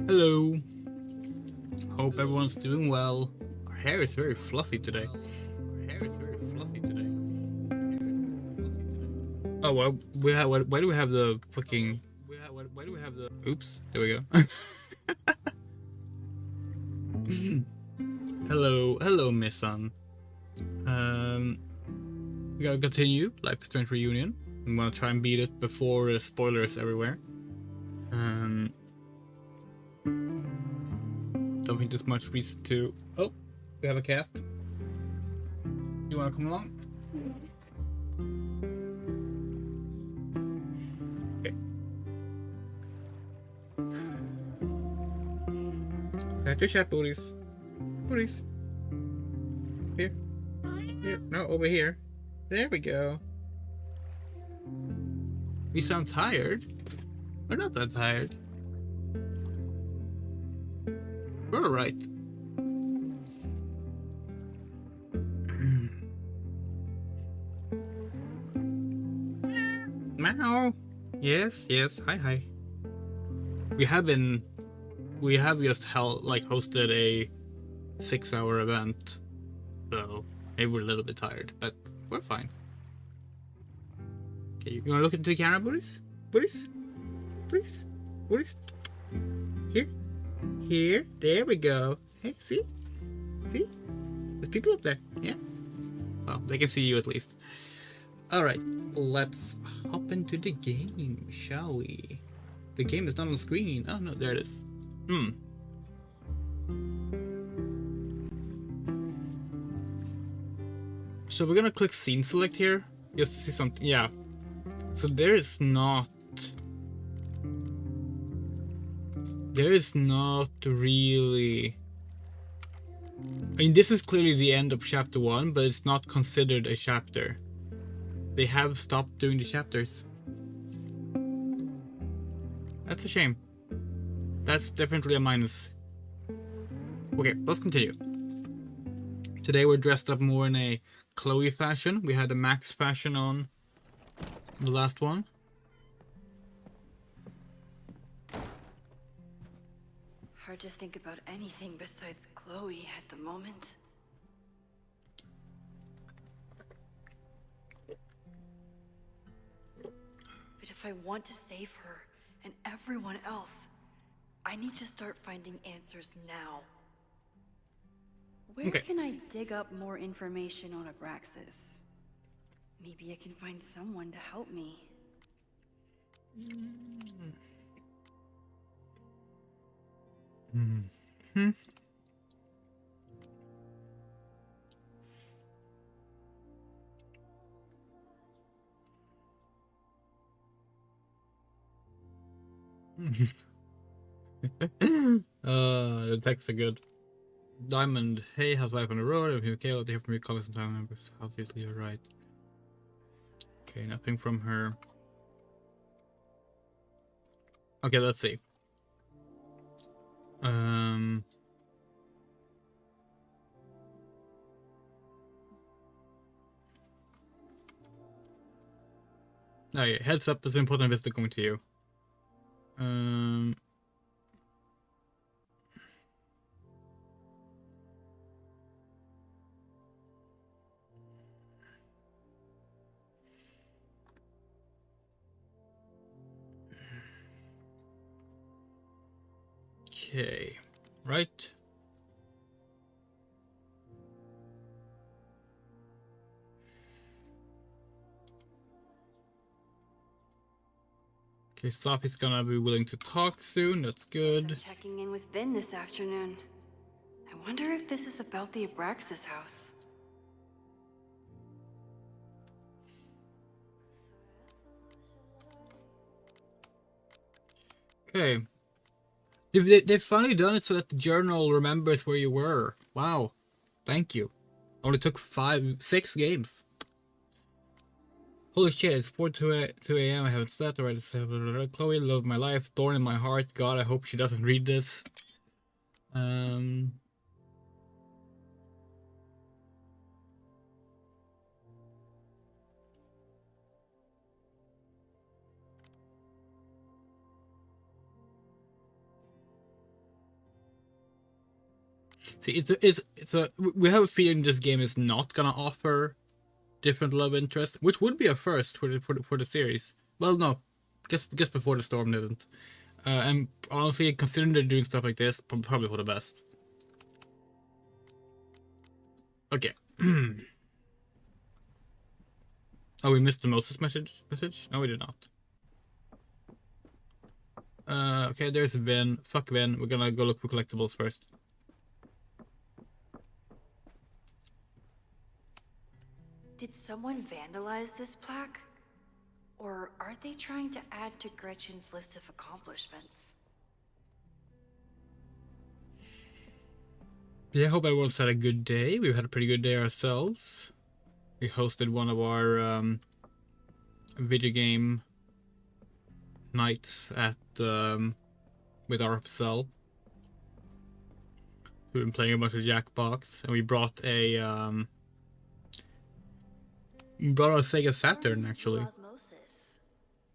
Hello. Hope everyone's doing well. Our hair is very fluffy today. Oh well, why do we have the fucking? Why do we have the? Oops, there we go. Hello, Miss Sun. We gotta continue Life is Strange Reunion. I'm gonna try and beat it before spoilers everywhere. Don't think there's much reason to. Oh, we have a cat. You wanna come along? Okay. Say to chat, booties. Booties. Here. Here. No, over here. There we go. We sound tired. We're not that tired. We're alright. Meow. Yes. Hi. We have just hosted a 6-hour event, so maybe we're a little bit tired, but we're fine. Okay, you wanna look into the camera, Boris? Boris? Here, there we go. Hey, see? There's people up there, yeah? Well, they can see you at least. Alright, let's hop into the game, shall we? The game is not on the screen. Oh no, there it is. So we're gonna click scene select here, just to see something. Yeah. So there is not really I mean, this is clearly the end of chapter 1, but it's not considered a chapter. They have stopped doing the chapters. That's a shame. That's definitely a minus. Okay, let's continue. Today we're dressed up more in a Chloe fashion. We had a Max fashion on the last one. Hard to think about anything besides Chloe at the moment. But if I want to save her and everyone else, I need to start finding answers now. Where can I dig up more information on Abraxas? Maybe I can find someone to help me. The texts are good. Diamond, hey, how's life on the road? I'm okay, I'll hear from your colleagues and family members. How's Italy? Alright. Okay, nothing from her. Okay, let's see. Oh yeah, heads up, there's an important visit coming to you. Okay, right. Okay, Sophie's gonna be willing to talk soon, that's good. I'm checking in with Vin this afternoon. I wonder if this is about the Abraxas house. Okay. They've finally done it so that the journal remembers where you were. Wow. Thank you. Only took 6 games. Holy shit, it's 2 a.m. I haven't slept already. Chloe, love my life, thorn in my heart. God, I hope she doesn't read this. See, we have a feeling this game is not gonna offer different love interest, which would be a first for the series. Well, no, just before the storm didn't. And honestly, considering they're doing stuff like this, probably for the best. Okay. Oh, we missed the Moses message. No, we did not. Okay, there's Vin. Fuck Vin. We're gonna go look for collectibles first. Did someone vandalize this plaque? Or are they trying to add to Gretchen's list of accomplishments? Yeah, I hope everyone's had a good day. We've had a pretty good day ourselves. We hosted one of our video game nights at with our cell. We've been playing a bunch of Jackbox, and we brought our Sega Saturn actually. Osmosis.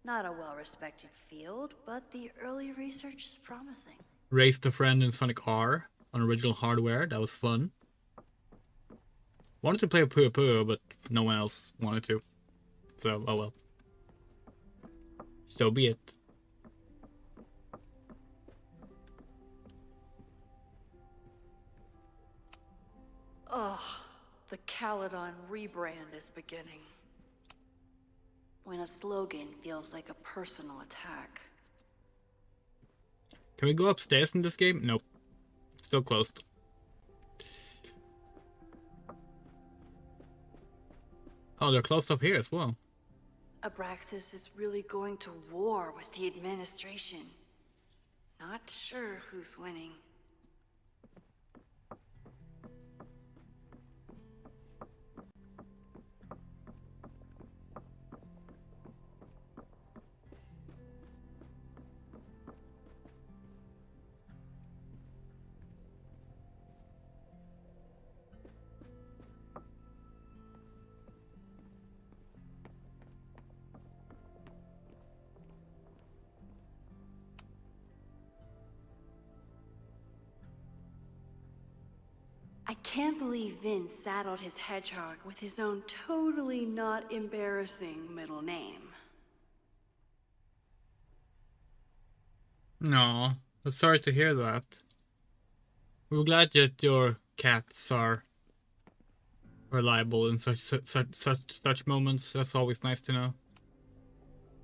Not a well-respected field, but the early research is promising. Raced a friend in Sonic R on original hardware. That was fun. Wanted to play Puyo Puyo, but no one else wanted to. So, oh well. So be it. Ugh, the Caledon rebrand is beginning. When a slogan feels like a personal attack. Can we go upstairs in this game? Nope. It's still closed. Oh, they're closed up here as well. Abraxas is really going to war with the administration. Not sure who's winning. can't believe Vince saddled his hedgehog with his own totally not embarrassing middle name. No, I'm sorry to hear that. We're glad that your cats are reliable in such moments. That's always nice to know.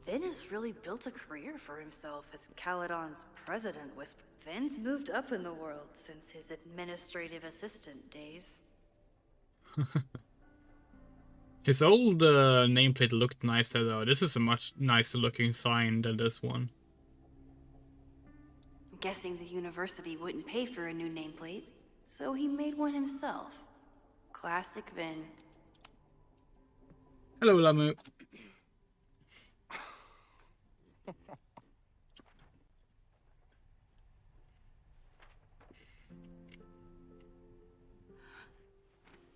Vin has really built a career for himself as Caledon's president whisper. Vin's moved up in the world since his administrative assistant days. His old nameplate looked nicer though. This is a much nicer looking sign than this one. I'm guessing the university wouldn't pay for a new nameplate, so he made one himself. Classic Vin. Hello, Lamu.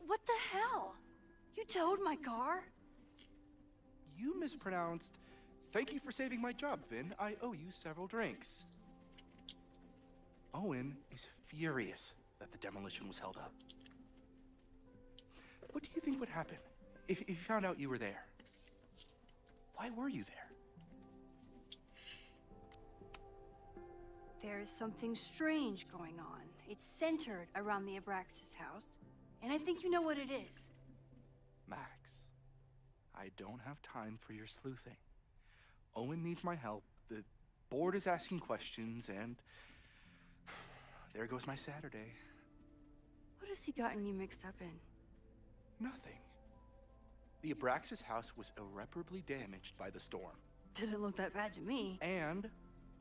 What the hell? You towed my car? You mispronounced. Thank you for saving my job, Vin. I owe you several drinks. Owen is furious that the demolition was held up. What do you think would happen if you found out you were there? Why were you there? There is something strange going on. It's centered around the Abraxas house, and I think you know what it is. Max, I don't have time for your sleuthing. Owen needs my help. The board is asking questions, and there goes my Saturday. What has he gotten you mixed up in? Nothing. The Abraxas house was irreparably damaged by the storm. Didn't look that bad to me. And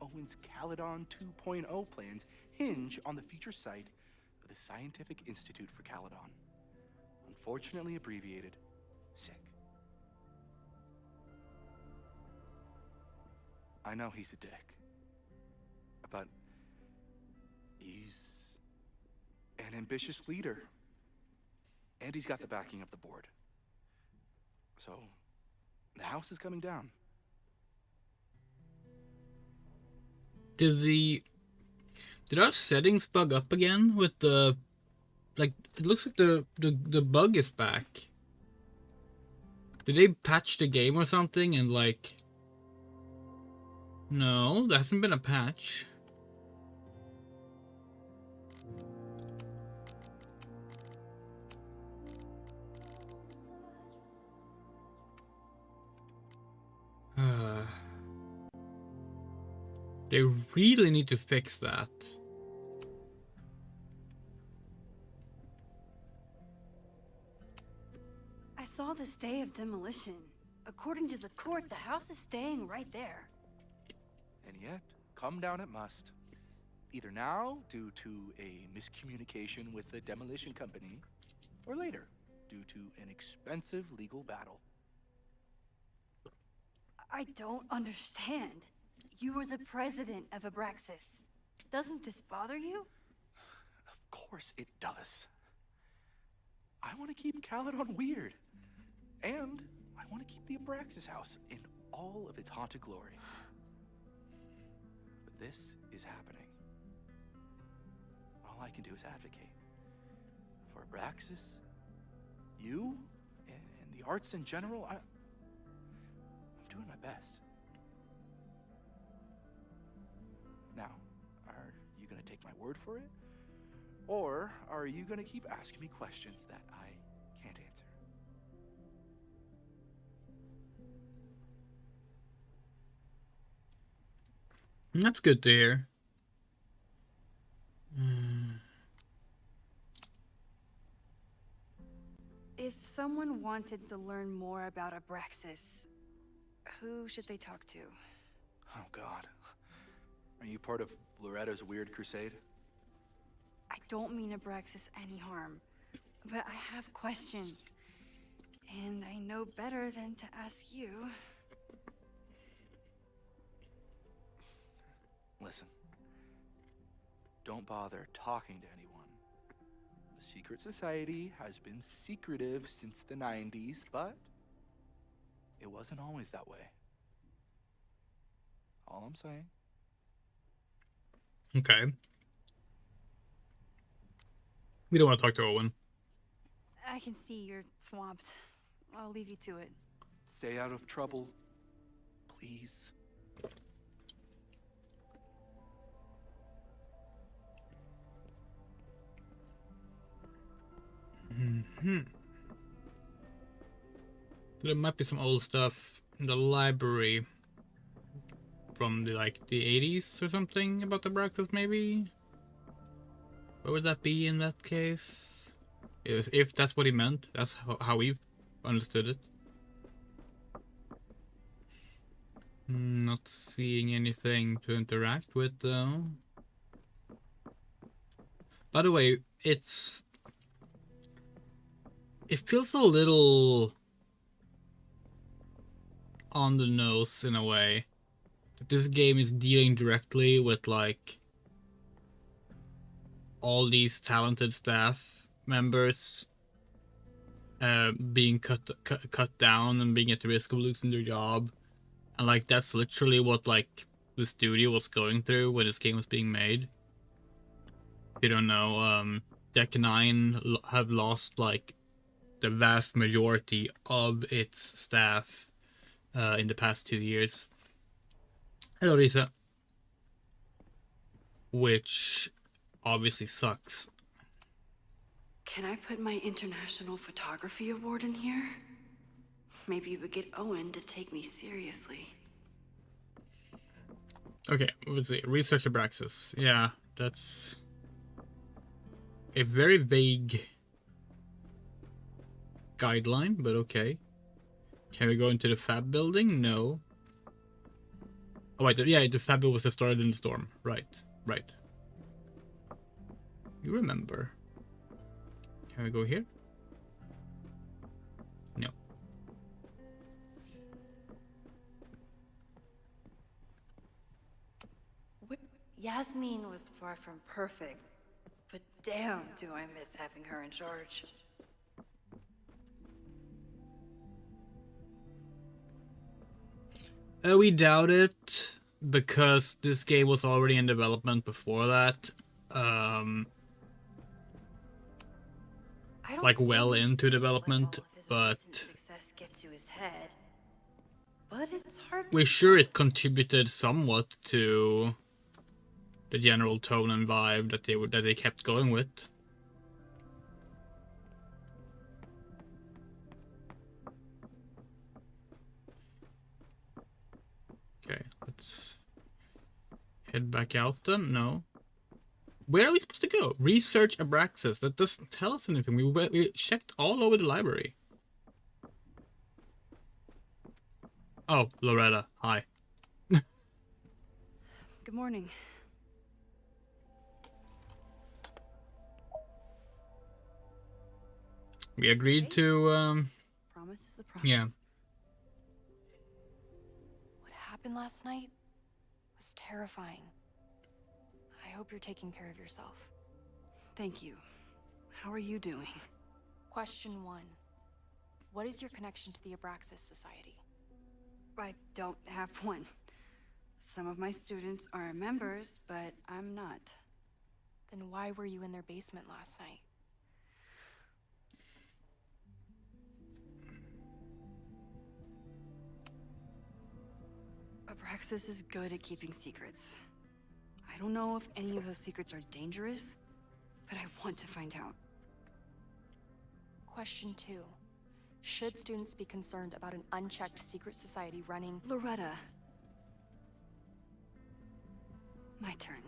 Owen's Caledon 2.0 plans hinge on the future site of the Scientific Institute for Caledon. Unfortunately abbreviated, SICK. I know he's a dick, but he's an ambitious leader. And he's got the backing of the board. So, the house is coming down. Did our settings bug up again with the, like, it looks like the bug is back. Did they patch the game or something and like, no, there hasn't been a patch. They really need to fix that. I saw the stay of demolition. According to the court, the house is staying right there. And yet, come down it must. Either now, due to a miscommunication with the demolition company, or later, due to an expensive legal battle. I don't understand. You were the president of Abraxas. Doesn't this bother you? Of course it does. I want to keep Caledon weird. And I want to keep the Abraxas house in all of its haunted glory. But this is happening. All I can do is advocate. For Abraxas, you, and the arts in general, I'm doing my best. Now, are you going to take my word for it? Or are you going to keep asking me questions that I can't answer? That's good to hear. If someone wanted to learn more about Abraxas, who should they talk to? Oh, God. Are you part of Loretta's weird crusade? I don't mean Abraxas any harm, but I have questions. And I know better than to ask you. Listen. Don't bother talking to anyone. The secret society has been secretive since the 90s, but it wasn't always that way. All I'm saying. Okay. We don't want to talk to Owen. I can see you're swamped. I'll leave you to it. Stay out of trouble, please. There might be some old stuff in the library from the 80s or something about the Braxis, maybe. Where would that be in that case? If that's what he meant, that's how we've understood it. Not seeing anything to interact with though. By the way, it feels a little on the nose in a way that this game is dealing directly with all these talented staff members being cut down and being at the risk of losing their job, and that's literally what the studio was going through when this game was being made. If you don't know, Deck 9 have lost the vast majority of its staff in the past 2 years. Hello, Lisa. Which obviously sucks. Can I put my International Photography Award in here? Maybe we get Owen to take me seriously. Okay, let's see. Research Abraxas. Yeah, that's a very vague guideline, but okay. Can we go into the Fab building? No. Oh wait, yeah, the Fab was started in the storm. Right. You remember. Can we go here? No. Yasmin was far from perfect, but damn do I miss having her in charge. We doubt it, because this game was already in development before that. Well into development, but success gets to his head. But it's hard. We're sure it contributed somewhat to the general tone and vibe that they kept going with. Okay, let's head back out then. No. Where are we supposed to go? Research Abraxas. That doesn't tell us anything. We checked all over the library. Oh, Loretta. Hi. Good morning. We agreed to, Promise is a promise. yeah. What happened last night was terrifying. I hope you're taking care of yourself. Thank you. How are you doing? Question 1. What is your connection to the Abraxas Society? I don't have one. Some of my students are members, but I'm not. Then why were you in their basement last night? Abraxas is good at keeping secrets. I don't know if any of those secrets are dangerous, but I want to find out. Question 2. Should students be concerned about an unchecked secret society running? Loretta. My turn.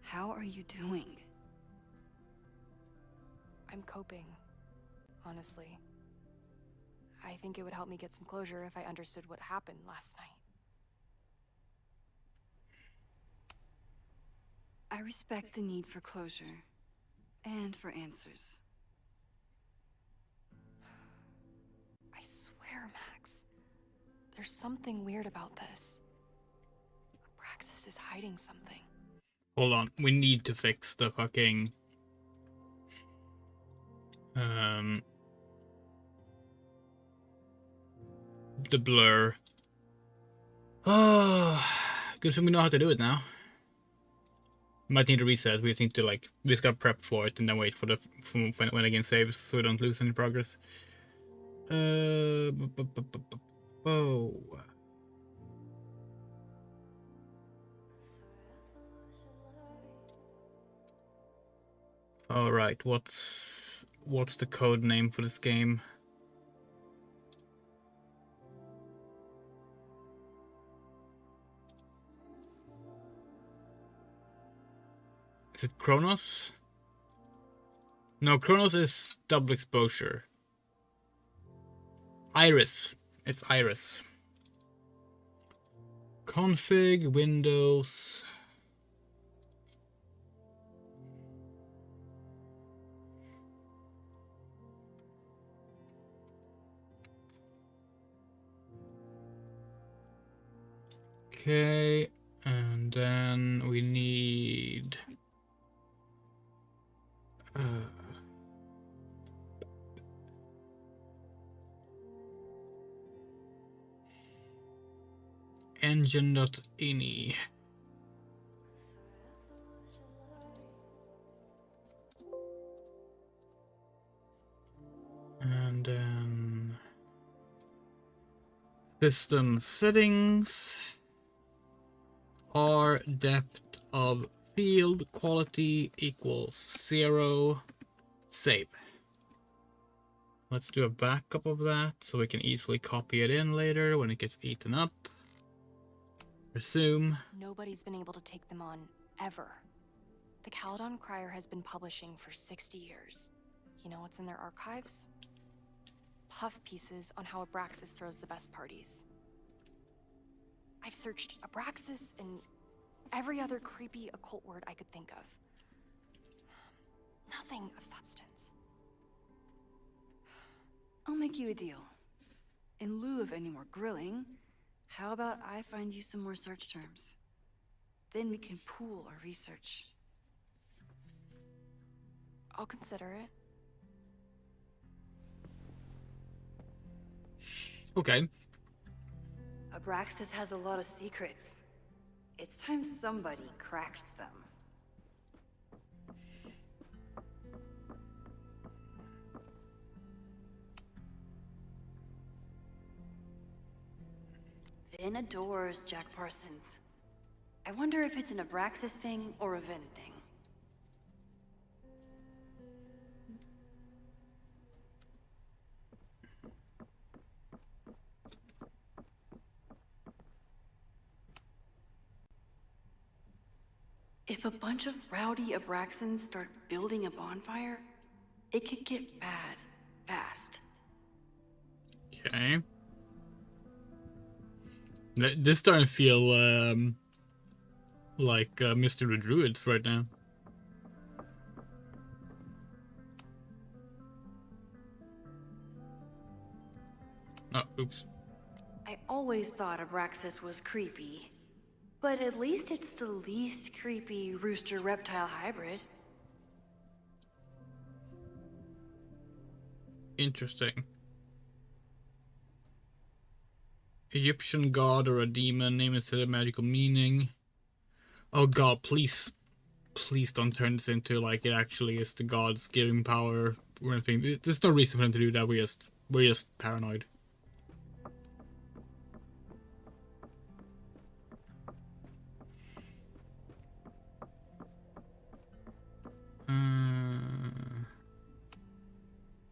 How are you doing? I'm coping, honestly. I think it would help me get some closure if I understood what happened last night. I respect the need for closure, and for answers. I swear, Max. There's something weird about this. Abraxas is hiding something. Hold on. We need to fix the fucking... the blur. Oh, good thing we know how to do it now. Might need to reset. We just need to we just gotta prep for it and then wait for when the game saves so we don't lose any progress. Oh. All right. What's the code name for this game? Is it Chronos? No, Chronos is double exposure. Iris. It's Iris. Config, Windows. Okay, and then we need engine.ini. And then system settings are depth of field quality equals 0. Save. Let's do a backup of that so we can easily copy it in later when it gets eaten up. Resume. Nobody's been able to take them on, ever. The Caledon Crier has been publishing for 60 years. You know what's in their archives? Puff pieces on how Abraxas throws the best parties. I've searched Abraxas and every other creepy occult word I could think of. Nothing of substance. I'll make you a deal. In lieu of any more grilling, how about I find you some more search terms? Then we can pool our research. I'll consider it. Okay. Abraxas has a lot of secrets. It's time somebody cracked them. Vin adores Jack Parsons. I wonder if it's an Abraxas thing or a Vin thing. If a bunch of rowdy Abraxans start building a bonfire, it could get bad fast. Okay. This starting to feel like Mr. the Druids right now. Oh, oops. I always thought Abraxas was creepy, but at least it's the least creepy rooster-reptile hybrid. Interesting. Egyptian god or a demon, name instead of magical meaning. Oh god, please don't turn this into like it actually is the gods giving power or anything. There's no reason for them to do that. We're just paranoid.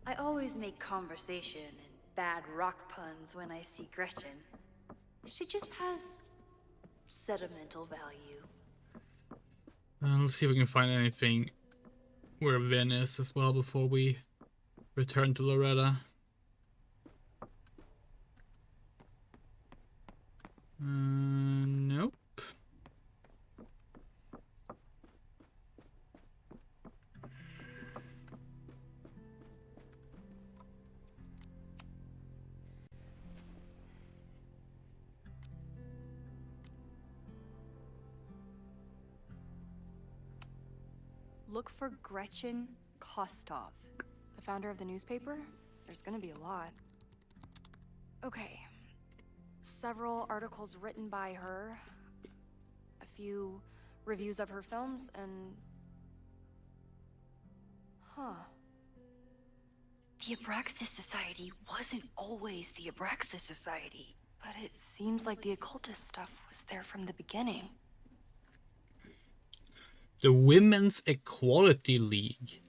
I always make conversation and bad rock puns when I see Gretchen. She just has sentimental value. Let's see if we can find anything where Vin is as well before we return to Loretta. Nope. Look for Gretchen Kostov. The founder of the newspaper? There's gonna be a lot. Okay. Several articles written by her. A few reviews of her films, and... Huh. The Abraxas Society wasn't always the Abraxas Society. But it seems like the occultist stuff was there from the beginning. The Women's Equality League.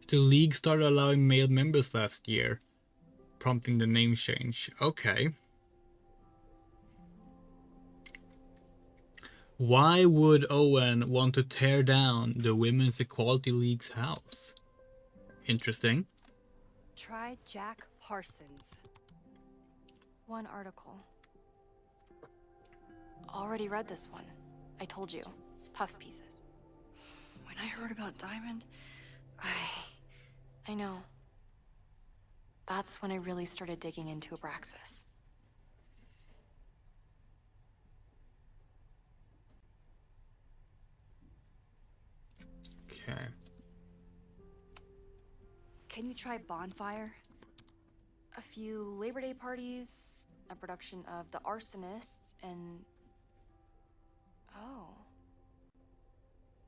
The league started allowing male members last year, prompting the name change. Okay. Why would Owen want to tear down the Women's Equality League's house? Interesting. Try Jack Parsons. One article. Already read this one. I told you. Puff pieces. When I heard about Diamond, I know. That's when I really started digging into Abraxas. Okay. Can you try Bonfire? A few Labor Day parties, a production of The Arsonists, and... Oh.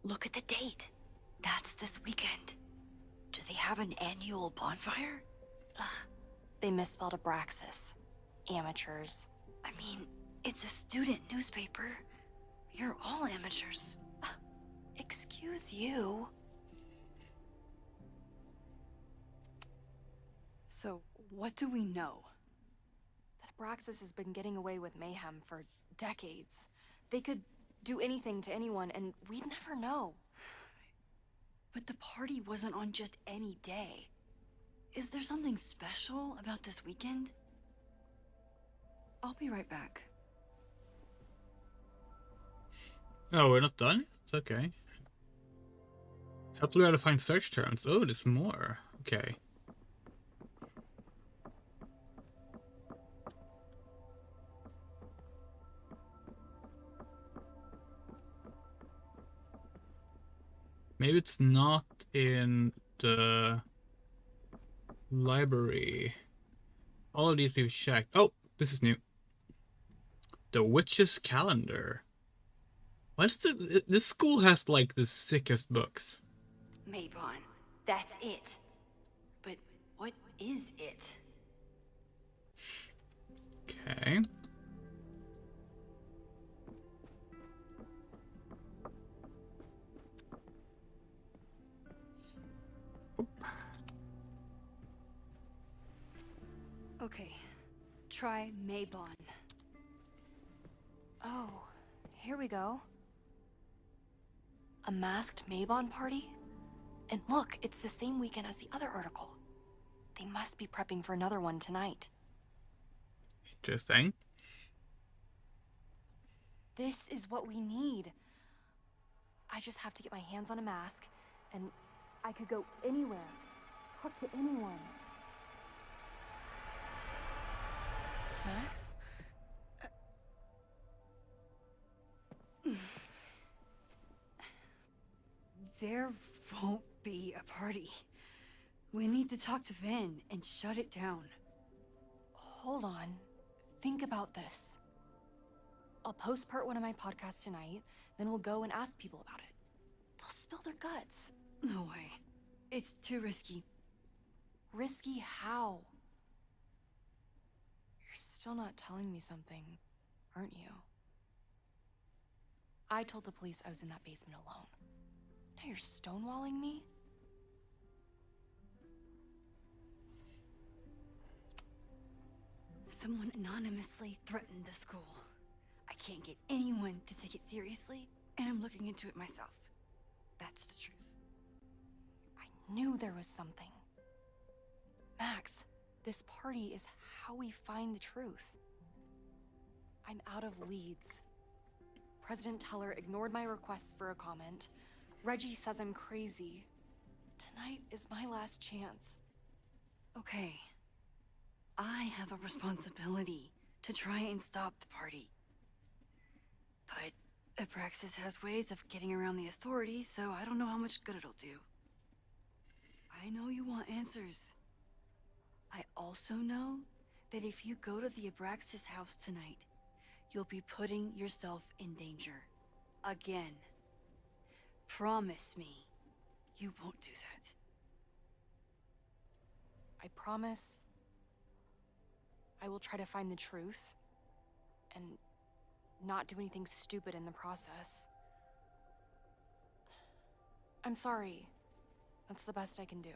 Look at the date. That's this weekend. Do they have an annual bonfire? Ugh. They misspelled Abraxas. Amateurs. I mean, it's a student newspaper. You're all amateurs. Excuse you. So, what do we know? That Abraxas has been getting away with mayhem for decades. They could do anything to anyone, and we'd never know. But the party wasn't on just any day. Is there something special about this weekend? I'll be right back. Oh, we're not done? It's okay. Help me out to find search terms. Oh, there's more. Okay. Maybe it's not in the library. All of these we've checked. Oh, this is new. The Witch's Calendar. What's this school has like the sickest books. Maybon, that's it. But what is it? Okay. Okay, try Maybon. Oh, here we go. A masked Maybon party? And look, it's the same weekend as the other article. They must be prepping for another one tonight. Interesting. This is what we need. I just have to get my hands on a mask, and I could go anywhere, talk to anyone. Max? There won't be a party. We need to talk to Vin and shut it down. Hold on. Think about this. I'll post part 1 of my podcast tonight, then we'll go and ask people about it. They'll spill their guts. No way. It's too risky. Risky how? You're still not telling me something, aren't you? I told the police I was in that basement alone. Now you're stonewalling me? Someone anonymously threatened the school. I can't get anyone to take it seriously, and I'm looking into it myself. That's the truth. I knew there was something. Max, this party is how we find the truth. I'm out of leads. President Teller ignored my requests for a comment. Reggie says I'm crazy. Tonight is my last chance. Okay. I have a responsibility to try and stop the party. But Abraxas has ways of getting around the authorities, so I don't know how much good it'll do. I know you want answers. I also know that if you go to the Abraxas house tonight, you'll be putting yourself in danger. Again. Promise me you won't do that. I promise I will try to find the truth and not do anything stupid in the process. I'm sorry. That's the best I can do.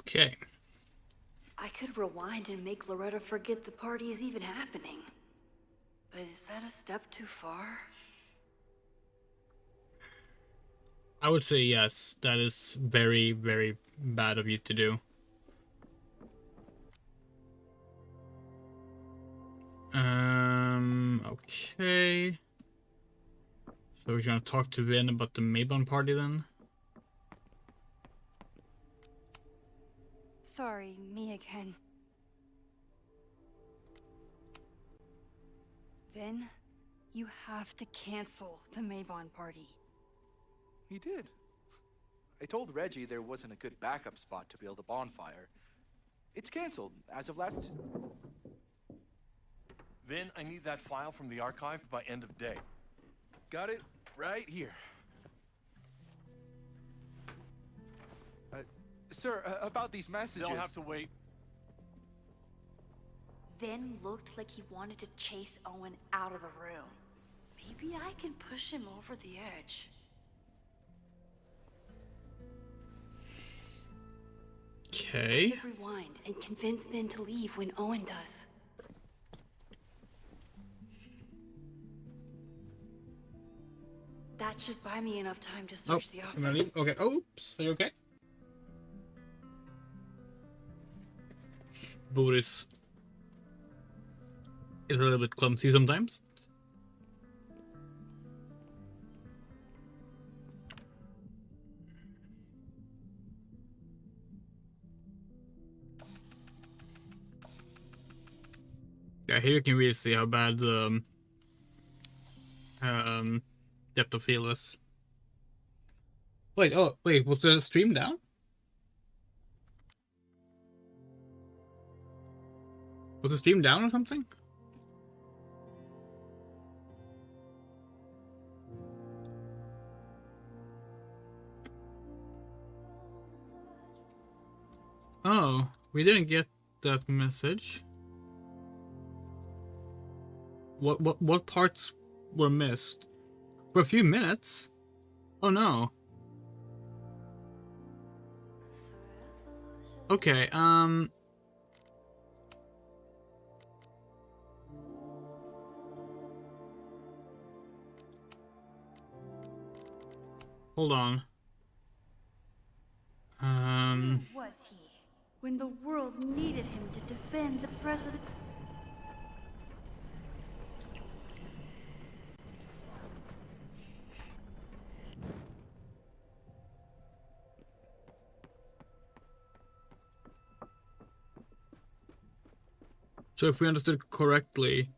Okay. I could rewind and make Loretta forget the party is even happening. But is that a step too far? I would say yes. That is very, very bad of you to do. Okay. So we're gonna talk to Vin about the Maybon party then? Sorry, me again. Vin, you have to cancel the Maybon party. He did. I told Reggie there wasn't a good backup spot to build a bonfire. It's canceled as of last... Vin, I need that file from the archive by end of day. Got it right here. Sir, about these messages... They'll have to wait. Vin looked like he wanted to chase Owen out of the room. Maybe I can push him over the edge. Okay. Rewind and convince Vin to leave when Owen does. That should buy me enough time to Oh, search the I'm gonna leave. office. Okay. Oops. Are you okay? Boris is a little bit clumsy sometimes. Yeah, here you can really see how bad the depth of field is. Wait, oh, wait, was the stream down? Was the stream down or something? Oh, we didn't get that message. What parts were missed? For a few minutes? Oh no. Okay, hold on. Who was he when the world needed him to defend the president? So if we understood correctly...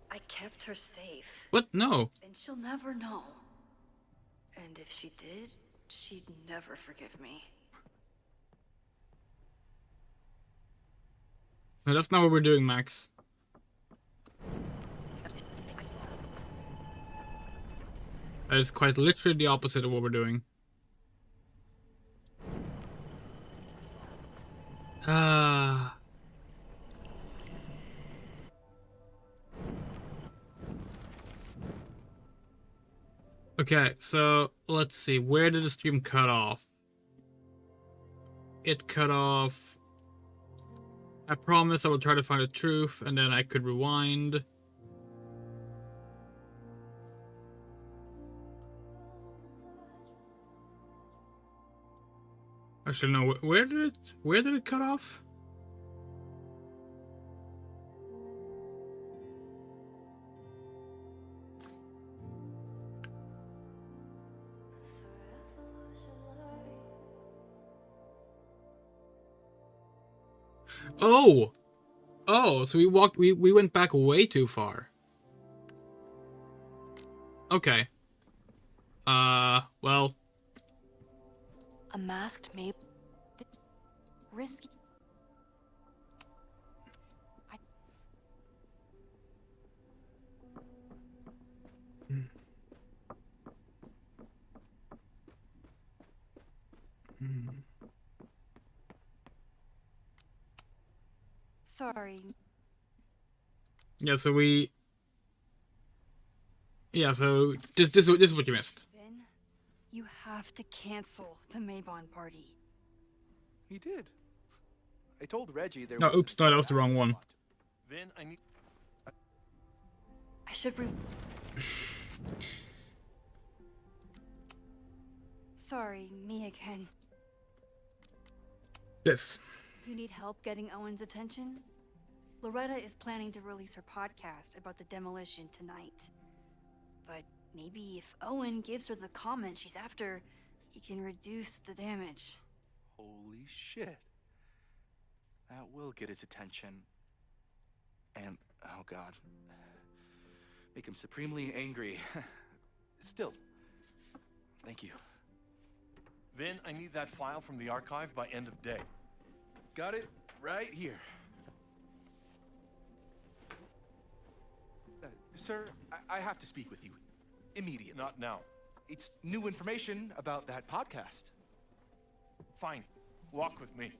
I kept her safe, What? No. and she'll never know. And if she did, she'd never forgive me. No, that's not what we're doing, Max. That is quite literally the opposite of what we're doing. Ah. Okay, so let's see. Where did the stream cut off? It cut off. I promise I will try to find the truth, and then I could rewind. Actually, no. Where did it cut off? Oh! Oh, so we went back way too far. Okay. Well. A masked maid. Risky. Sorry. Yeah, so we... Yeah, so this is what you missed. Ben, you have to cancel the Maybon party. He did. I told Reggie there No, was... oops, no, that was the wrong one. Vin, I need... I should Sorry, me again. This. You need help getting Owen's attention? Loretta is planning to release her podcast about the demolition tonight. But maybe if Owen gives her the comment she's after, he can reduce the damage. Holy shit. That will get his attention. And, oh god. Make him supremely angry. Still, thank you. Vin, I need that file from the archive by end of day. Got it right here. Sir, I have to speak with you. Immediately. Not now. It's new information about that podcast. Fine. Walk with me.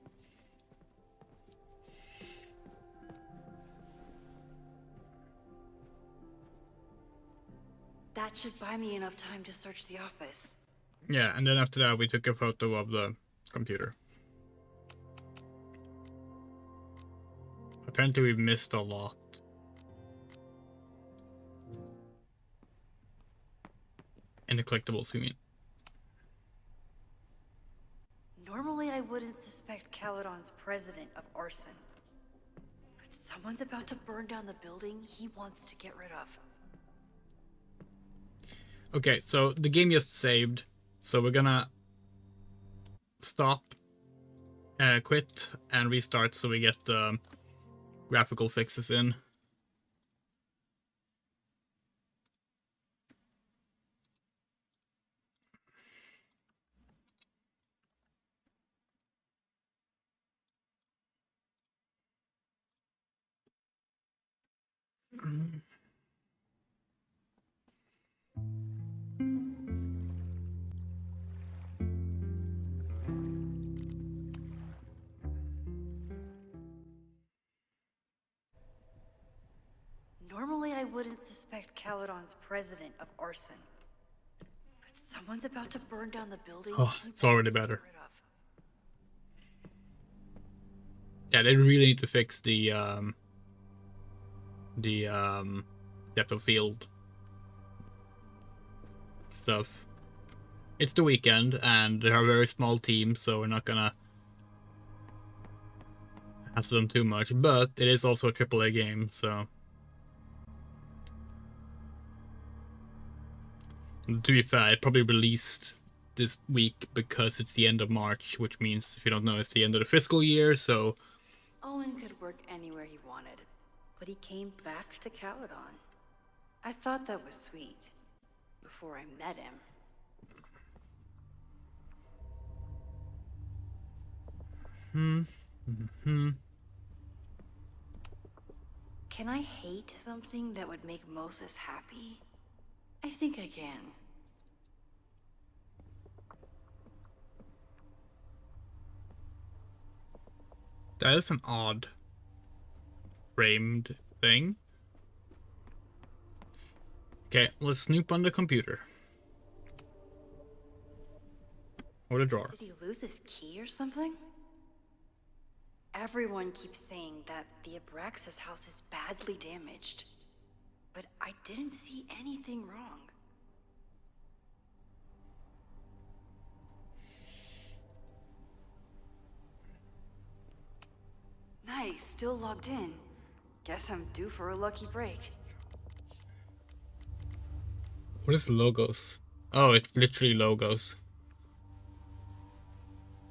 That should buy me enough time to search the office. Yeah, and then after that we took a photo of the computer. Apparently we missed a lot. In the collectibles, we mean. Normally I wouldn't suspect Caledon's president of arson. But someone's about to burn down the building he wants to get rid of. Okay, so the game just saved, so we're gonna stop, quit, and restart so we get the graphical fixes in. Normally I wouldn't suspect Caledon's president of arson. But someone's about to burn down the building Oh, he it's already wants to better. get rid of. Yeah, they really need to fix the depth of field stuff. It's the weekend, and they're a very small team, so we're not gonna hassle them too much. But it is also a AAA game, so to be fair, it probably released this week because it's the end of March, which means, if you don't know, it's the end of the fiscal year, so Owen could work anywhere he wanted, but he came back to Caledon. I thought that was sweet, before I met him. Can I hate something that would make Moses happy? I think I can. that is an odd framed thing. Okay, let's snoop on the computer. Or the drawer. Did he lose his key or something? Everyone keeps saying that the Abraxas house is badly damaged. But I didn't see anything wrong. Nice, still logged in. Guess I'm due for a lucky break. What is logos? Oh, it's literally logos.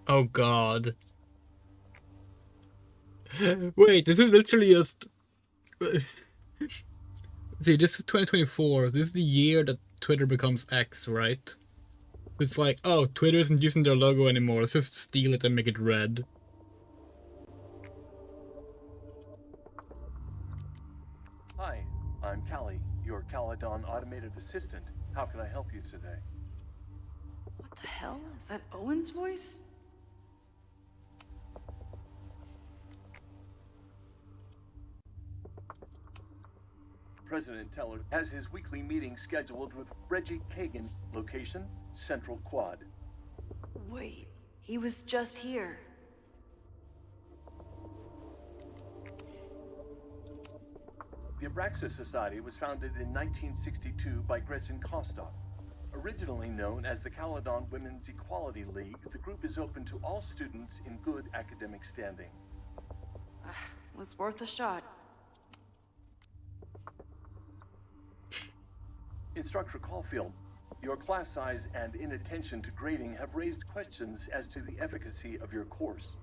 Oh god. Wait, this is literally just... See, this is 2024. This is the year that Twitter becomes X, right? It's like, oh, Twitter isn't using their logo anymore. Let's just steal it and make it red. Hi, I'm Callie, your Caledon automated assistant. How can I help you today? What the hell? Is that Owen's voice? President Teller has his weekly meeting scheduled with Reggie Kagan. Location, Central Quad. Wait, he was just here. The Abraxas Society was founded in 1962 by Gretchen Kostov. Originally known as the Caledon Women's Equality League, the group is open to all students in good academic standing. Was worth a shot. Instructor Caulfield, your class size and inattention to grading have raised questions as to the efficacy of your course.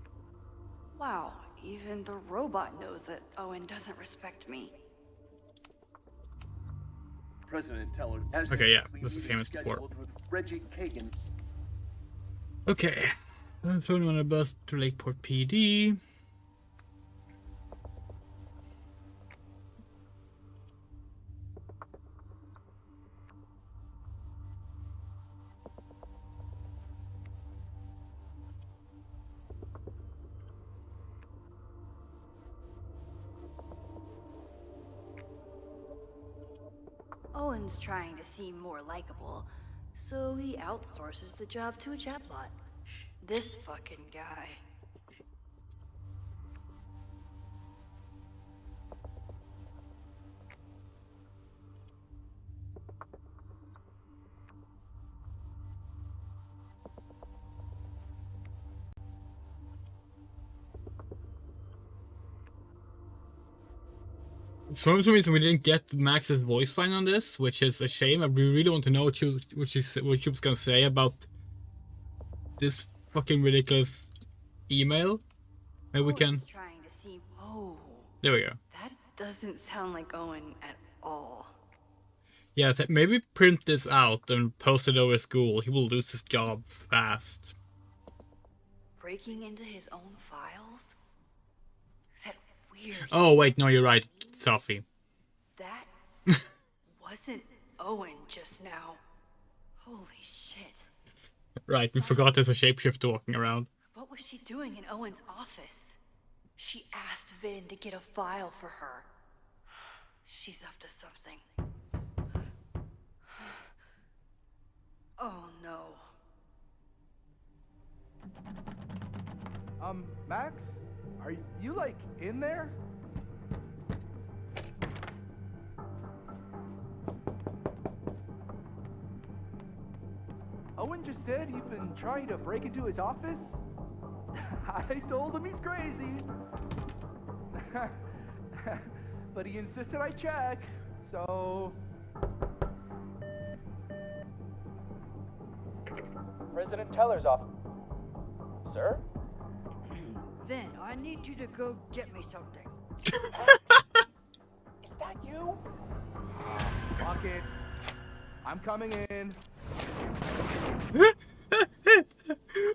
Wow, even the robot knows that Owen doesn't respect me. President Teller has Okay, yeah, his this is the same as before. scheduled with Reggie Kagan. Okay. I'm throwing on a bus to Lakeport PD. Owen's trying to seem more likable, so he outsources the job to a chatbot. This fucking guy. For some reason, we didn't get Max's voice line on this, which is a shame. I really want to know what she was gonna say about this fucking ridiculous email. Maybe we can. Owen's trying to seem. Whoa. There we go. That doesn't sound like Owen at all. Yeah, maybe print this out and post it over school. He will lose his job fast. Breaking into his own files? That weird. Oh wait, no, you're right, Sophie. That wasn't Owen just now. Holy shit. Right, we forgot there's a shapeshifter walking around. What was she doing in Owen's office? She asked Vin to get a file for her. She's up to something. Oh no. Max? Are you, like, in there? Owen just said you've been trying to break into his office? I told him he's crazy. But he insisted I check, so... President Teller's office. Sir? Vin, I need you to go get me something. Is that you? Fuck it. I'm coming in.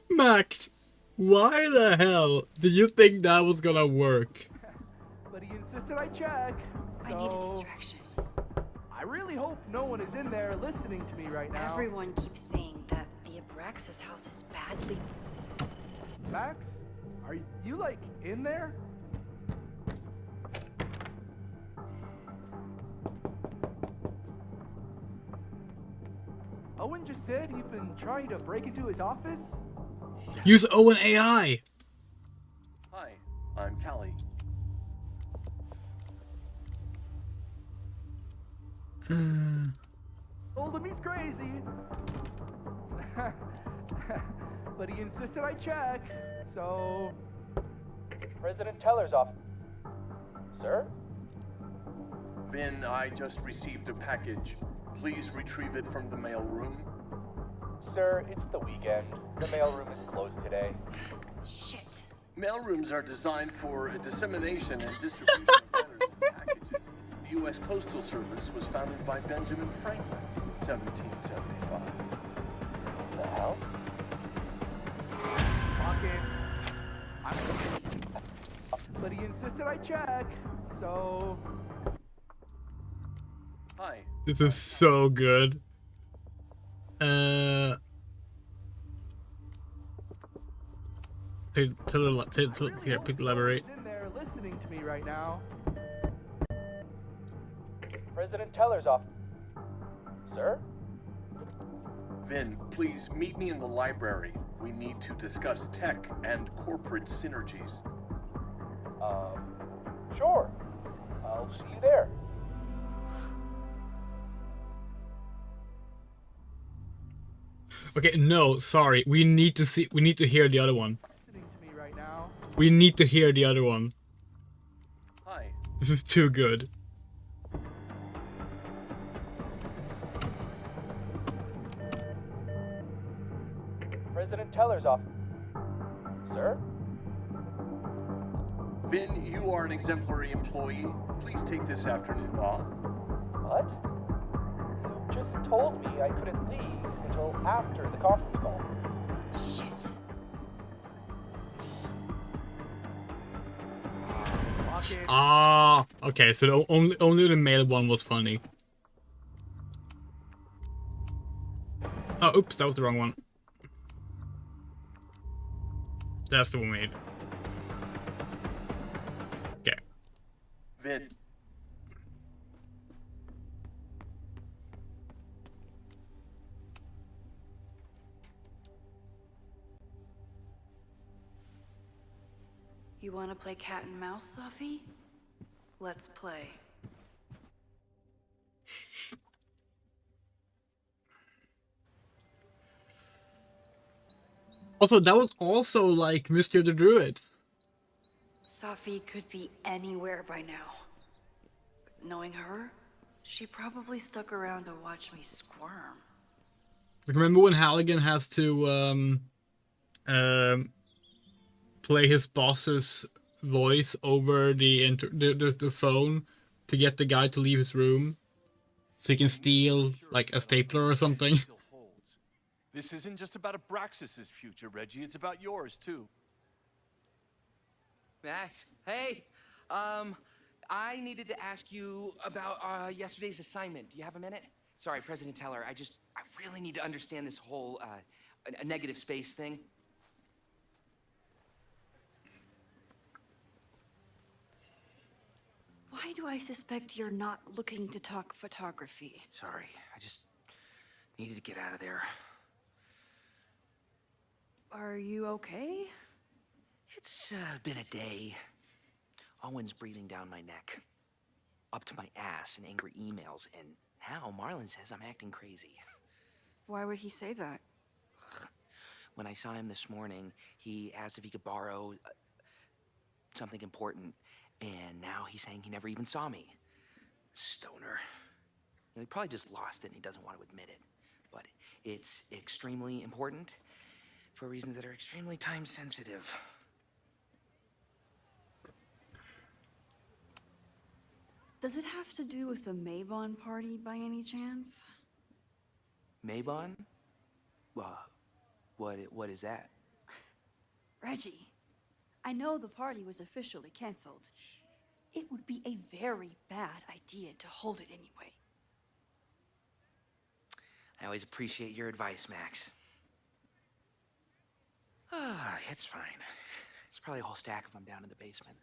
Max, why the hell did you think that was gonna work? But he insisted I check. I need a so distraction. I really hope no one is in there listening to me right now. Everyone keeps saying that the Abraxas house is badly. Max, are you like in there? Owen just said you've been trying to break into his office? Use Owen AI. Hi, I'm Callie. Told him he's crazy. But he insisted I check, so... President Teller's office. Sir? Vin, I just received a package. Please retrieve it from the mail room. Sir, it's the weekend. The mailroom is closed today. Shit. Mailrooms are designed for dissemination and distribution of letters and packages. The U.S. Postal Service was founded by Benjamin Franklin in 1775. What the hell? Fuck it. But he insisted I check, so... Hi. This is so good. Please elaborate. In there listening to me right now. President Teller's office. Sir? Vin, please meet me in the library. We need to discuss tech and corporate synergies. Sure. I'll see you there. Okay, no, sorry. We need to hear the other one. Listening to me right now. We need to hear the other one. Hi. This is too good. President Teller's office. Sir? Vin, you are an exemplary employee. Please take this afternoon off. What? You just told me I couldn't leave until after the conference call. Shit. Ah, okay. So the only the male one was funny. Oh, oops, that was the wrong one. That's the one we made. Okay. Vin. You want to play cat and mouse, Sophie? Let's play. Also, that was also like Mr. the Druid. Sophie could be anywhere by now. But knowing her, she probably stuck around to watch me squirm. Like, remember when Halligan has to play his boss's voice over the phone to get the guy to leave his room so he can steal like a stapler or something? Still holds. This isn't just about Abraxas's future, Reggie. It's about yours too. Max, hey, I needed to ask you about yesterday's assignment. Do you have a minute? Sorry, President Teller, I really need to understand this whole a negative space thing. Why do I suspect you're not looking to talk photography? Sorry, I just needed to get out of there. Are you okay? It's been a day. Owen's breathing down my neck, up to my ass in angry emails, and now Marlon says I'm acting crazy. Why would he say that? When I saw him this morning, he asked if he could borrow something important, and now he's saying he never even saw me. Stoner. He probably just lost it and he doesn't want to admit it. But it's extremely important for reasons that are extremely time sensitive. Does it have to do with the Maybon party by any chance? Maybon? What is that? Reggie, I know the party was officially canceled. It would be a very bad idea to hold it anyway. I always appreciate your advice, Max. It's fine. It's probably a whole stack if I'm down in the basement.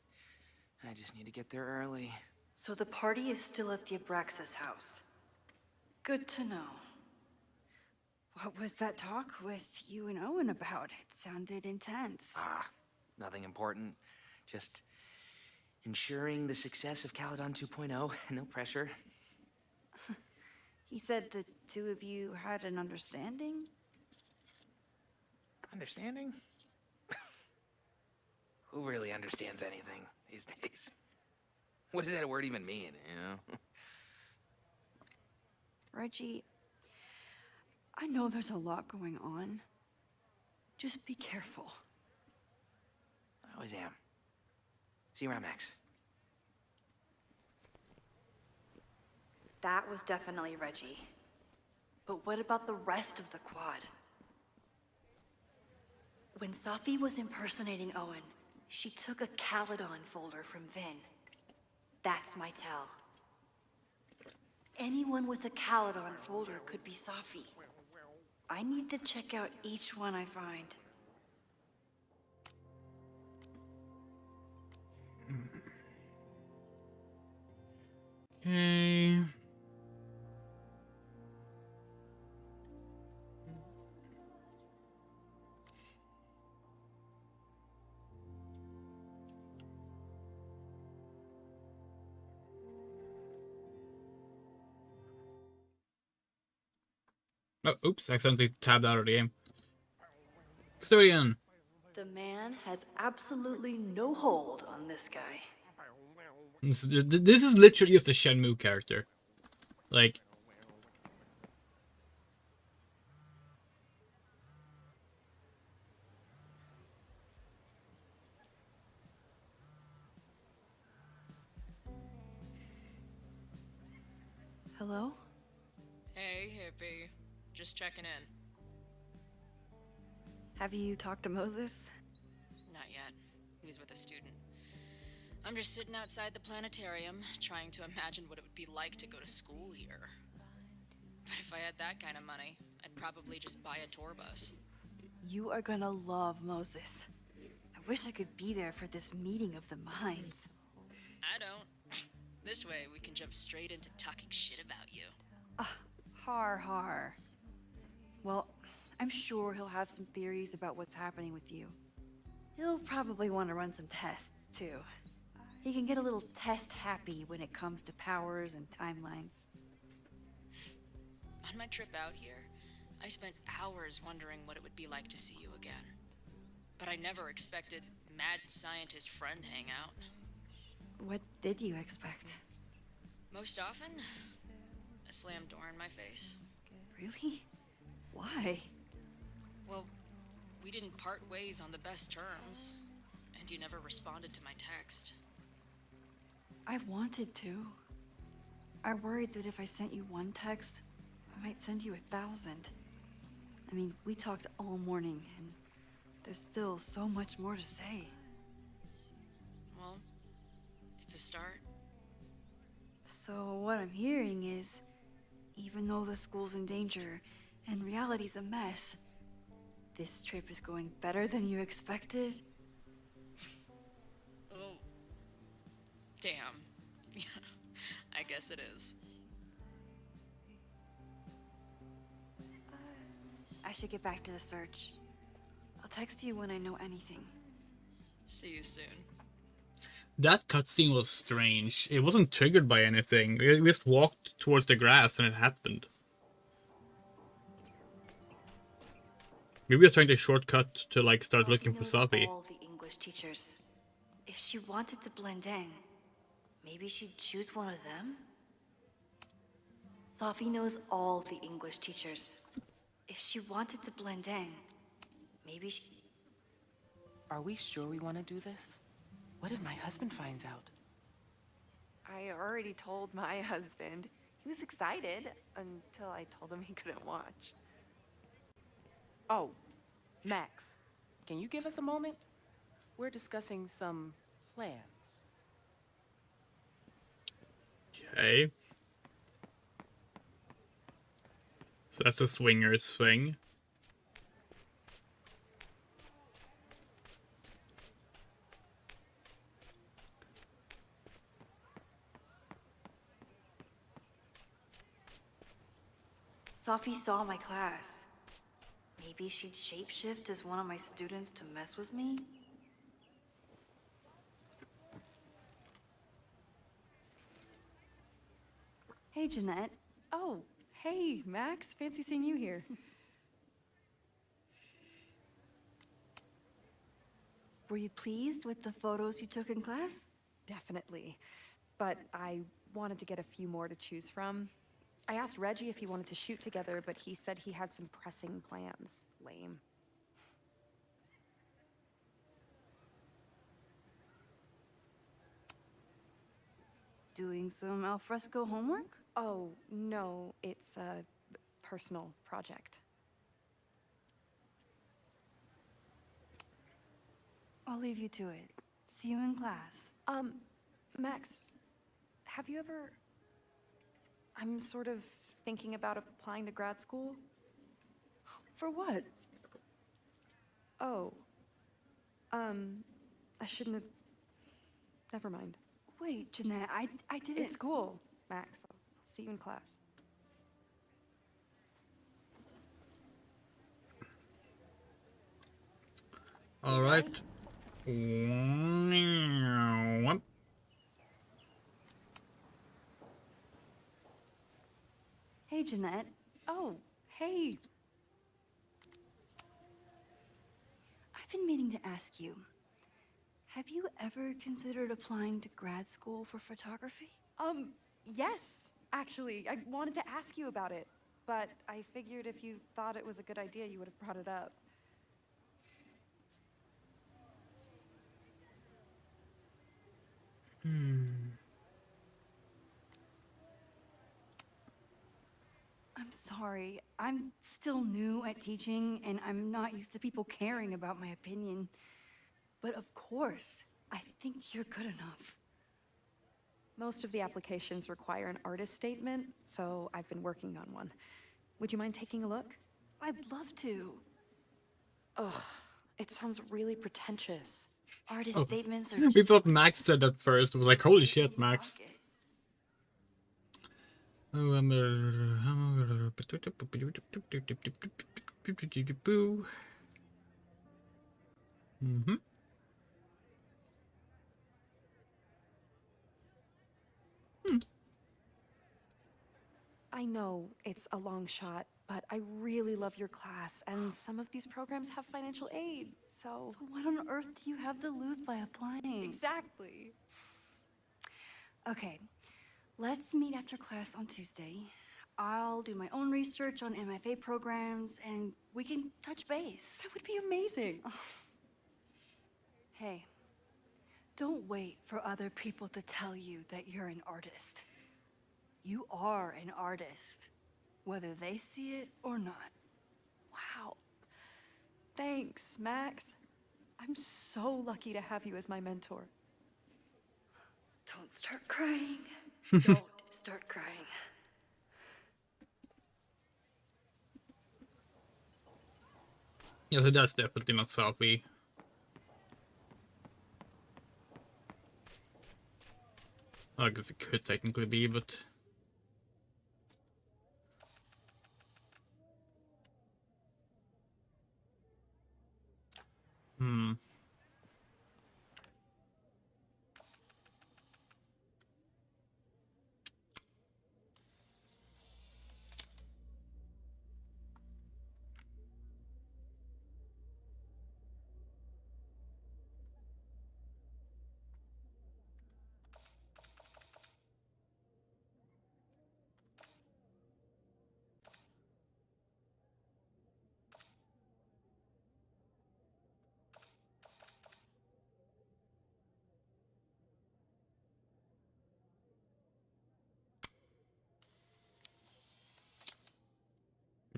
I just need to get there early. So the party is still at the Abraxas house. Good to know. What was that talk with you and Owen about? It sounded intense. Nothing important. Just ensuring the success of Caledon 2.0. No pressure. He said the two of you had an understanding? Understanding? Who really understands anything these days? What does that word even mean, you know? Reggie, I know there's a lot going on. Just be careful. I always am. See you around, Max. That was definitely Reggie. But what about the rest of the quad? When Sophie was impersonating Owen, she took a Caledon folder from Vin. That's my tell. Anyone with a Caledon folder could be Sophie. I need to check out each one I find. Okay. Oh, oops, I accidentally tabbed out of the game. Custodian! The man has absolutely no hold on this guy. This is literally just a Shenmue character. Like... Hello? Hey, hippie. Just checking in. Have you talked to Moses? Not yet. He was with a student. I'm just sitting outside the planetarium, trying to imagine what it would be like to go to school here. But if I had that kind of money, I'd probably just buy a tour bus. You are gonna love Moses. I wish I could be there for this meeting of the minds. I don't. This way, we can jump straight into talking shit about you. Har. Well, I'm sure he'll have some theories about what's happening with you. He'll probably want to run some tests, too. He can get a little test-happy when it comes to powers and timelines. On my trip out here, I spent hours wondering what it would be like to see you again. But I never expected mad scientist friend hangout. What did you expect? Most often, a slam door in my face. Really? Why? Well, we didn't part ways on the best terms, and you never responded to my text. I wanted to. I worried that if I sent you one text, I might send you 1,000. I mean, we talked all morning, and there's still so much more to say. Well, it's a start. So what I'm hearing is, even though the school's in danger and reality's a mess, this trip is going better than you expected? Oh. Damn. I guess it is. I should get back to the search. I'll text you when I know anything. See you soon. That cutscene was strange. It wasn't triggered by anything. We just walked towards the grass and it happened. Maybe he was trying to shortcut to like start looking for Sophie. All the English teachers. If she wanted to blend in, maybe she'd choose one of them? Sophie knows all the English teachers. If she wanted to blend in, maybe she... Are we sure we want to do this? What if my husband finds out? I already told my husband. He was excited until I told him he couldn't watch. Oh, Max, can you give us a moment? We're discussing some plans. Okay. So that's a swinger's swing. Sophie saw my class. Maybe she'd shapeshift as one of my students to mess with me? Hey, Jeanette. Oh, hey, Max. Fancy seeing you here. Were you pleased with the photos you took in class? Definitely. But I wanted to get a few more to choose from. I asked Reggie if he wanted to shoot together, but he said he had some pressing plans. Lame. Doing some alfresco homework? Oh, no, it's a personal project. I'll leave you to it. See you in class. Max, have you ever... I'm sort of thinking about applying to grad school. For what? Oh. I shouldn't have... Never mind. Wait, Jeanette, I didn't... It's cool, Max. I'll see you in class. All right. Hey, Jeanette. Oh, Hey, I've been meaning to ask you, have you ever considered applying to grad school for photography? yes, actually. I wanted to ask you about it, but I figured if you thought it was a good idea, you would have brought it up. I'm sorry. I'm still new at teaching, and I'm not used to people caring about my opinion. But of course, I think you're good enough. Most of the applications require an artist statement, so I've been working on one. Would you mind taking a look? I'd love to. Ugh, it sounds really pretentious. Artist Oh, statements are we just thought Max said that first. We were like, holy shit, Max. Mm-hmm. I know it's a long shot, but I really love your class, and some of these programs have financial aid, so... So what on earth do you have to lose by applying? Exactly. Okay, let's meet after class on Tuesday. I'll do my own research on MFA programs, and we can touch base. That would be amazing. Hey, don't wait for other people to tell you that you're an artist. You are an artist, whether they see it or not. Wow. Thanks, Max. I'm so lucky to have you as my mentor. Don't start crying. Don't start crying. Yeah, so that's definitely not Sophie. I guess it could technically be, but...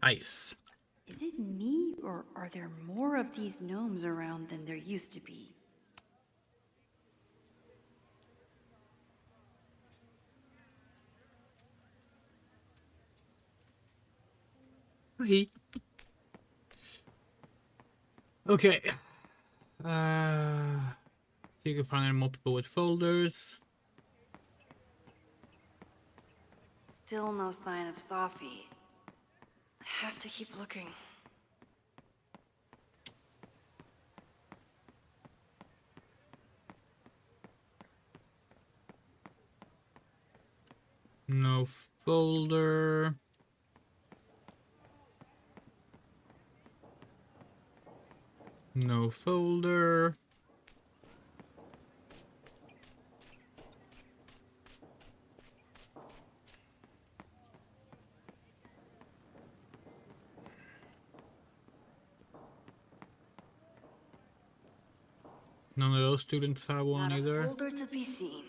Nice. Is it me, or are there more of these gnomes around than there used to be? Hey. Okay. See if you can find more people with folders. Still no sign of Sophie. I have to keep looking. No folder. No folder. None of those students have one Not a either. folder to be seen.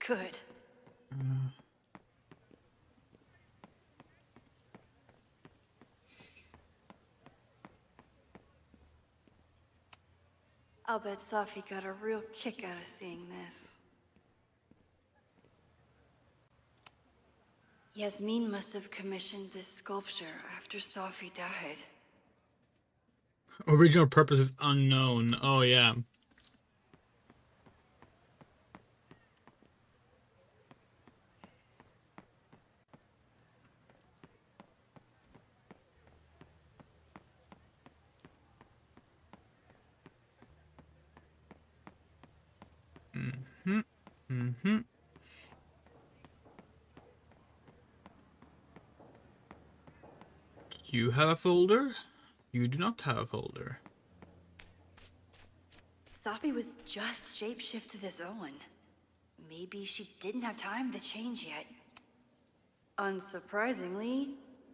Good. I'll bet Sophie got a real kick out of seeing this. Yasmin must have commissioned this sculpture after Sophie died. Original purpose is unknown. Oh yeah. You have a folder? You do not have a folder. Sophie was just shapeshifted as Owen. Maybe she didn't have time to change yet. Unsurprisingly,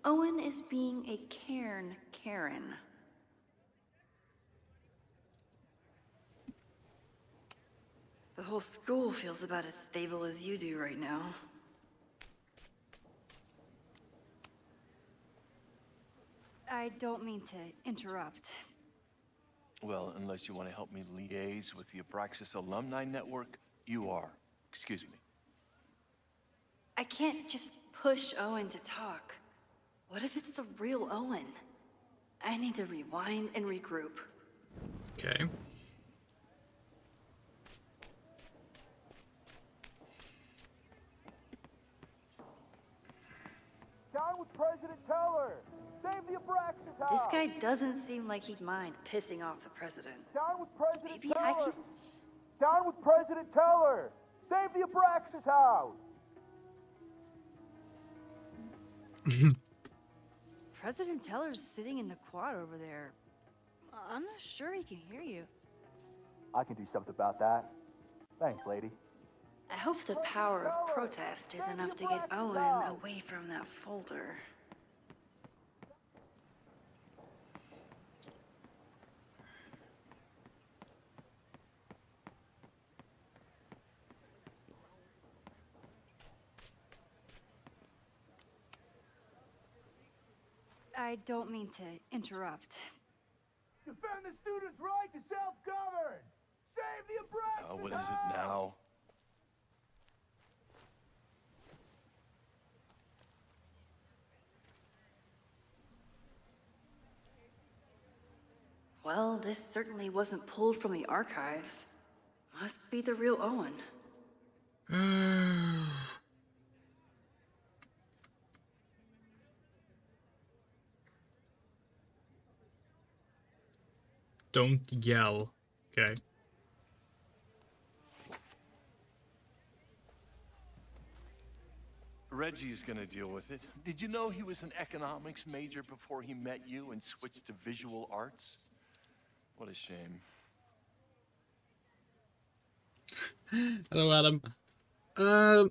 Owen is being a cairn Karen. The whole school feels about as stable as you do right now. I don't mean to interrupt. Well, unless you want to help me liaise with the Abraxas Alumni Network, you are. Excuse me. I can't just push Owen to talk. What if it's the real Owen? I need to rewind and regroup. Okay. Down with President Teller! Save the Abraxas house! This guy doesn't seem like he'd mind pissing off the president. Down with President Maybe Teller! I can... Down with President Teller! Save the Abraxas house! President Teller's sitting in the quad over there. I'm not sure he can hear you. I can do something about that. Thanks, lady. I hope the power of protest is enough to get Owen away from that folder. I don't mean to interrupt. Defend the students' right to self-govern! Save the Abraxas What is it now? Well, this certainly wasn't pulled from the archives. Must be the real Owen. Don't yell. Okay. Reggie's gonna deal with it. Did you know he was an economics major before he met you and switched to visual arts? What a shame. Hello, Adam.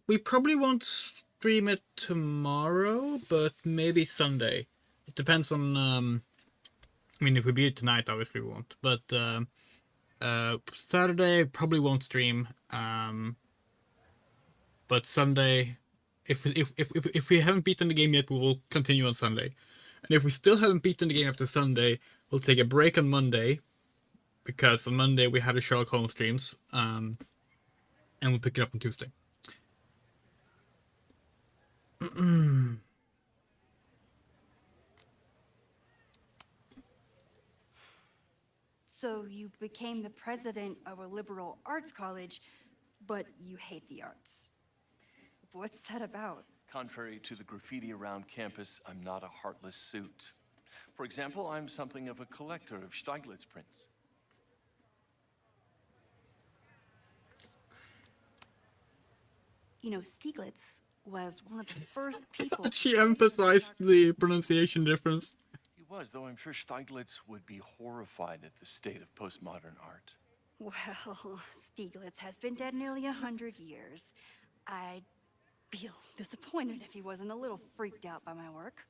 We probably won't stream it tomorrow, but maybe Sunday. It depends on, I mean, if we beat it tonight, obviously we won't. But, Saturday, probably won't stream. But Sunday, if we haven't beaten the game yet, we will continue on Sunday. And if we still haven't beaten the game after Sunday, we'll take a break on Monday. Because on Monday we have the Sherlock Holmes streams. And we'll pick it up on Tuesday. So you became the president of a liberal arts college, but you hate the arts. What's that about? Contrary to the graffiti around campus, I'm not a heartless suit. For example, I'm something of a collector of Stieglitz prints. You know, Stieglitz was one of the first people... She emphasized the pronunciation difference. He was, though I'm sure Stieglitz would be horrified at the state of postmodern art. Well, Stieglitz has been dead nearly 100 years. I'd feel disappointed if he wasn't a little freaked out by my work.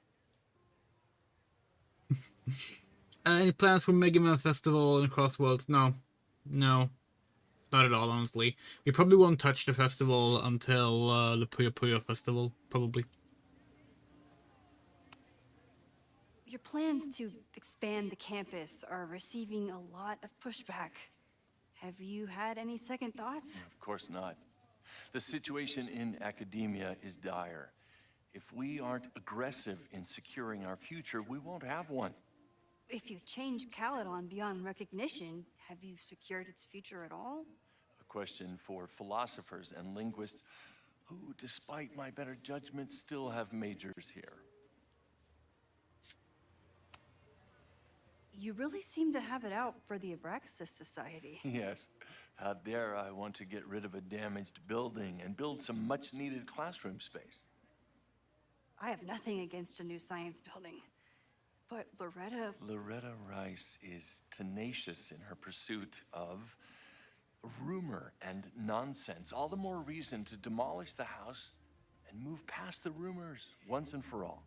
Any plans for Mega Man Festival and Crossworlds? No. No. Not at all, honestly. We probably won't touch the festival until the Puyo Puyo Festival, probably. Your plans to expand the campus are receiving a lot of pushback. Have you had any second thoughts? Of course not. The situation in academia is dire. If we aren't aggressive in securing our future, we won't have one. If you change Caledon beyond recognition, have you secured its future at all? A question for philosophers and linguists who, despite my better judgment, still have majors here. You really seem to have it out for the Abraxas Society. Yes. How dare I want to get rid of a damaged building and build some much-needed classroom space. I have nothing against a new science building. But Loretta... Loretta Rice is tenacious in her pursuit of rumor and nonsense. All the more reason to demolish the house and move past the rumors once and for all.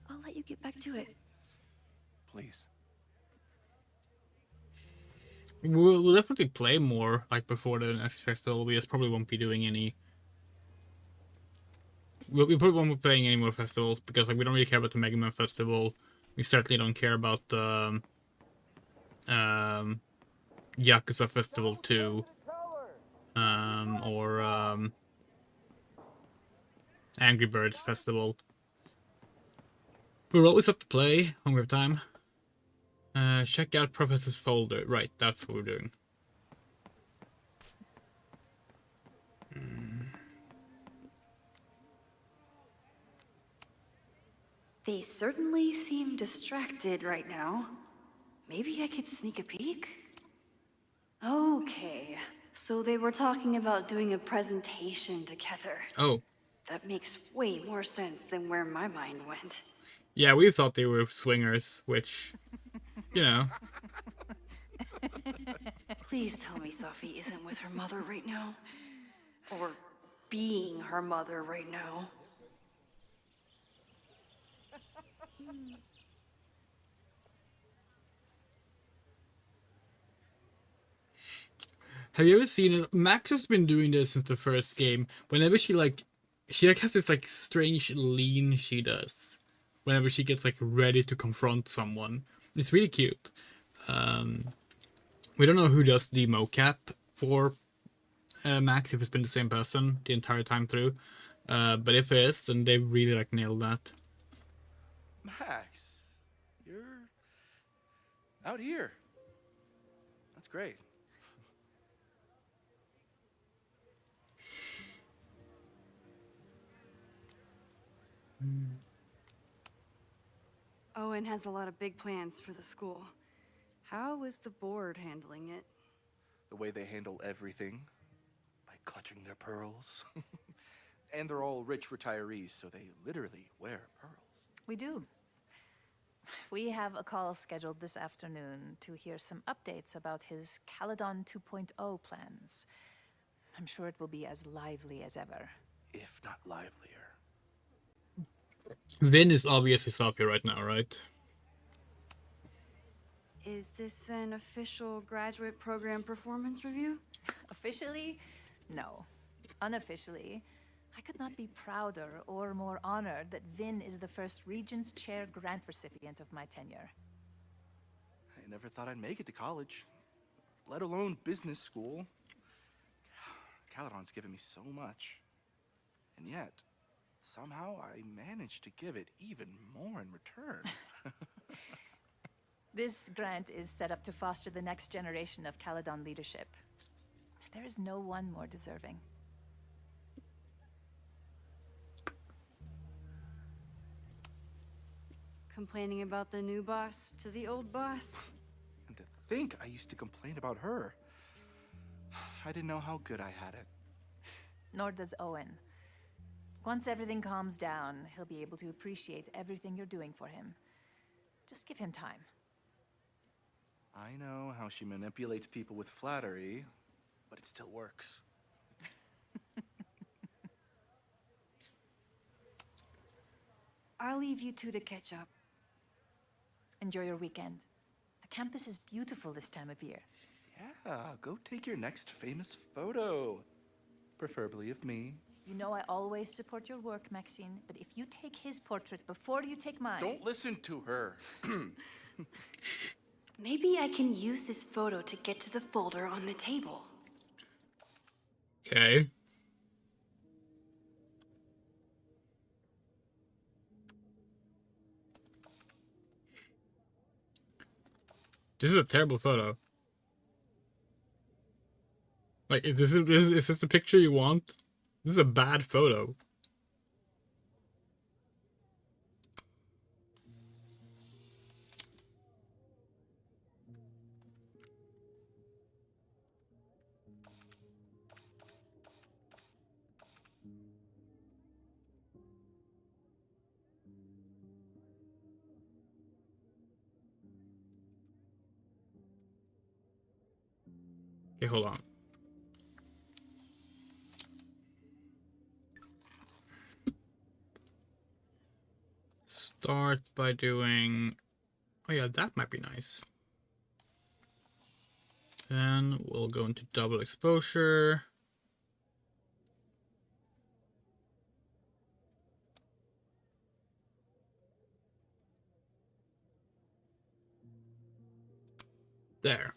I'll let you get back to it. Please. We'll definitely play more, like, before the next festival. We just probably won't be doing any... We probably won't be playing any more festivals, because, like, we don't really care about the Mega Man Festival. We certainly don't care about the... Yakuza Festival 2. Or Angry Birds Festival. We're always up to play when we have time. Check out Professor's folder. Right, that's what we're doing. They certainly seem distracted right now. Maybe I could sneak a peek? Okay, so they were talking about doing a presentation together. Oh. That makes way more sense than where my mind went. Yeah, we thought they were swingers, which, you know. Please tell me Sophie isn't with her mother right now. Or being her mother right now. Have you ever seen it? Max has been doing this since the first game. Whenever she has this like strange lean she does. Whenever she gets like ready to confront someone. It's really cute. We don't know who does the mocap for Max, if it's been the same person the entire time through. But if it is, then they really like nailed that. Max, you're out here. That's great. Owen has a lot of big plans for the school. How is the board handling it? The way they handle everything, by clutching their pearls. And they're all rich retirees, so they literally wear pearls. We do. We have a call scheduled this afternoon to hear some updates about his Caledon 2.0 plans. I'm sure it will be as lively as ever. If not livelier. Vin is obviously Sophie right now, right? Is this an official graduate program performance review? Officially? No. Unofficially, I could not be prouder or more honored that Vin is the first Regents Chair grant recipient of my tenure. I never thought I'd make it to college, let alone business school. Caledon's given me so much. And yet, somehow I managed to give it even more in return. This grant is set up to foster the next generation of Caledon leadership. There is no one more deserving. Complaining about the new boss to the old boss? And to think I used to complain about her. I didn't know how good I had it. Nor does Owen. Once everything calms down, he'll be able to appreciate everything you're doing for him. Just give him time. I know how she manipulates people with flattery, but it still works. I'll leave you two to catch up. Enjoy your weekend. The campus is beautiful this time of year. Yeah, go take your next famous photo. Preferably of me. You know I always support your work, Maxine, but if you take his portrait before you take mine... Don't listen to her. Maybe I can use this photo to get to the folder on the table. Okay. This is a terrible photo. Like, is this the picture you want? This is a bad photo. Okay, hold on. Start by doing... Oh yeah, that might be nice. Then we'll go into double exposure. There.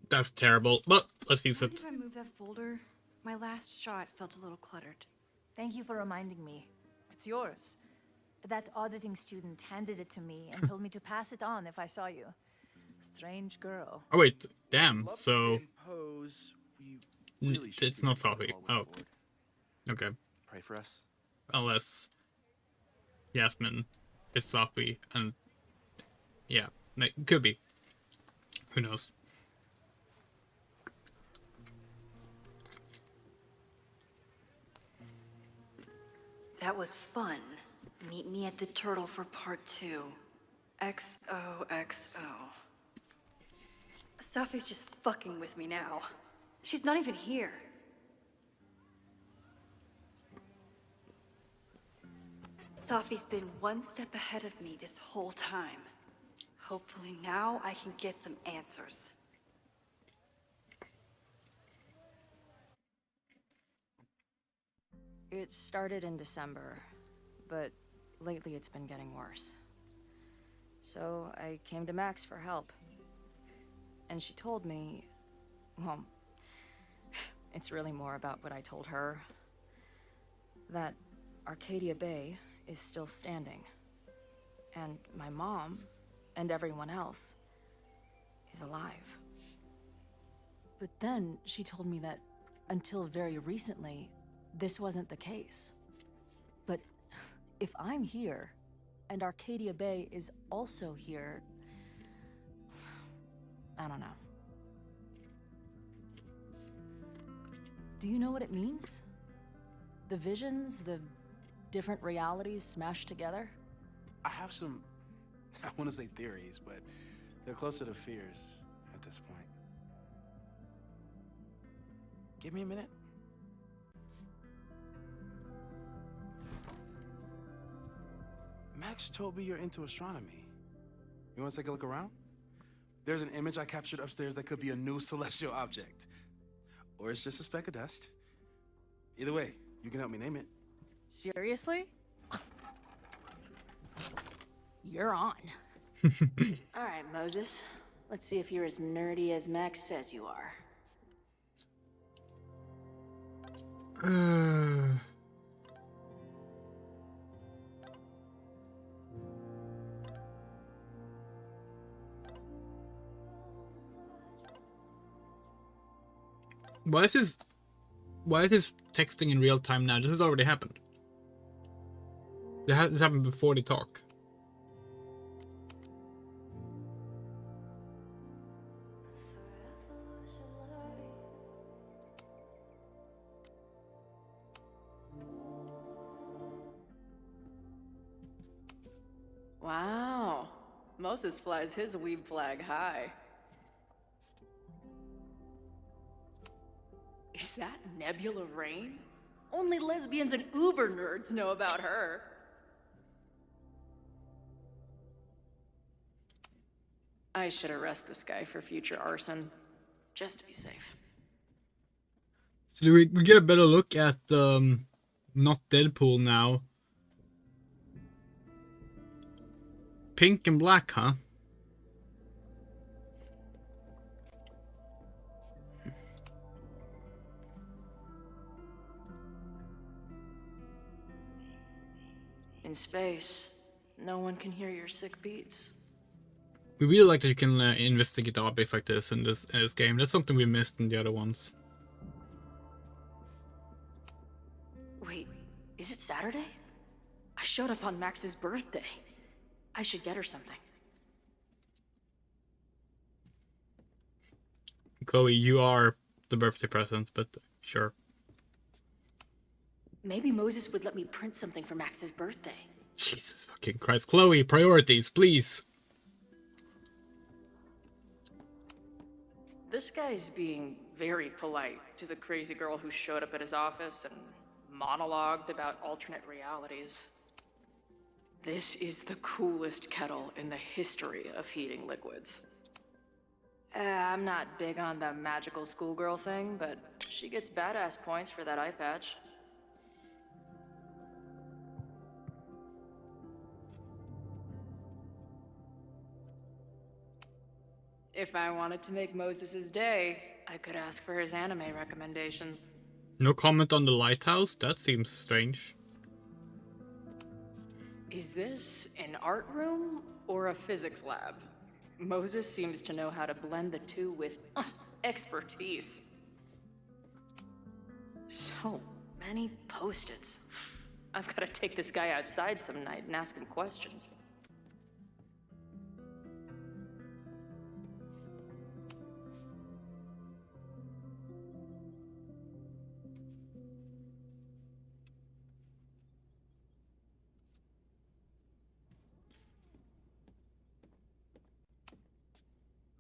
That's terrible, but let's use it. If I move that folder, my last shot felt a little cluttered. Thank you for reminding me. It's yours. That auditing student handed it to me and told me to pass it on if I saw you. Strange girl. Oh wait, damn, Love so... to impose, we really should It's be not able to Sophie. call with Oh. the board. Okay. Pray for us. Unless... Yasmin is Sophie, and... Yeah, it could be. Who knows? That was fun. Meet me at the Turtle for part 2. XOXO. Sophie's just fucking with me now. She's not even here. Sophie's been one step ahead of me this whole time. Hopefully now I can get some answers. It started in December, but lately it's been getting worse. So I came to Max for help. And she told me, well, it's really more about what I told her, that Arcadia Bay is still standing. And my mom, and everyone else, is alive. But then she told me that until very recently, this wasn't the case. But if I'm here, and Arcadia Bay is also here, I don't know. Do you know what it means? The visions, the different realities smashed together? I have some, I want to say theories, but they're closer to fears at this point. Give me a minute. Max told me you're into astronomy. You want to take a look around? There's an image I captured upstairs that could be a new celestial object. Or it's just a speck of dust. Either way, you can help me name it. Seriously? You're on. All right, Moses. Let's see if you're as nerdy as Max says you are. Why is this texting in real time now? This has already happened. This happened before they talk. Wow. Moses flies his weeb flag high. Is that Nebula Rain? Only lesbians and uber nerds know about her. I should arrest this guy for future arson, just to be safe. So we get a better look at not Deadpool now. Pink and black, huh? In space, no one can hear your sick beats. We really like that you can investigate objects like this in this game. That's something we missed in the other ones. Wait, is it Saturday? I showed up on Max's birthday. I should get her something. Chloe, you are the birthday present, but sure. Maybe Moses would let me print something for Max's birthday. Jesus fucking Christ. Chloe, priorities, please. This guy's being very polite to the crazy girl who showed up at his office and monologued about alternate realities. This is the coolest kettle in the history of heating liquids. I'm not big on the magical schoolgirl thing, but she gets badass points for that eye patch. If I wanted to make Moses' day, I could ask for his anime recommendations. No comment on the lighthouse? That seems strange. Is this an art room or a physics lab? Moses seems to know how to blend the two with expertise. So many post-its. I've got to take this guy outside some night and ask him questions.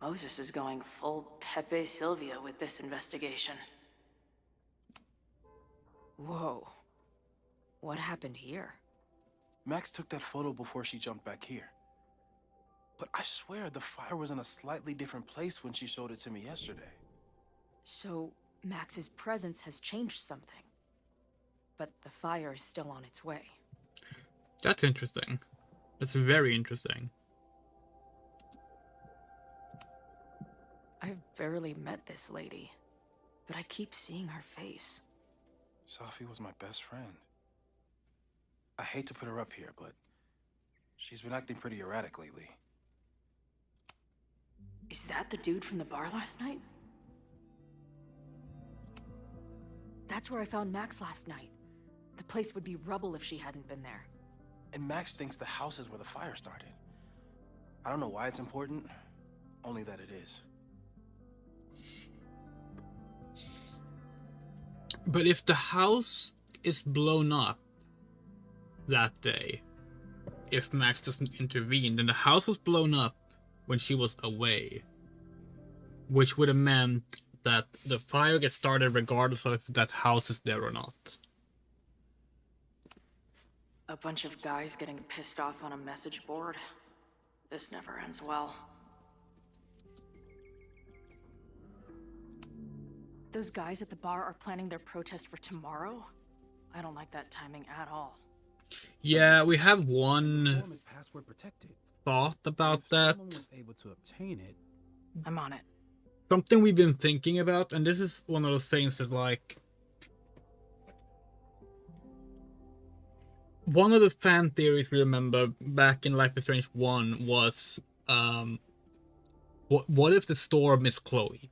Moses is going full Pepe Silvia with this investigation. Whoa. What happened here? Max took that photo before she jumped back here. But I swear the fire was in a slightly different place when she showed it to me yesterday. So, Max's presence has changed something. But the fire is still on its way. That's interesting. That's very interesting. I've barely met this lady, but I keep seeing her face. Safi was my best friend. I hate to put her up here, but she's been acting pretty erratic lately. Is that the dude from the bar last night? That's where I found Max last night. The place would be rubble if she hadn't been there. And Max thinks the house is where the fire started. I don't know why it's important, only that it is. But if the house is blown up that day, if Max doesn't intervene, then the house was blown up when she was away. Which would have meant that the fire gets started regardless of if that house is there or not. A bunch of guys getting pissed off on a message board. This never ends well. Those guys at the bar are planning their protest for tomorrow? I don't like that timing at all. Yeah, we have one password protected. thought about that. Was able to obtain it. I'm on it. Something we've been thinking about, and this is one of those things that, like, one of the fan theories we remember back in Life is Strange 1 was, what if the storm is Chloe?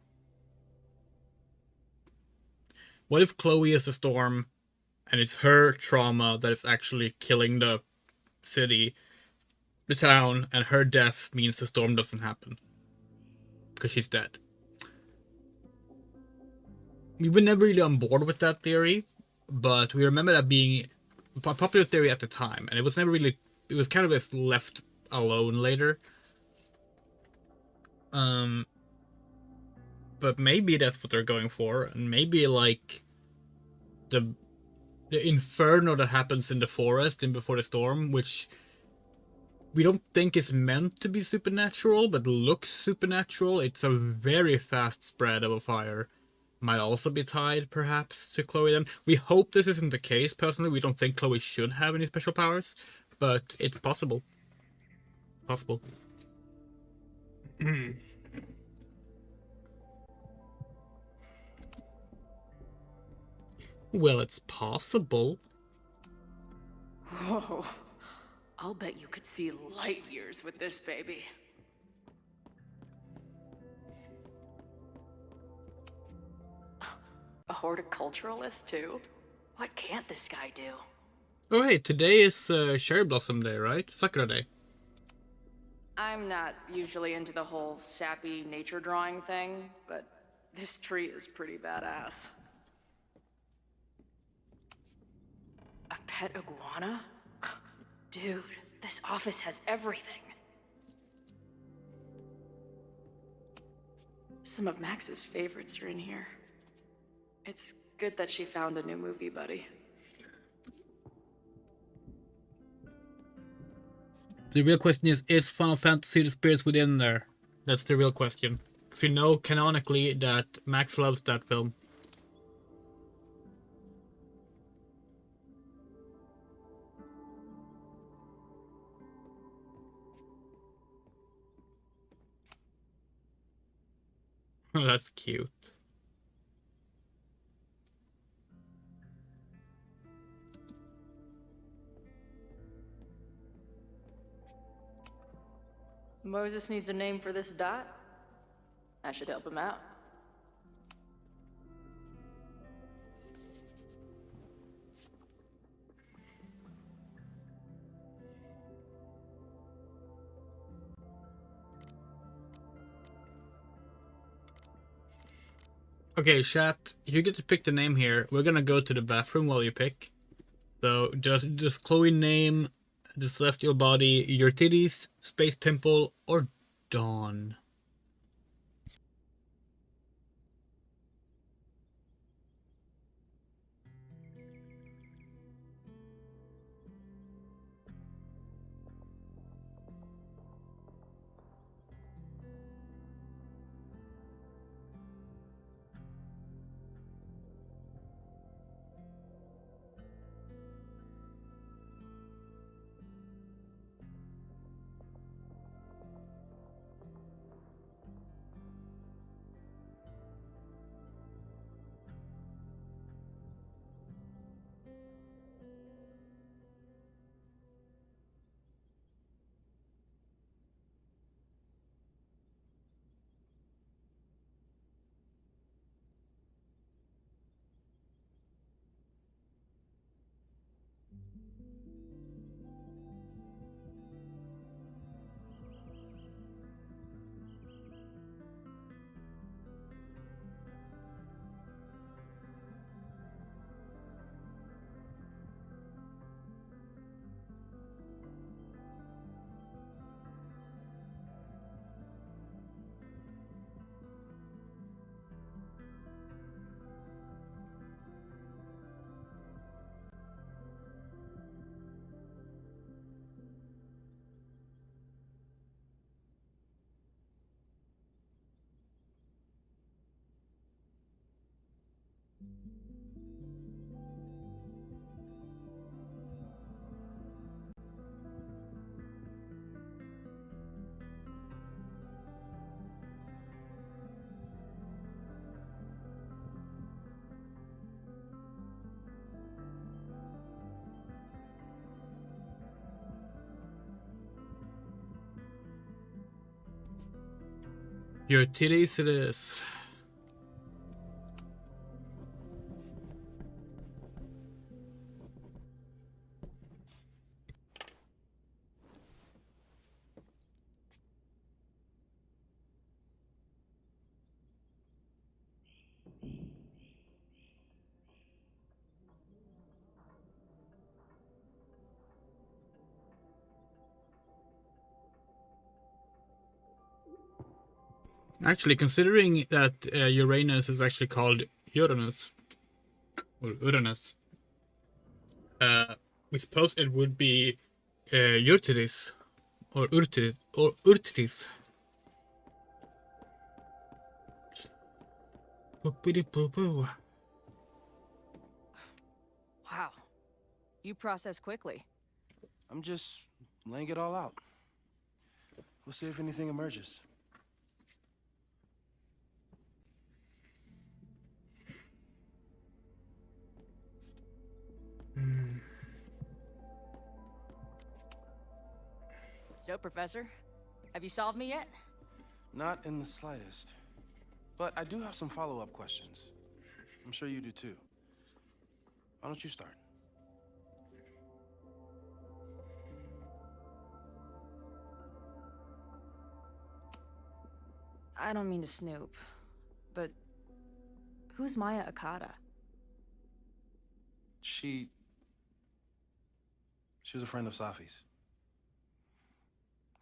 What if Chloe is a storm, and it's her trauma that is actually killing the city, the town, and her death means the storm doesn't happen? Because she's dead. We were never really on board with that theory, but we remember that being a popular theory at the time, and it was never really, it was kind of just left alone later. But maybe that's what they're going for, and maybe, like, the inferno that happens in the forest and before the storm, which we don't think is meant to be supernatural, but looks supernatural. It's a very fast spread of a fire. Might also be tied, perhaps, to Chloe then. We hope this isn't the case, personally. We don't think Chloe should have any special powers, but it's possible. Possible. Well, it's possible. Whoa. I'll bet you could see light years with this baby. A horticulturalist, too? What can't this guy do? Oh, hey, today is Cherry Blossom Day, right? Sakura Day. I'm not usually into the whole sappy nature drawing thing, but this tree is pretty badass. A pet iguana? Dude, this office has everything. Some of Max's favorites are in here. It's good that she found a new movie buddy. The real question is Final Fantasy the spirits within there? That's the real question. Because you know canonically that Max loves that film. Oh, that's cute. Moses needs a name for this dot. I should help him out. Okay, chat, you get to pick the name here. We're gonna go to the bathroom while you pick. So, does Chloe name the celestial body Your Titties, Space Pimple, or Dawn? Your Titties it is. Actually, considering that Uranus is actually called Uranus, or Uranus, we suppose it would be Urtiris, or Urtiris, or Urtiris. Wow. You process quickly. I'm just laying it all out. We'll see if anything emerges. So, Professor, have you solved me yet? Not in the slightest. But I do have some follow-up questions. I'm sure you do too. Why don't you start? I don't mean to snoop, but who's Maya Akata? She was a friend of Safi's.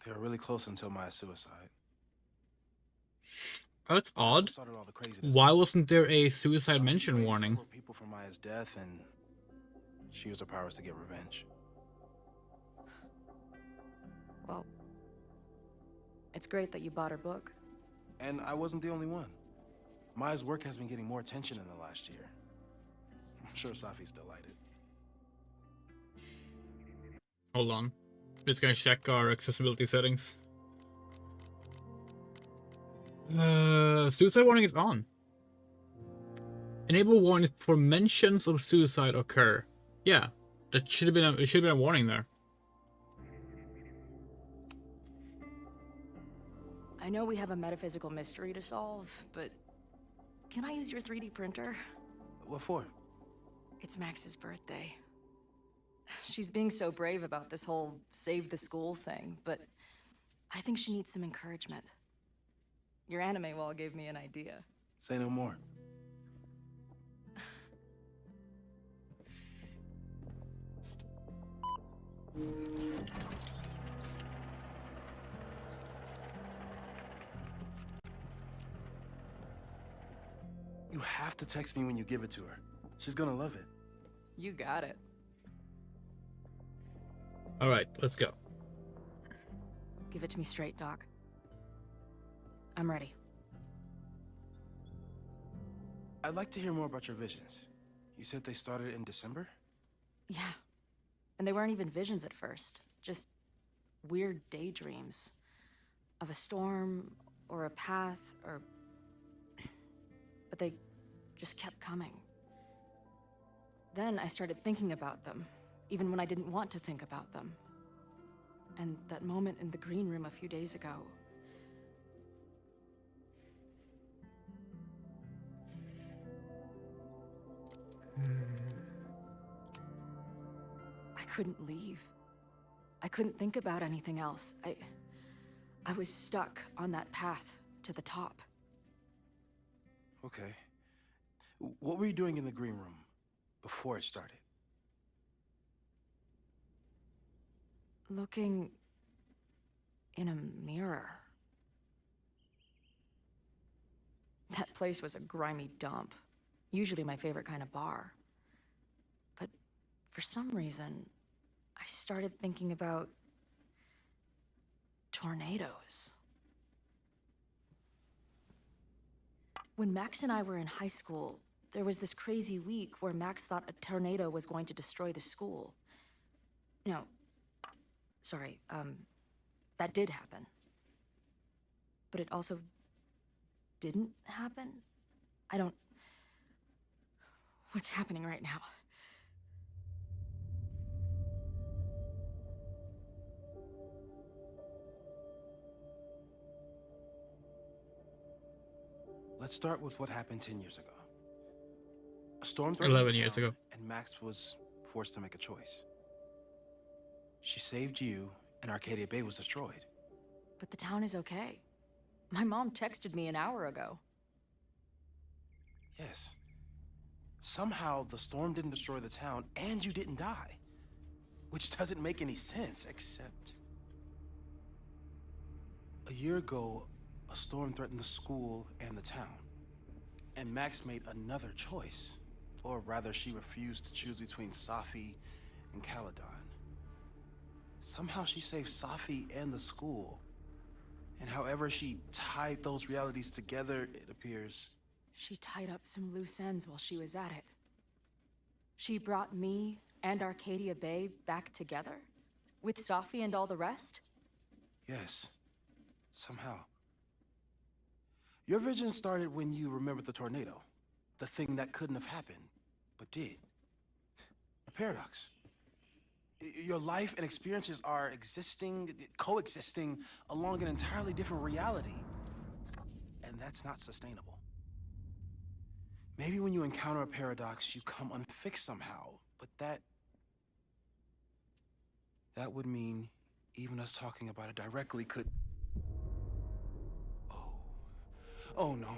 They were really close until Maya's suicide. Oh, it's odd. Started all the craziness. Why wasn't there a suicide mention warning? People for Maya's death, and she used her powers to get revenge. Well, it's great that you bought her book. And I wasn't the only one. Maya's work has been getting more attention in the last year. I'm sure Safi's delighted. Hold on. Just gonna check our accessibility settings. Suicide warning is on. Enable warning for mentions of suicide occur. Yeah, that should have been it should have been a warning there. I know we have a metaphysical mystery to solve, but can I use your 3D printer? What for? It's Max's birthday. She's being so brave about this whole save the school thing, but I think she needs some encouragement. Your anime wall gave me an idea. Say no more. You have to text me when you give it to her. She's gonna love it. You got it. Alright, let's go. Give it to me straight, Doc. I'm ready. I'd like to hear more about your visions. You said they started in December? Yeah. And they weren't even visions at first. Just weird daydreams. Of a storm, or a path, or... But they just kept coming. Then I started thinking about them, even when I didn't want to think about them. And that moment in the green room a few days ago... I couldn't leave. I couldn't think about anything else. I was stuck on that path to the top. Okay. What were you doing in the green room before it started? Looking in a mirror. That place was a grimy dump. Usually my favorite kind of bar. But for some reason, I started thinking about tornadoes. When Max and I were in high school, there was this crazy week where Max thought a tornado was going to destroy the school. No, sorry, that did happen. But it also didn't happen? What's happening right now? Let's start with what happened 10 years ago. A storm threatened 11 the years town, ago. And Max was forced to make a choice. She saved you, and Arcadia Bay was destroyed. But the town is okay. My mom texted me an hour ago. Yes. Somehow, the storm didn't destroy the town, and you didn't die. Which doesn't make any sense, except... A year ago, a storm threatened the school and the town. And Max made another choice. Or rather, she refused to choose between Safi and Caledon. Somehow she saved Safi and the school. And however she tied those realities together, it appears... She tied up some loose ends while she was at it. She brought me and Arcadia Bay back together? With Safi and all the rest? Yes. Somehow. Your vision started when you remembered the tornado. The thing that couldn't have happened, but did. A paradox. Your life and experiences are coexisting along an entirely different reality. And that's not sustainable. Maybe when you encounter a paradox, you come unfixed somehow, but that would mean even us talking about it directly could... Oh no.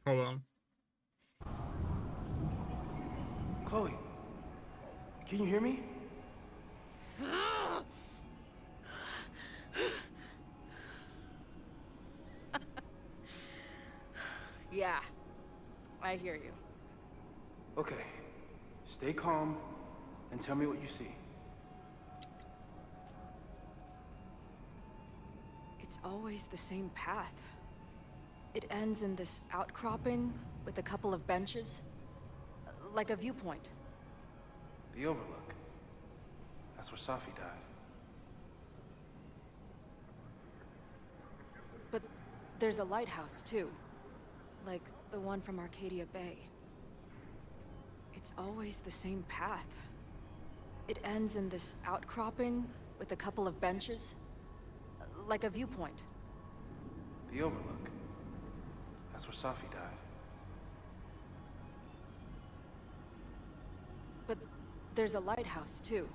Hold on. Chloe, can you hear me? I hear you. Okay. Stay calm and tell me what you see. It's always the same path. It ends in this outcropping with a couple of benches, like a viewpoint. The Overlook. That's where Safi died. But there's a lighthouse, too. Like the one from Arcadia Bay. It's always the same path. It ends in this outcropping with a couple of benches, like a viewpoint. The Overlook. That's where Safi died. But there's a lighthouse, too.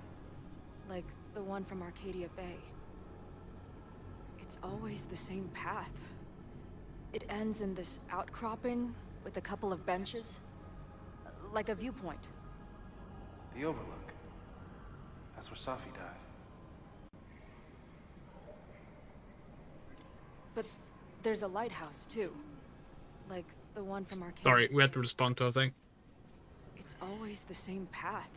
Like the one from Arcadia Bay. It's always the same path. It ends in this outcropping with a couple of benches, like a viewpoint. The Overlook. That's where Safi died. But there's a lighthouse, too. Like the one from Arcadia. Sorry, we had to respond to a thing. It's always the same path.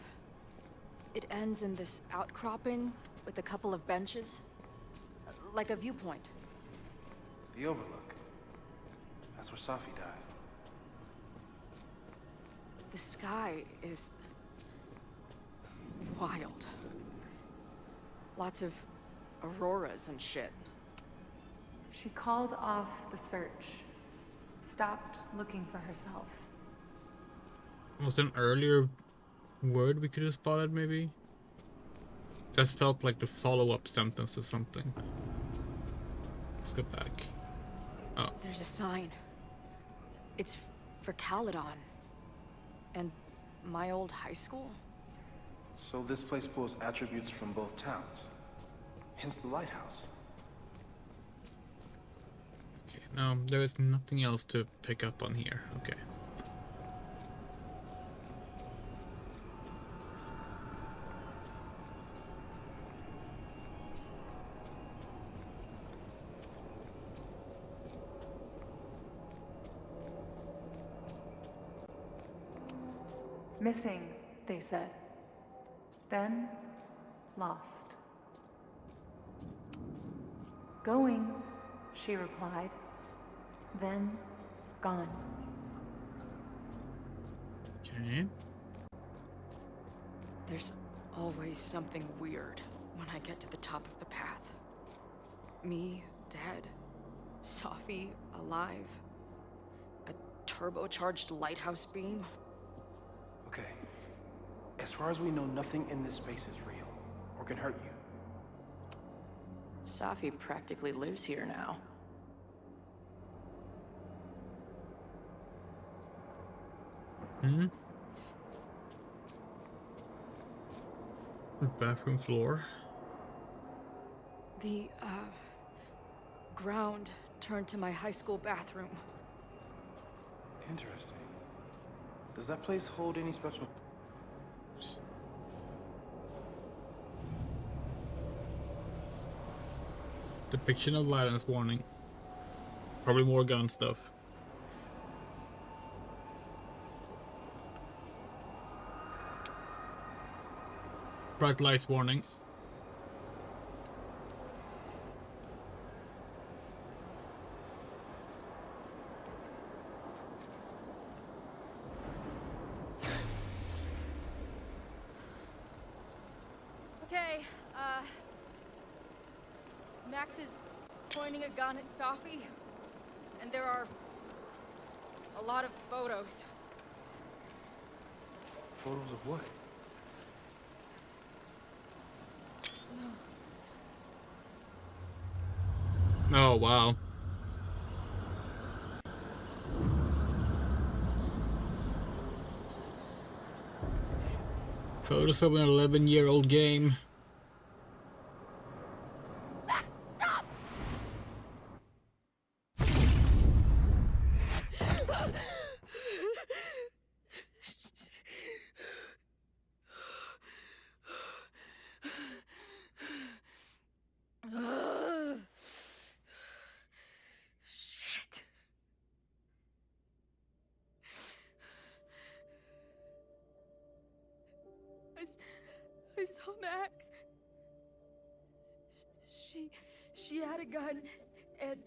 It ends in this outcropping with a couple of benches, like a viewpoint. The Overlook. That's where Safi died. The sky is wild. Lots of auroras and shit. She called off the search. Stopped looking for herself. Was there an earlier word we could have spotted, maybe? Just felt like the follow-up sentence or something. Let's go back. Oh. There's a sign. It's for Caledon. And my old high school? So this place pulls attributes from both towns. Hence the lighthouse. Okay, no, there is nothing else to pick up on here. Okay. Missing, they said. Then, lost. Going, she replied. Then, gone. Okay. There's always something weird when I get to the top of the path. Me, dead. Safi, alive. A turbocharged lighthouse beam. Okay. As far as we know, nothing in this space is real, or can hurt you. Safi practically lives here now. Hmm. The bathroom floor. The, ground turned to my high school bathroom. Interesting. Does that place hold any special... Depiction of violence warning. Probably more gun stuff. Bright lights warning. Okay, Max is pointing a gun at Safi, and there are a lot of photos. Photos of what? Oh, wow. Photos of an 11-year-old game. Stop! I saw Max. She had a gun, and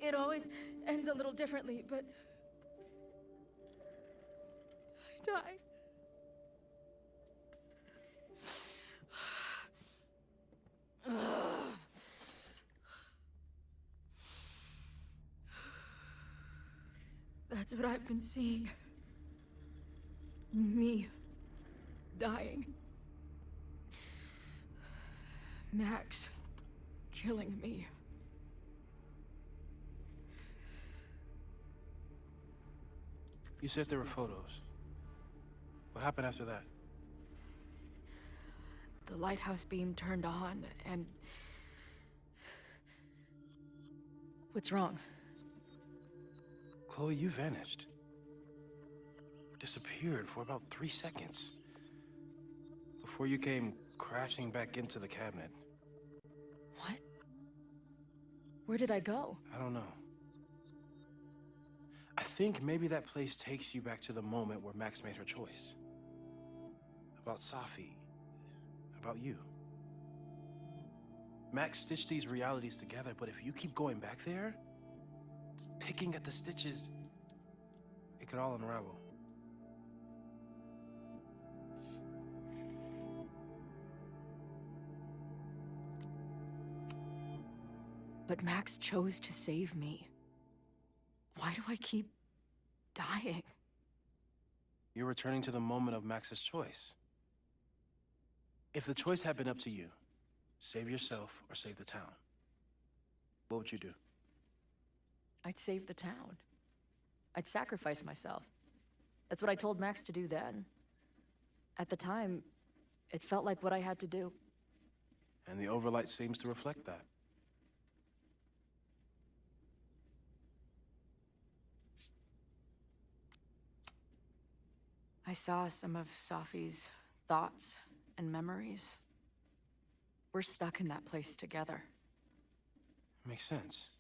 it always ends a little differently, but I died. That's what I've been seeing. Me dying. Max killing me. You said there were photos. What happened after that? The lighthouse beam turned on, and... What's wrong? Chloe, you vanished. Disappeared for about 3 seconds. Before you came crashing back into the cabinet. What? Where did I go? I don't know. I think maybe that place takes you back to the moment where Max made her choice. About Safi. About you. Max stitched these realities together, but if you keep going back there, picking at the stitches, it could all unravel. But Max chose to save me. Why do I keep dying? You're returning to the moment of Max's choice. If the choice had been up to you, save yourself or save the town, what would you do? I'd save the town. I'd sacrifice myself. That's what I told Max to do then. At the time, it felt like what I had to do. And the overlight seems to reflect that. I saw some of Safi's thoughts and memories. We're stuck in that place together. Makes sense.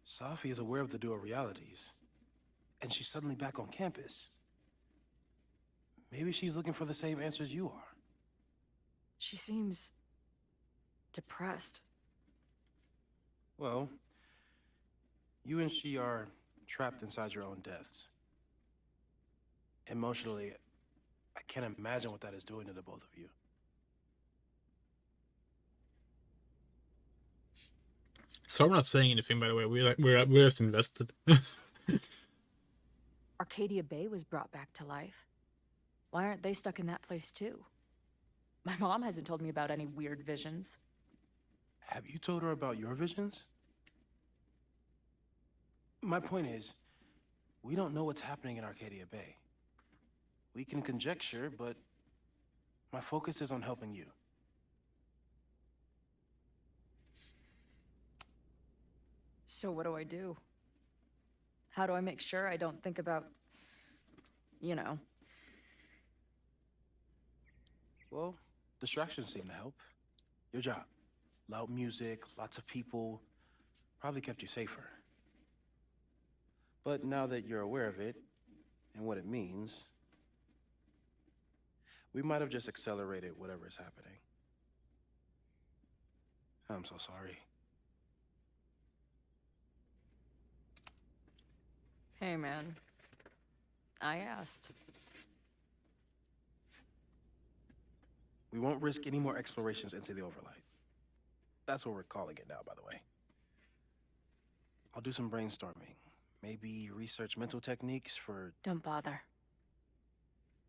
Safi is aware of the dual realities, and she's suddenly back on campus. Maybe she's looking for the same answers you are. She seems depressed. Well, you and she are trapped inside your own deaths. Emotionally, I can't imagine what that is doing to the both of you. So we're not saying anything, by the way. We're just invested. Arcadia Bay was brought back to life. Why aren't they stuck in that place too? My mom hasn't told me about any weird visions. Have you told her about your visions? My point is, we don't know what's happening in Arcadia Bay. We can conjecture, but my focus is on helping you. So what do I do? How do I make sure I don't think about, you know? Well, distractions seem to help. Your job. Loud music, lots of people, probably kept you safer. But now that you're aware of it, and what it means, we might have just accelerated whatever is happening. I'm so sorry. Hey, man. I asked. We won't risk any more explorations into the Overlight. That's what we're calling it now, by the way. I'll do some brainstorming. Maybe research mental techniques for... Don't bother.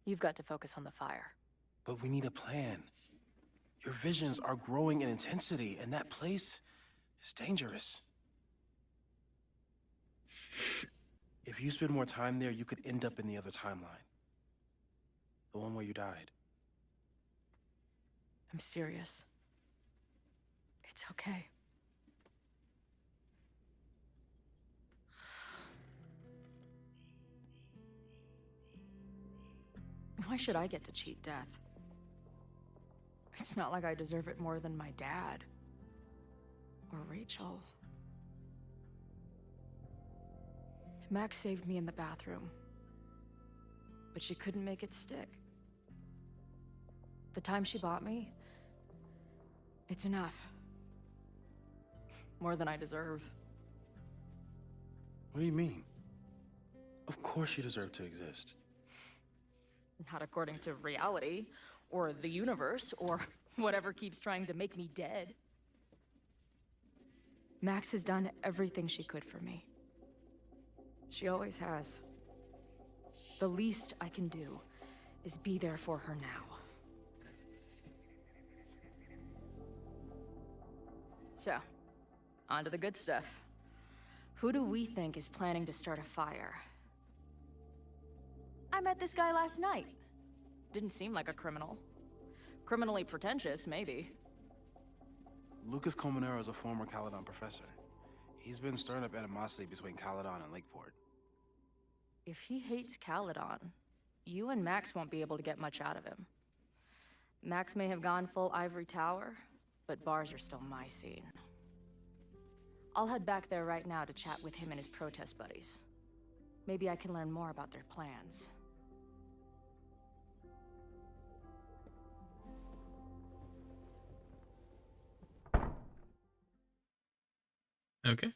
You've got to focus on the fire. But we need a plan. Your visions are growing in intensity, and that place is dangerous. If you spend more time there, you could end up in the other timeline. The one where you died. I'm serious. It's okay. Why should I get to cheat death? It's not like I deserve it more than my dad. Or Rachel. Max saved me in the bathroom. But she couldn't make it stick. The time she bought me, it's enough. More than I deserve. What do you mean? Of course you deserve to exist. Not according to reality, or the universe, or whatever keeps trying to make me dead. Max has done everything she could for me. She always has. The least I can do is be there for her now. So, on to the good stuff. Who do we think is planning to start a fire? I met this guy last night. Didn't seem like a criminal. Criminally pretentious, maybe. Lucas Colmenero is a former Caledon professor. He's been stirring up animosity between Caledon and Lakeport. If he hates Caledon, you and Max won't be able to get much out of him. Max may have gone full ivory tower, but bars are still my scene. I'll head back there right now to chat with him and his protest buddies. Maybe I can learn more about their plans. Okay.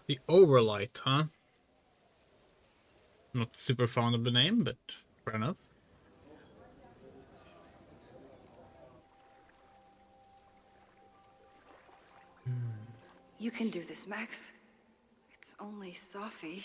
The Overlight, huh? Not super fond of the name, but fair enough. You can do this, Max. It's only Sophie.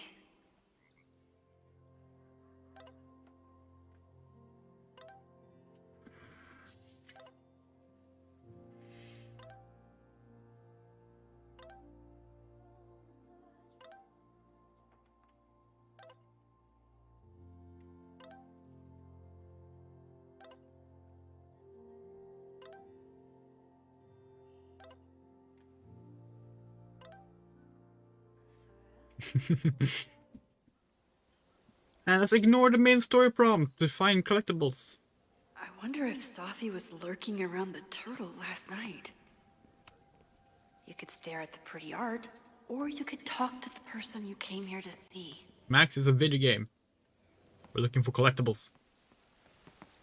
And let's ignore the main story prompt to find collectibles. I wonder if Sophie was lurking around the turtle last night. You could stare at the pretty art, or you could talk to the person you came here to see. Max is a video game. We're looking for collectibles.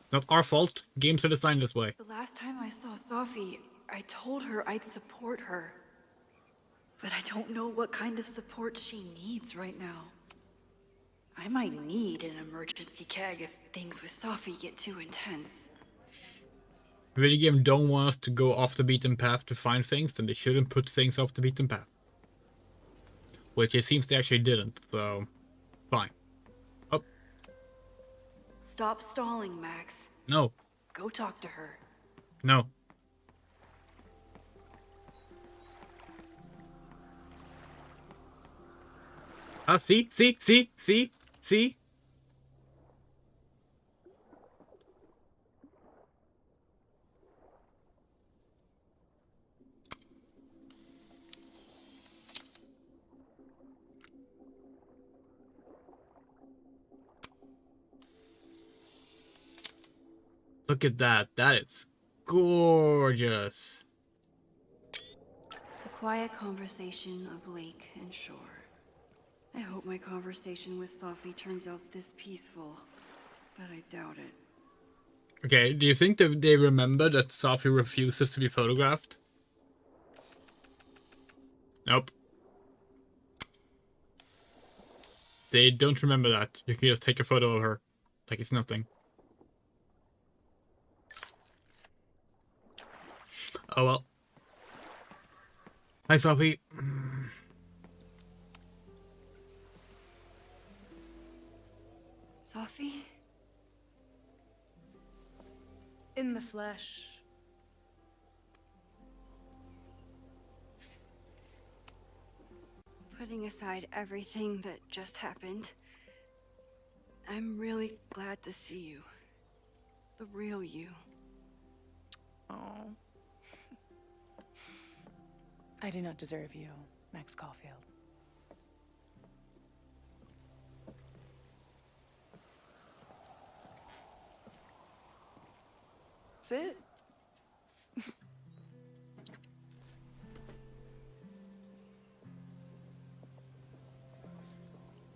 It's not our fault. Games are designed this way. The last time I saw Sophie, I told her I'd support her. But I don't know what kind of support she needs right now. I might need an emergency keg if things with Sophie get too intense. If video game don't want us to go off the beaten path to find things, then they shouldn't put things off the beaten path. Which it seems they actually didn't, so fine. Oh. Stop stalling, Max. No. Go talk to her. No. Ah, see? Look at that. That is gorgeous. The quiet conversation of lake and shore. I hope my conversation with Sophie turns out this peaceful, but I doubt it. Okay, do you think that they remember that Sophie refuses to be photographed? Nope. They don't remember that. You can just take a photo of her. Like it's nothing. Oh well. Hi, Sophie. Sophie? In the flesh. Putting aside everything that just happened, I'm really glad to see you. The real you. Oh. I do not deserve you, Max Caulfield. That's it.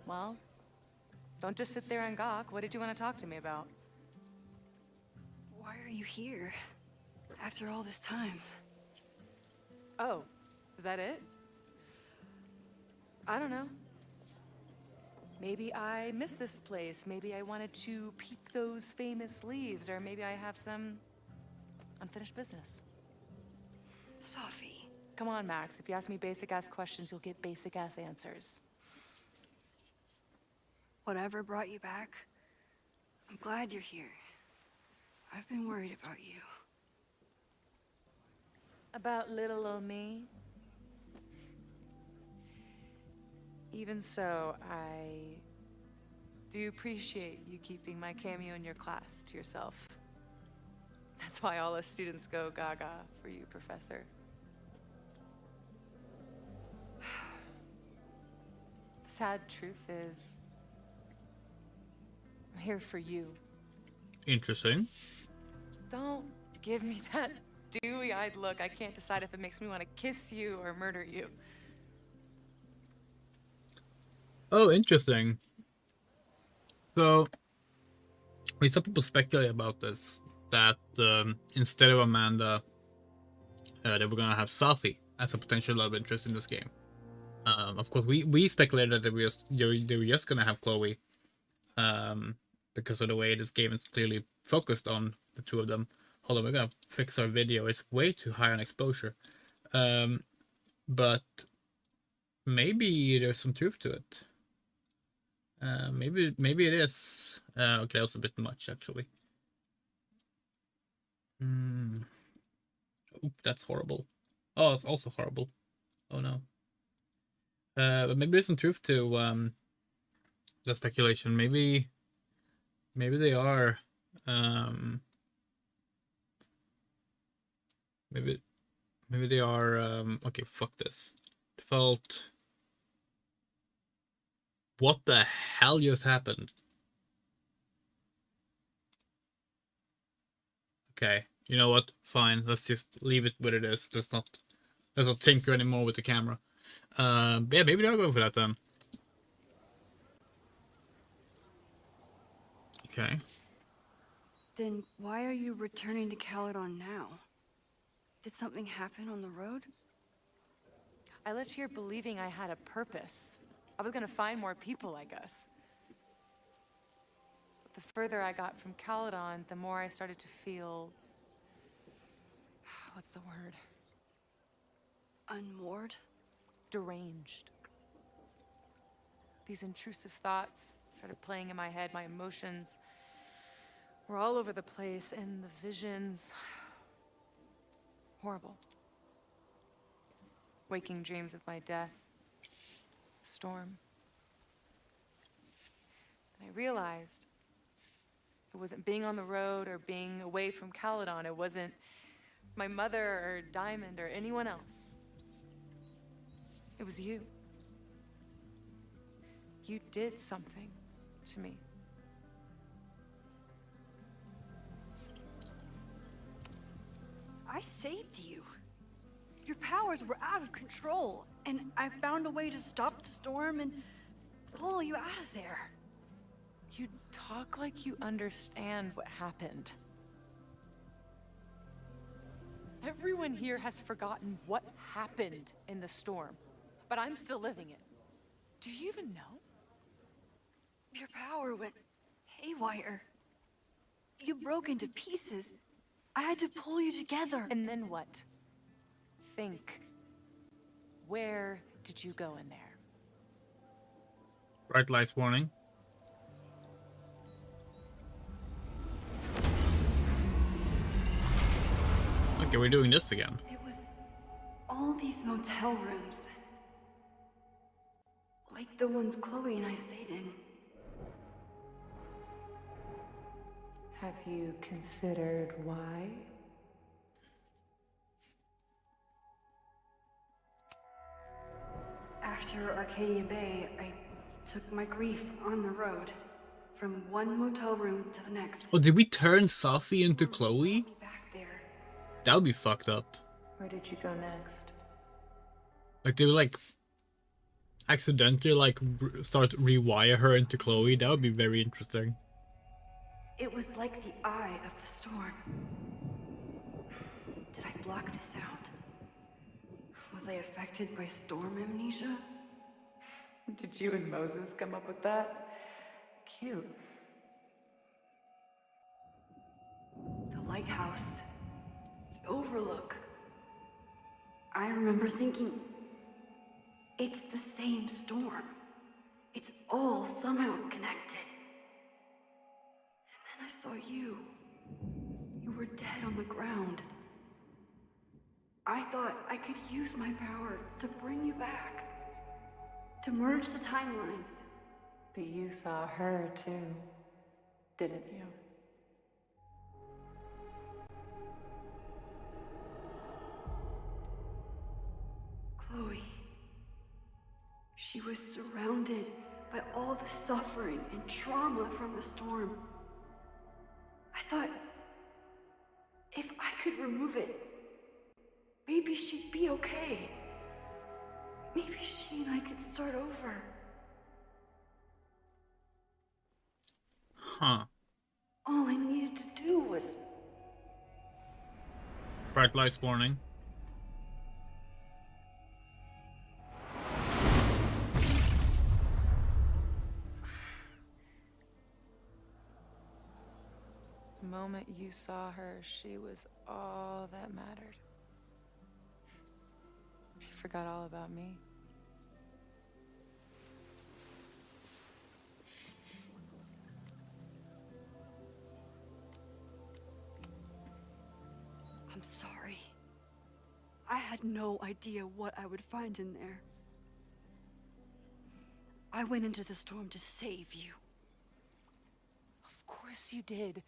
Well, Don't just sit there and gawk. What did you want to talk to me about? Why are you here? After all this time? Oh, is that it? I don't know. Maybe I miss this place. Maybe I wanted to peep those famous leaves, or maybe I have some unfinished business. Sophie. Come on, Max. If you ask me basic-ass questions, you'll get basic-ass answers. Whatever brought you back, I'm glad you're here. I've been worried about you. About little old me? Even so, I do appreciate you keeping my cameo in your class to yourself. That's why all us students go gaga for you, Professor. The sad truth is, I'm here for you. Interesting. Don't give me that dewy-eyed look. I can't decide if it makes me want to kiss you or murder you. Oh, interesting. So, some people speculate about this, that instead of Amanda, they were gonna have Sophie as a potential love interest in this game. Of course, we speculated that they were just gonna have Chloe, because of the way this game is clearly focused on the two of them. Hold on, we're gonna fix our video. It's way too high on exposure. But maybe there's some truth to it. Maybe it is. Okay, that was a bit much actually. Oop, that's horrible. Oh, it's also horrible. Oh no. But maybe there's some truth to the speculation. Maybe they are. Maybe they are. Okay, fuck this. Default. What the hell just happened? Okay, you know what? Fine, let's just leave it what it is. Let's not tinker anymore with the camera. Yeah, maybe they're going for that then. Okay. Then why are you returning to Caledon now? Did something happen on the road? I left here believing I had a purpose. I was gonna find more people, I guess. But the further I got from Caledon, the more I started to feel... what's the word? Unmoored? Deranged. These intrusive thoughts started playing in my head. My emotions were all over the place, and the visions... horrible. Waking dreams of my death. Storm. And I realized it wasn't being on the road or being away from Caledon. It wasn't my mother or Diamond or anyone else. It was you. You did something to me. I saved you. Your powers were out of control, and I found a way to stop the storm and pull you out of there. You talk like you understand what happened. Everyone here has forgotten what happened in the storm, but I'm still living it. Do you even know? Your power went haywire. You broke into pieces. I had to pull you together. And then what? Think. Where did you go in there? Bright lights warning. Okay, we're doing this again. It was all these motel rooms. Like the ones Chloe and I stayed in. Have you considered why? After Arcadia Bay, I took my grief on the road. From one motel room to the next. Oh, did we turn Sophie into Chloe? Back there. That would be fucked up. Where did you go next? Like, they were like... accidentally like start rewire her into Chloe, that would be very interesting. It was like the eye of the storm. Did I block this out? Was I affected by storm amnesia? Did you and Moses come up with that? Cute. The lighthouse. The overlook. I remember thinking, it's the same storm. It's all somehow connected. And then I saw you. You were dead on the ground. I thought I could use my power to bring you back. To merge the timelines. But you saw her too, didn't you? Chloe. She was surrounded by all the suffering and trauma from the storm. I thought, if I could remove it, maybe she'd be okay. Maybe she and I could start over. Huh. All I needed to do was... Bright lights warning. The moment you saw her, she was all that mattered. She forgot all about me. I'm sorry. I had no idea what I would find in there. I went into the storm to save you. Of course you did.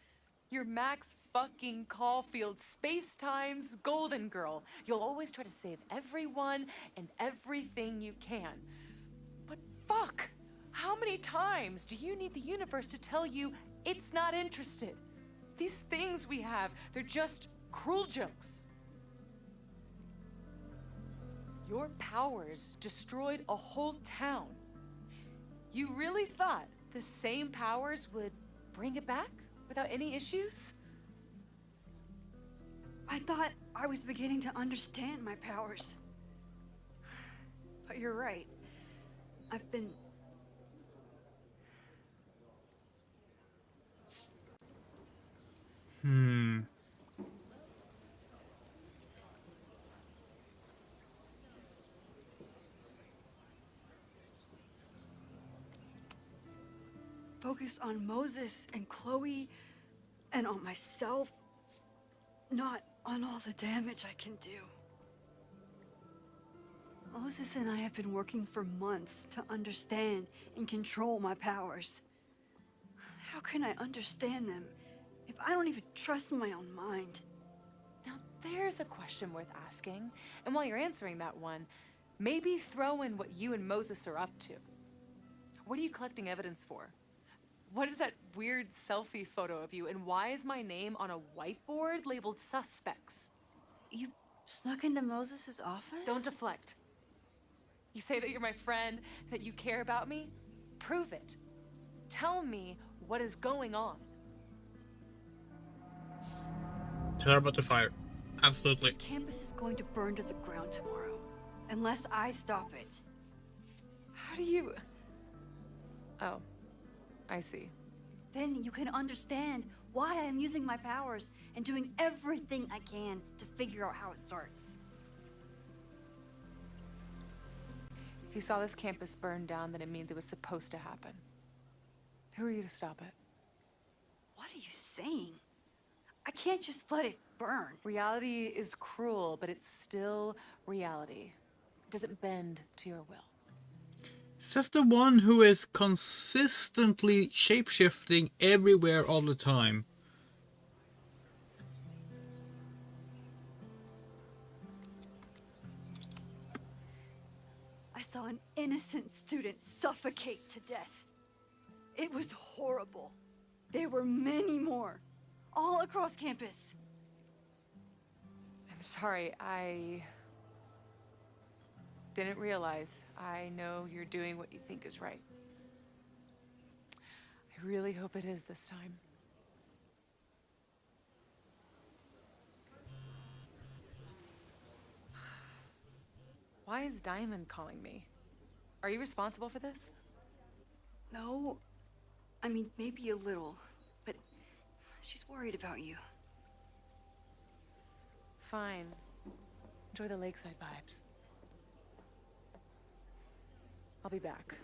You're Max fucking Caulfield, Space-Time's golden girl. You'll always try to save everyone and everything you can. But fuck! How many times do you need the universe to tell you it's not interested? These things we have, they're just cruel jokes. Your powers destroyed a whole town. You really thought the same powers would bring it back without any issues? I thought I was beginning to understand my powers. But you're right. I've been... focused on Moses and Chloe and on myself, not on all the damage I can do. Moses and I have been working for months to understand and control my powers. How can I understand them if I don't even trust my own mind? Now there's a question worth asking, and while you're answering that one, maybe throw in what you and Moses are up to. What are you collecting evidence for? What is that weird selfie photo of you, and why is my name on a whiteboard labeled suspects? You snuck into Moses' office? Don't deflect. You say that you're my friend, that you care about me? Prove it. Tell me what is going on. Tell her about the fire. Absolutely. This campus is going to burn to the ground tomorrow, unless I stop it. How do you... Oh, I see. Then you can understand why I'm using my powers and doing everything I can to figure out how it starts. If you saw this campus burn down, then it means it was supposed to happen. Who are you to stop it? What are you saying? I can't just let it burn. Reality is cruel, but it's still reality. It doesn't bend to your will. Says the one who is consistently shapeshifting everywhere all the time. I saw an innocent student suffocate to death. It was horrible. There were many more, all across campus. I'm sorry, I didn't realize. I know you're doing what you think is right. I really hope it is this time. Why is Diamond calling me? Are you responsible for this? No. I mean, maybe a little, but she's worried about you. Fine. Enjoy the lakeside vibes. I'll be back.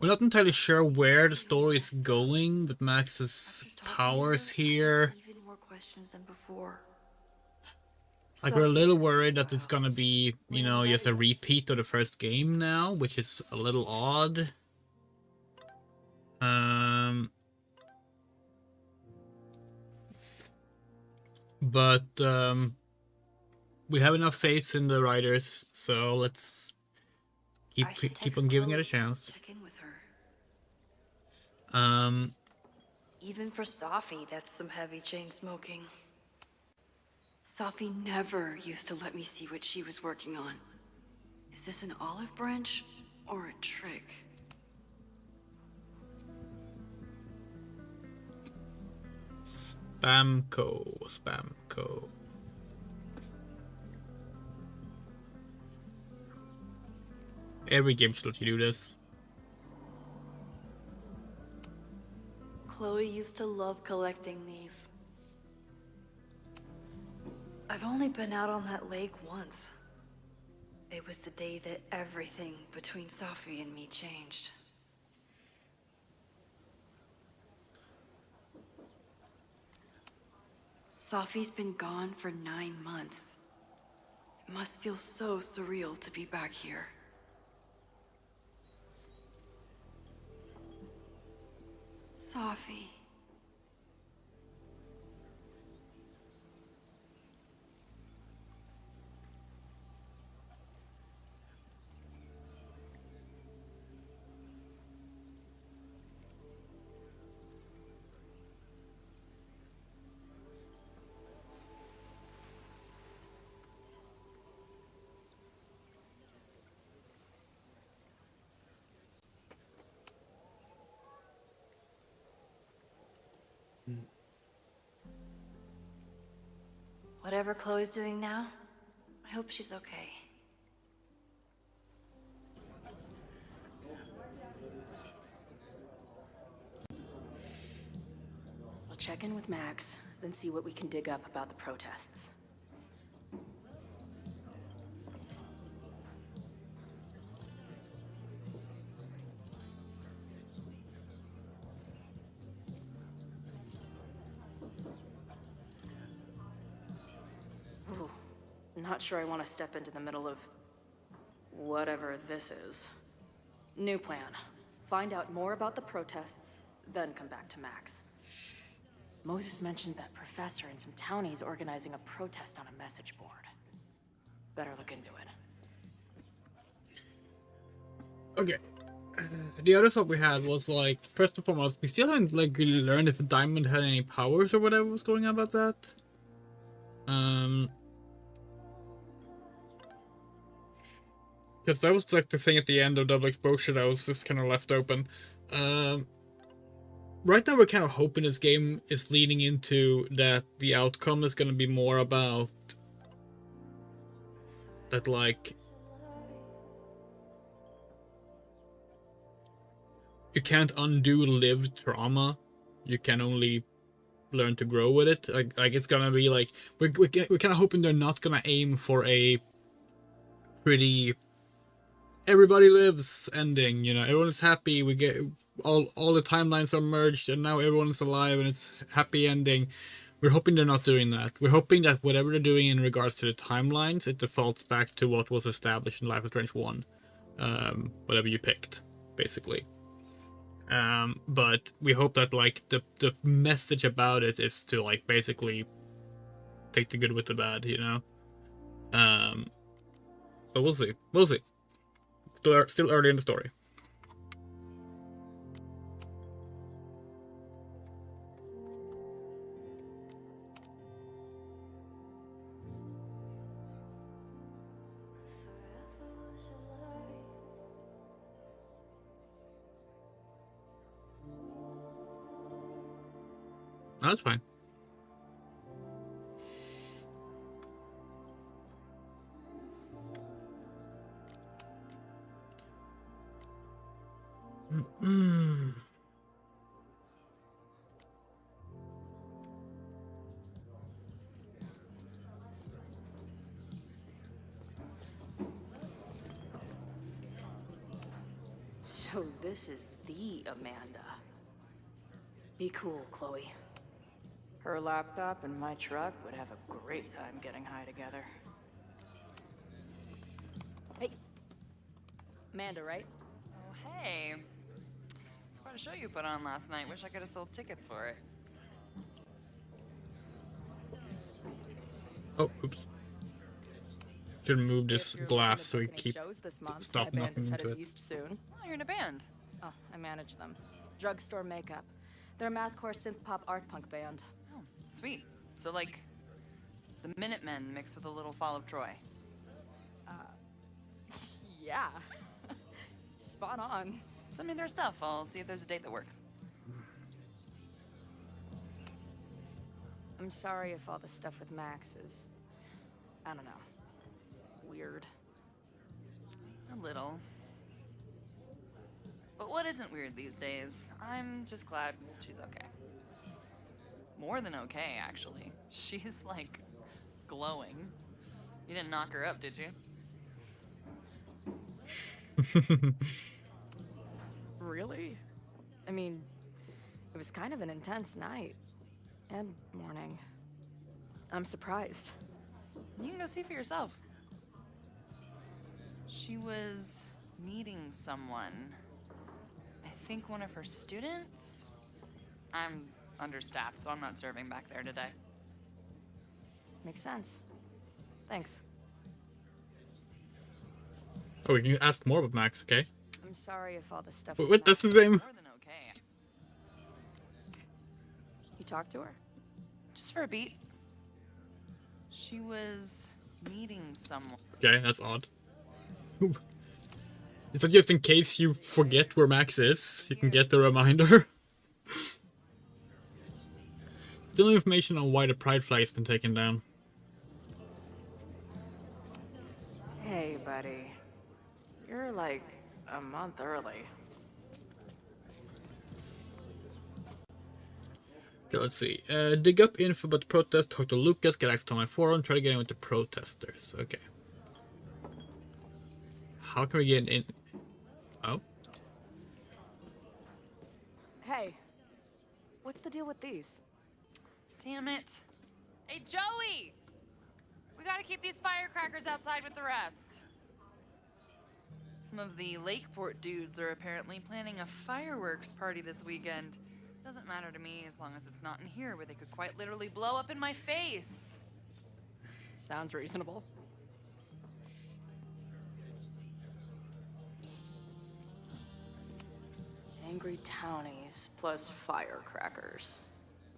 We're not entirely sure where the story is going, but Max's powers here. Even more questions than before. Like, we're a little worried that it's gonna be, you know, just a repeat of the first game now, which is a little odd. But we have enough faith in the writers, so let's keep on giving it a chance. Check in with her. Um, Even for Safi, that's some heavy chain smoking. Safi never used to let me see what she was working on. Is this an olive branch or a trick? Spamco. Every game should let you do this. Chloe used to love collecting these. I've only been out on that lake once. It was the day that everything between Safi and me changed. Safi's been gone for 9 months. It must feel so surreal to be back here. Safi. Whatever Chloe's doing now, I hope she's okay. I'll check in with Max, then see what we can dig up about the protests. Ooh, not sure I want to step into the middle of whatever this is. New plan. Find out more about the protests, then come back to Max. Moses mentioned that professor and some townies organizing a protest on a message board. Better look into it. Okay. The other thought we had was, like, first and foremost, we still haven't, like, really learned if Diamond had any powers or whatever was going on about that. Because that was, like, the thing at the end of Double Exposure that was just kind of left open. Right now we're kind of hoping this game is leading into that the outcome is going to be more about that, like, you can't undo lived trauma. You can only learn to grow with it. Like it's gonna be like we're kind of hoping they're not gonna aim for a pretty everybody lives ending. You know, everyone's happy. We get all the timelines are merged, and now everyone's alive, and it's happy ending. We're hoping they're not doing that. We're hoping that whatever they're doing in regards to the timelines, it defaults back to what was established in Life is Strange 1. Whatever you picked, basically. But we hope that, like, the message about it is to, like, basically take the good with the bad, you know? But we'll see. We'll see. Still early in the story. No, that's fine. Mm-mm. So this is the Amanda. Be cool, Chloe. Her laptop and my truck would have a great time getting high together. Hey. Amanda, right? Oh, hey. It's quite a show you put on last night. Wish I could have sold tickets for it. Oh, oops. Should move this glass so we keep stop knocking into it. Soon. Oh, you're in a band. Oh, I manage them. Drugstore Makeup. They're a mathcore synth pop art punk band. Oh, sweet. So like the Minutemen mixed with a little Fall of Troy. Yeah. Spot on. Send me their stuff. I'll see if there's a date that works. I'm sorry if all the stuff with Max is, I don't know, weird. A little. But what isn't weird these days? I'm just glad she's okay. More than okay, actually. She's, like, glowing. You didn't knock her up, did you? Really? I mean, it was kind of an intense night. And morning. I'm surprised. You can go see for yourself. She was meeting someone. I think one of her students? I'm understaffed, so I'm not serving back there today. Makes sense. Thanks. Oh, we can ask more about Max, okay? I'm sorry if all the stuff. Wait, that's his name? More than okay. You talked to her? Just for a beat. She was meeting someone. Okay, that's odd. Ooh. Is that just in case you forget where Max is? You can get the reminder. Still no information on why the pride flag has been taken down. Hey, buddy. You're like a month early. Okay, let's see. Dig up info about the protest, talk to Lucas, get access to my forum, try to get in with the protesters. Okay. How can we get in? Oh? Hey. What's the deal with these? Damn it. Hey, Joey! We gotta keep these firecrackers outside with the rest. Some of the Lakeport dudes are apparently planning a fireworks party this weekend. Doesn't matter to me as long as it's not in here where they could quite literally blow up in my face. Sounds reasonable. Angry townies plus firecrackers.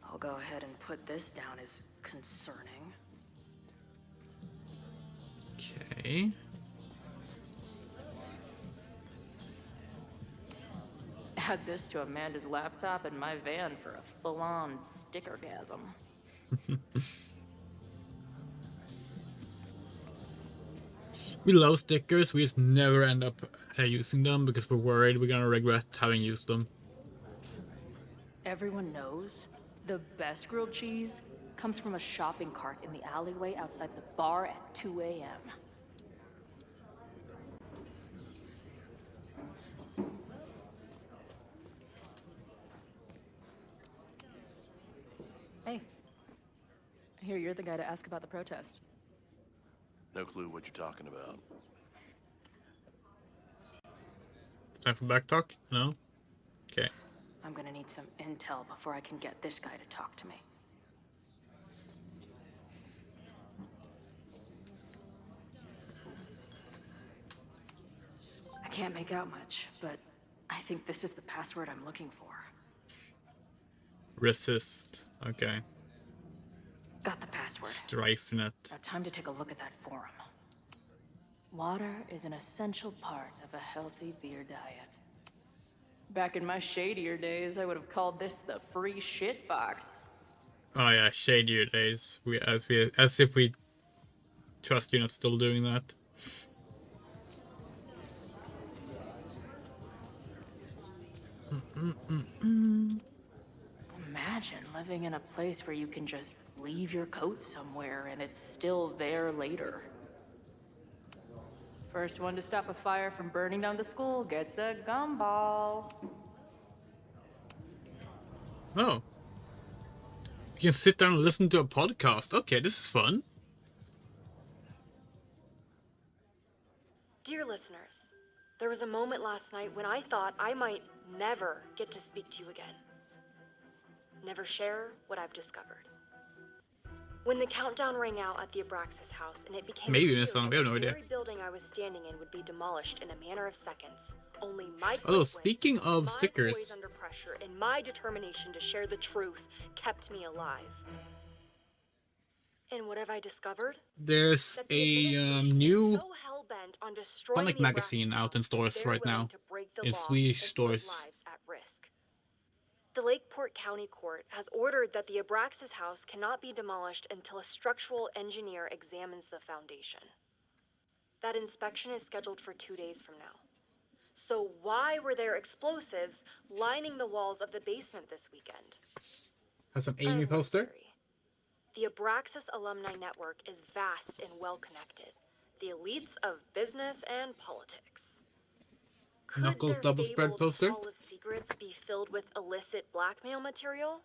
I'll go ahead and put this down as concerning. Okay. Add this to Amanda's laptop and my van for a full-on stickergasm. We love stickers, we just never end up using them because we're worried we're gonna regret having used them. Everyone knows the best grilled cheese comes from a shopping cart in the alleyway outside the bar at 2 a.m. Hey, I hear you're the guy to ask about the protest. No clue what you're talking about. Time for back talk? No? Okay. I'm gonna need some intel before I can get this guy to talk to me. I can't make out much, but I think this is the password I'm looking for. Resist. Okay. Got the password. Strifenet. Now time to take a look at that forum. Water is an essential part of a healthy beer diet. Back in my shadier days, I would have called this the free shit box. Oh yeah, shade your days. As if we trust you're not still doing that. Imagine living in a place where you can just leave your coat somewhere and it's still there later. First one to stop a fire from burning down the school gets a gumball. Oh. You can sit down and listen to a podcast. Okay, this is fun. Dear listeners, there was a moment last night when I thought I might never get to speak to you again. Never share what I've discovered. When the countdown rang out at the Abraxas house and it became Maybe clear missed on. that We have the no idea. very building I was standing in would be demolished in a matter of seconds, only my Although quick speaking wit, of my stickers, poise under pressure, and my determination to share the truth kept me alive. And what have I discovered? there's That the a administration is new so hell-bent on destroying Sonic the magazine Abraxas out in house, stores they're right willing now. to break the In law Swedish and put stores. lives at risk. The Lakeport County Court has ordered that the Abraxas house cannot be demolished until a structural engineer examines the foundation. That inspection is scheduled for 2 days from now. So why were there explosives lining the walls of the basement this weekend? Has an Amy poster. The Abraxas Alumni Network is vast and well-connected. The elites of business and politics. Knuckles double spread poster. Hall of Secrets be filled with illicit blackmail material?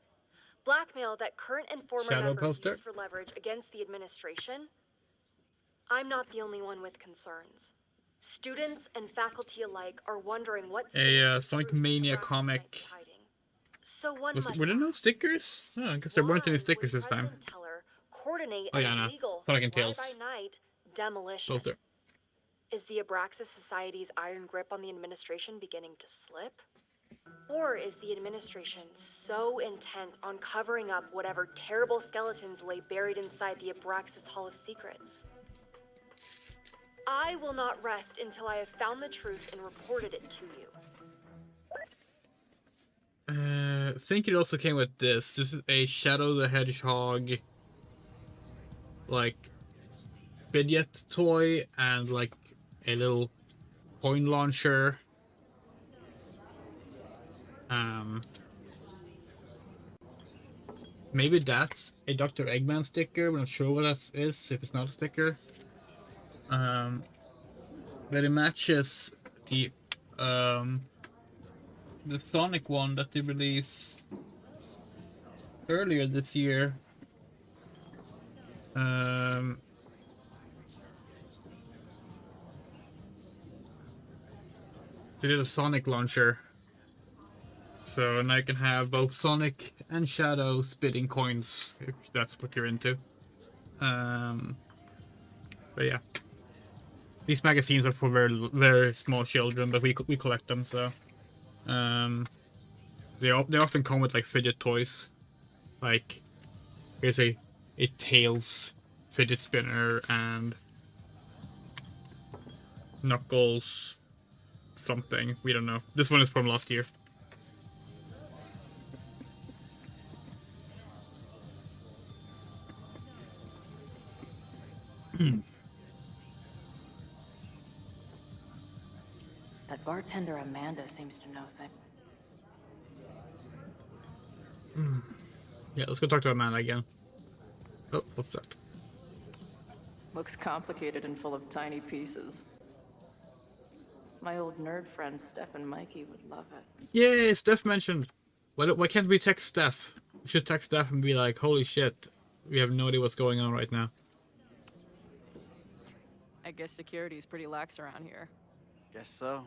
Blackmail that current and former Shadow members poster. use for leverage against the administration? I'm not the only one with concerns. Students and faculty alike are wondering what A Sonic Mania comic. So one must Were there no stickers? Oh, I guess there weren't any stickers this time. Teller coordinate Oh yeah, an no. illegal Sonic and Tails fly-by-night demolition. poster. Is the Abraxas Society's iron grip on the administration beginning to slip? Or is the administration so intent on covering up whatever terrible skeletons lay buried inside the Abraxas Hall of Secrets? I will not rest until I have found the truth and reported it to you. I think it also came with this. This is a Shadow the Hedgehog, like, fidget toy and like a little coin launcher. Maybe that's a Dr. Eggman sticker. We're not sure what that is, if it's not a sticker. But it matches the Sonic one that they released earlier this year. They did a Sonic launcher. So now you can have both Sonic and Shadow spitting coins, if that's what you're into. But yeah. These magazines are for very, very small children, but we collect them, so... they often come with like fidget toys. Like, here's a Tails fidget spinner and Knuckles something. We don't know. This one is from last year. That bartender Amanda seems to know things. Yeah, let's go talk to Amanda again. Oh, what's that? Looks complicated and full of tiny pieces. My old nerd friends Steph and Mikey would love it. Yay, Steph mentioned. Why can't we text Steph? We should text Steph and be like, holy shit, we have no idea what's going on right now. I guess security is pretty lax around here. Guess so.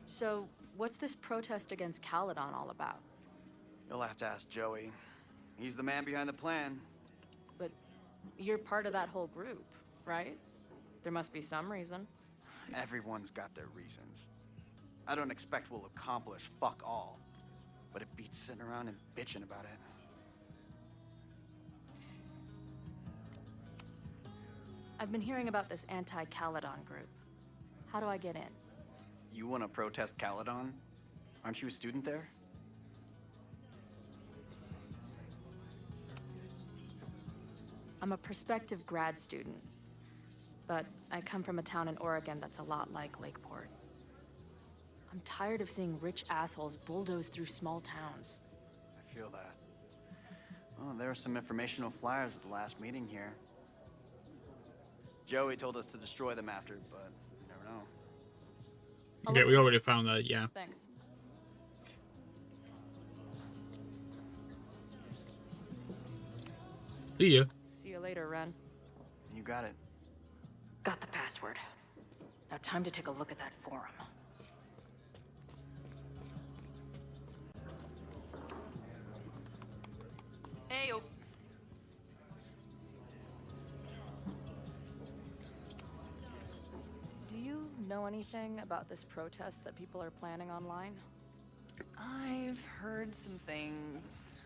So, what's this protest against Caledon all about? You'll have to ask Joey. He's the man behind the plan. But you're part of that whole group, right? There must be some reason. Everyone's got their reasons. I don't expect we'll accomplish fuck all, but it beats sitting around and bitching about it. I've been hearing about this anti-Caledon group. How do I get in? You want to protest Caledon? Aren't you a student there? I'm a prospective grad student, but I come from a town in Oregon that's a lot like Lakeport. I'm tired of seeing rich assholes bulldoze through small towns. I feel that. Well, there were some informational flyers at the last meeting here. Joey told us to destroy them after, but you never know. Yeah, we already found that, yeah. Thanks. See ya. See you later, Ren. You got it. Got the password. Now time to take a look at that forum. Hey, oh. Do you know anything about this protest that people are planning online? I've heard some things.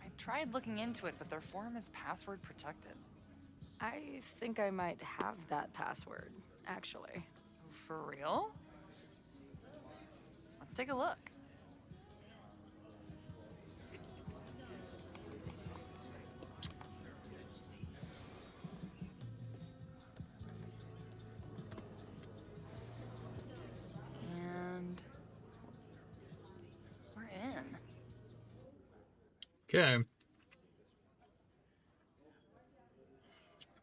I tried looking into it, but their forum is password protected. I think I might have that password, actually. For real? Let's take a look. And we're in. Okay.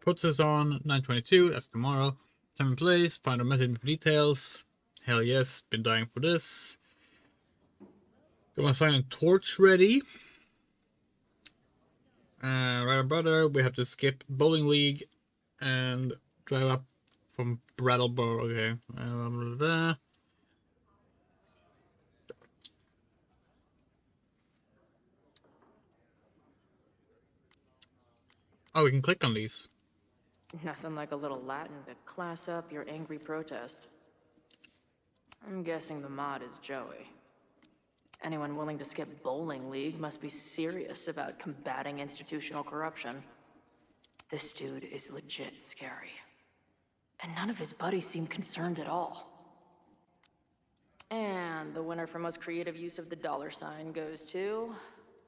Puts us on 9:22. That's tomorrow. Time and place. Find a message for details. Hell yes. Been dying for this. Got my sign and torch ready. Right, brother. We have to skip bowling league and drive up from Brattleboro. Okay. Oh, we can click on these. Nothing like a little Latin to class up your angry protest. I'm guessing the mod is Joey. Anyone willing to skip bowling league must be serious about combating institutional corruption. This dude is legit scary. And none of his buddies seem concerned at all. And the winner for most creative use of the $sign goes to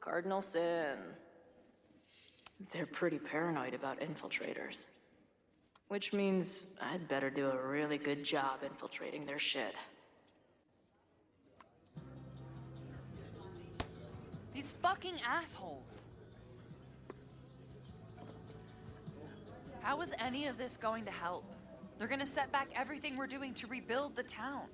Cardinal Sin. They're pretty paranoid about infiltrators. Which means I'd better do a really good job infiltrating their shit. These fucking assholes. How is any of this going to help? They're gonna set back everything we're doing to rebuild the town.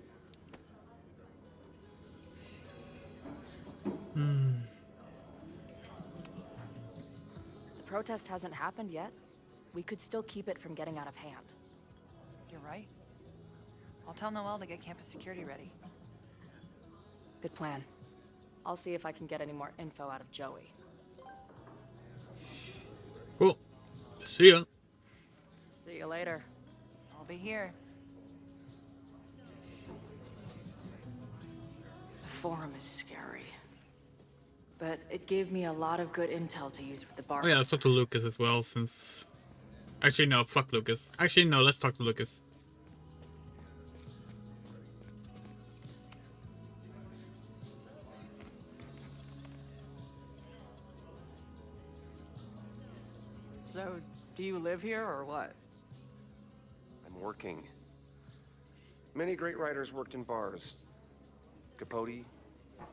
The protest hasn't happened yet. We could still keep it from getting out of hand. You're right. I'll tell Noelle to get campus security ready. Good plan. I'll see if I can get any more info out of Joey. Cool. See ya. See you later. I'll be here. The forum is scary. But it gave me a lot of good intel to use for the bar. Oh yeah, let's talk to Lucas as well, since... Actually, no, fuck Lucas. Actually, no, let's talk to Lucas. So, do you live here or what? I'm working. Many great writers worked in bars. Capote,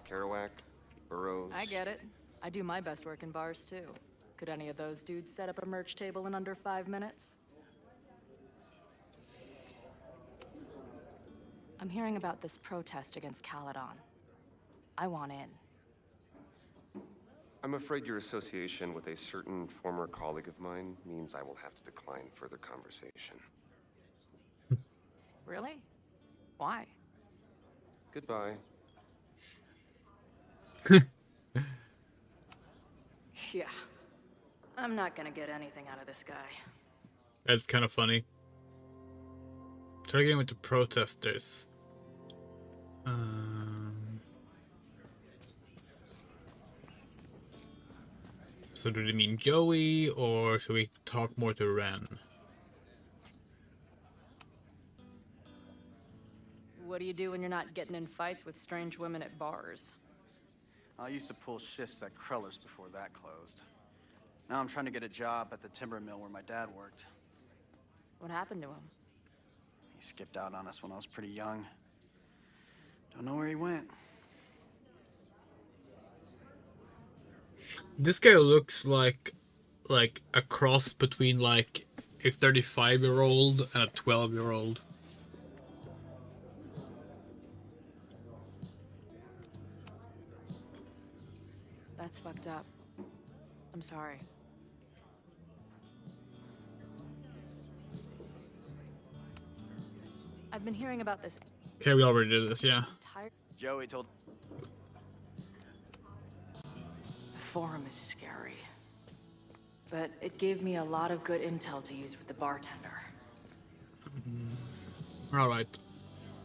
Kerouac, Burroughs. I get it. I do my best work in bars too. Could any of those dudes set up a merch table in under 5 minutes? I'm hearing about this protest against Caledon. I want in. I'm afraid your association with a certain former colleague of mine means I will have to decline further conversation. Really? Why? Goodbye. Yeah. I'm not gonna get anything out of this guy. That's kind of funny. Try getting with the protesters. So do they mean Joey, or should we talk more to Ren? What do you do when you're not getting in fights with strange women at bars? I used to pull shifts at Kreller's before that closed. Now I'm trying to get a job at the timber mill where my dad worked. What happened to him? He skipped out on us when I was pretty young. Don't know where he went. This guy looks like a cross between like a 35-year-old and a 12-year-old. That's fucked up. I'm sorry. I've been hearing about this. Okay, we already did this, yeah. Joey told... The forum is scary. But it gave me a lot of good intel to use with the bartender. Alright.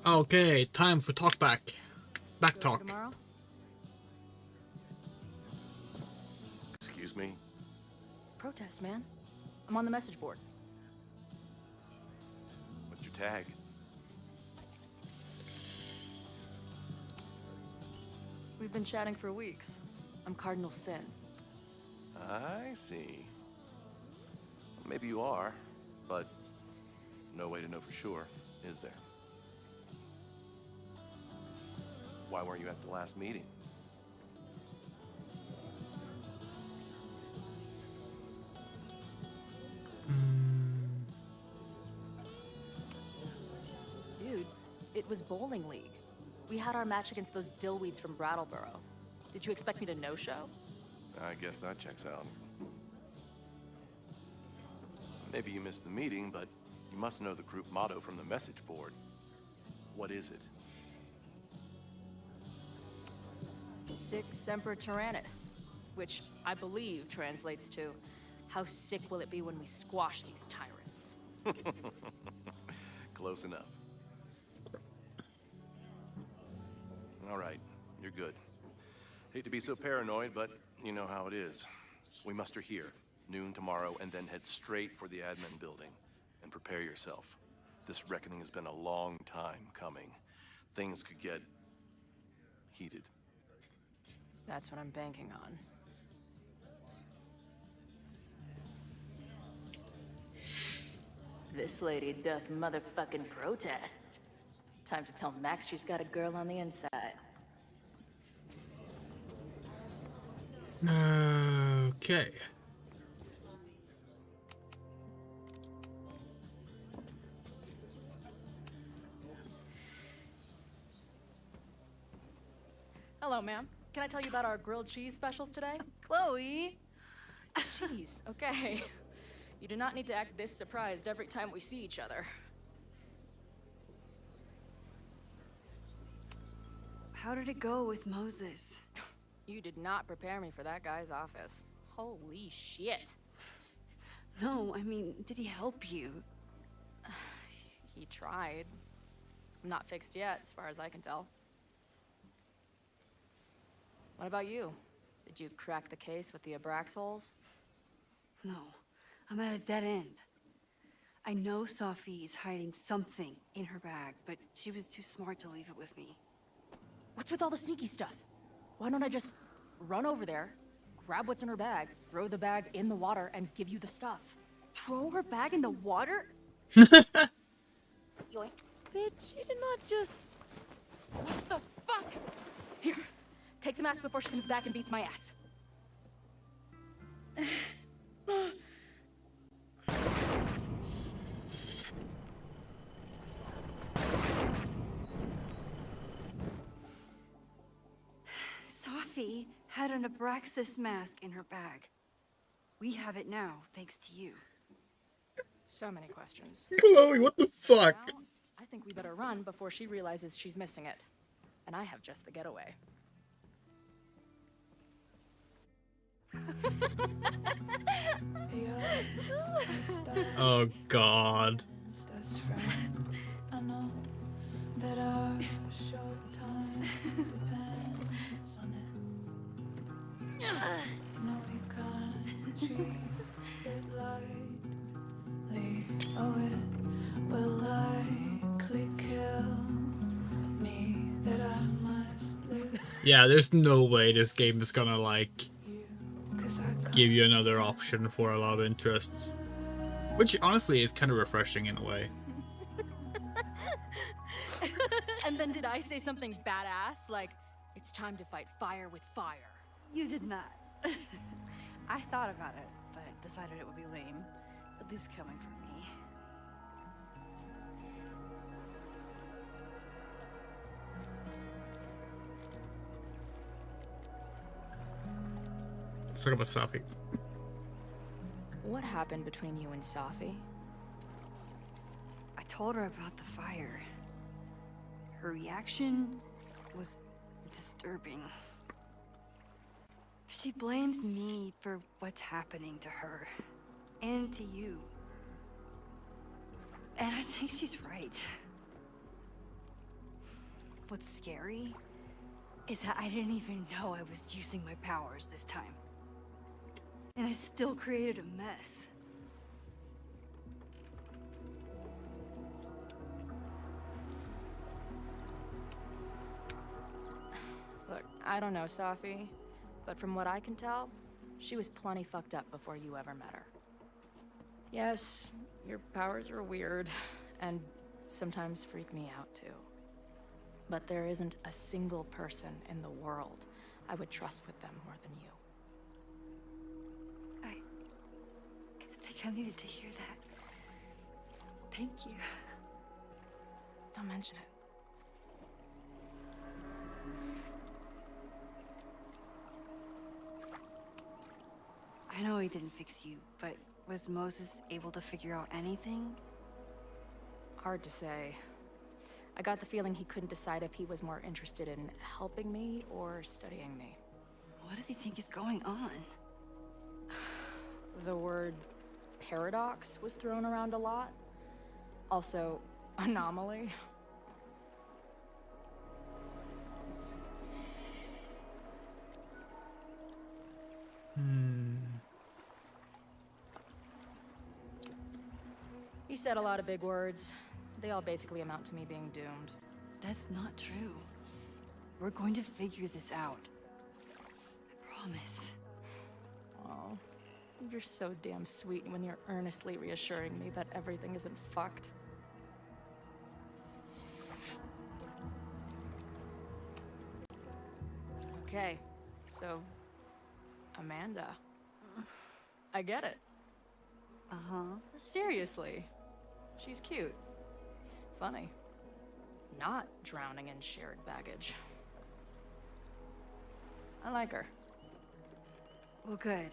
Okay, time for talk back. Back talk. Tomorrow? Excuse me? Protest, man. I'm on the message board. What's your tag? We've been chatting for weeks. I'm Cardinal Sin. I see. Maybe you are, but no way to know for sure, is there? Why weren't you at the last meeting? Dude, it was bowling league. We had our match against those dillweeds from Brattleboro. Did you expect me to no-show? I guess that checks out. Maybe you missed the meeting, but you must know the group motto from the message board. What is it? Sic Semper Tyrannis, which I believe translates to, how sick will it be when we squash these tyrants? Close enough. All right, you're good. Hate to be so paranoid, but you know how it is. We muster here, noon tomorrow, and then head straight for the admin building. And prepare yourself. This reckoning has been a long time coming. Things could get heated. That's what I'm banking on. This lady doth motherfucking protest. Time to tell Max she's got a girl on the inside. Okay. Hello, ma'am. Can I tell you about our grilled cheese specials today? Chloe! Cheese, okay. You do not need to act this surprised every time we see each other. How did it go with Moses? You did not prepare me for that guy's office. Holy shit. No, I mean, did he help you? He tried. Not fixed yet, as far as I can tell. What about you? Did you crack the case with the Abrax holes? No, I'm at a dead end. I know Sophie is hiding something in her bag, but she was too smart to leave it with me. What's with all the sneaky stuff? Why don't I just run over there, grab what's in her bag, throw the bag in the water, and give you the stuff? Throw her bag in the water? Yoink. Bitch, you did not just... What the fuck? Here, take the mask before she comes back and beats my ass. Sophie had an Abraxas mask in her bag. We have it now, thanks to you. So many questions. Chloe, what the fuck? Now, I think we better run before she realizes she's missing it. And I have just the getaway. Oh god. I know that our short time depends on it. No, we can't treat it lightly. Oh, it will likely kill Yeah, there's no way this game is gonna, like, give you another option for a love interest. Which, honestly, is kind of refreshing in a way. And then did I say something badass? Like, it's time to fight fire with fire. You did not. I thought about it, but decided it would be lame. At least coming from me. Let's talk about Safi. What happened between you and Safi? I told her about the fire. Her reaction was disturbing. She blames me for what's happening to her and to you. And I think she's right. What's scary is that I didn't even know I was using my powers this time. And I still created a mess. Look, I don't know Safi, but from what I can tell, she was plenty fucked up before you ever met her. Yes, your powers are weird, and sometimes freak me out too. But there isn't a single person in the world I would trust with them more than you. I think I needed to hear that. Thank you. Don't mention it. I know he didn't fix you, but was Moses able to figure out anything? Hard to say. I got the feeling he couldn't decide if he was more interested in helping me or studying me. What does he think is going on? The word paradox was thrown around a lot. Also, anomaly. He said a lot of big words. They all basically amount to me being doomed. That's not true. We're going to figure this out. I promise. Oh, you're so damn sweet when you're earnestly reassuring me that everything isn't fucked. Okay, so Amanda. I get it. Uh-huh. Seriously. She's cute. Funny. Not drowning in shared baggage. I like her. Well, good.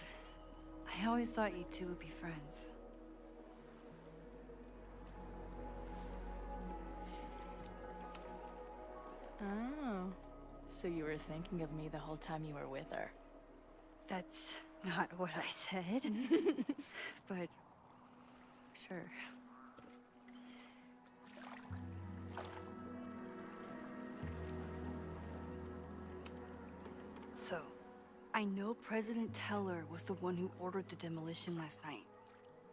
I always thought you two would be friends. Oh. So you were thinking of me the whole time you were with her? That's not what I said. But sure. So, I know President Teller was the one who ordered the demolition last night.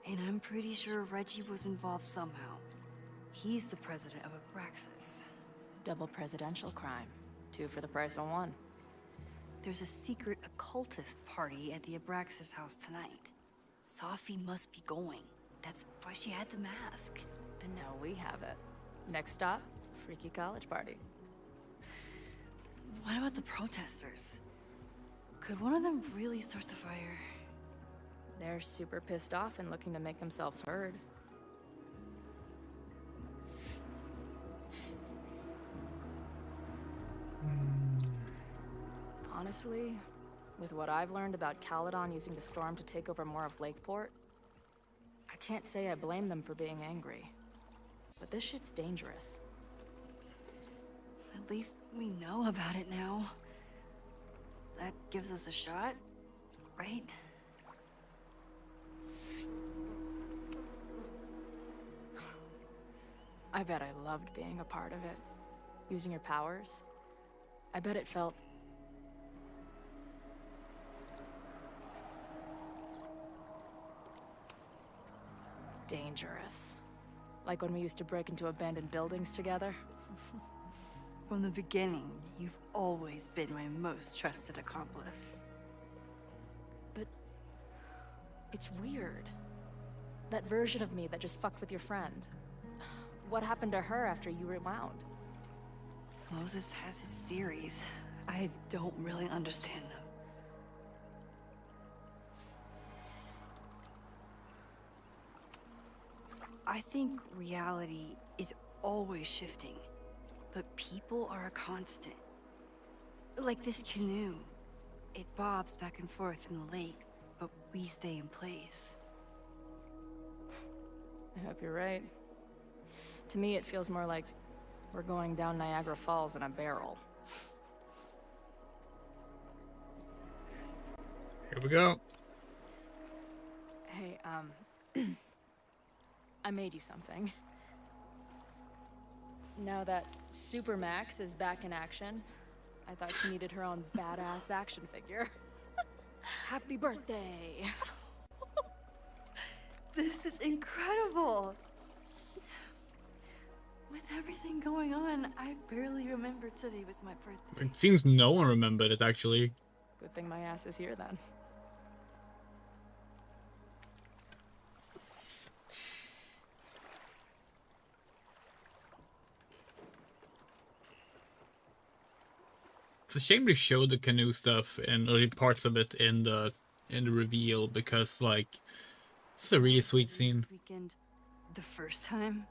And I'm pretty sure Reggie was involved somehow. He's the president of Abraxas. Double presidential crime. 2 for the price of 1. There's a secret occultist party at the Abraxas house tonight. Safi must be going. That's why she had the mask. And now we have it. Next stop, freaky college party. What about the protesters? Could one of them really start the fire? They're super pissed off and looking to make themselves heard. Honestly, with what I've learned about Caledon using the storm to take over more of Lakeport, I can't say I blame them for being angry. But this shit's dangerous. At least we know about it now. That gives us a shot, right? I bet I loved being a part of it. Using your powers. I bet it felt dangerous. Like when we used to break into abandoned buildings together. From the beginning, you've always been my most trusted accomplice. But it's weird. That version of me that just fucked with your friend. What happened to her after you rewound? Moses has his theories. I don't really understand them. I think reality is always shifting, but people are a constant. Like this canoe. It bobs back and forth in the lake, but we stay in place. I hope you're right. To me, it feels more like we're going down Niagara Falls in a barrel. Here we go. Hey, I made you something. Now that Supermax is back in action, I thought she needed her own badass action figure. Happy birthday! This is incredible! With everything going on, I barely remember today was my birthday. It seems no one remembered it, actually. Good thing my ass is here then. It's a shame to show the canoe stuff and or parts of it in the reveal because like it's a really sweet scene. This weekend, the first time,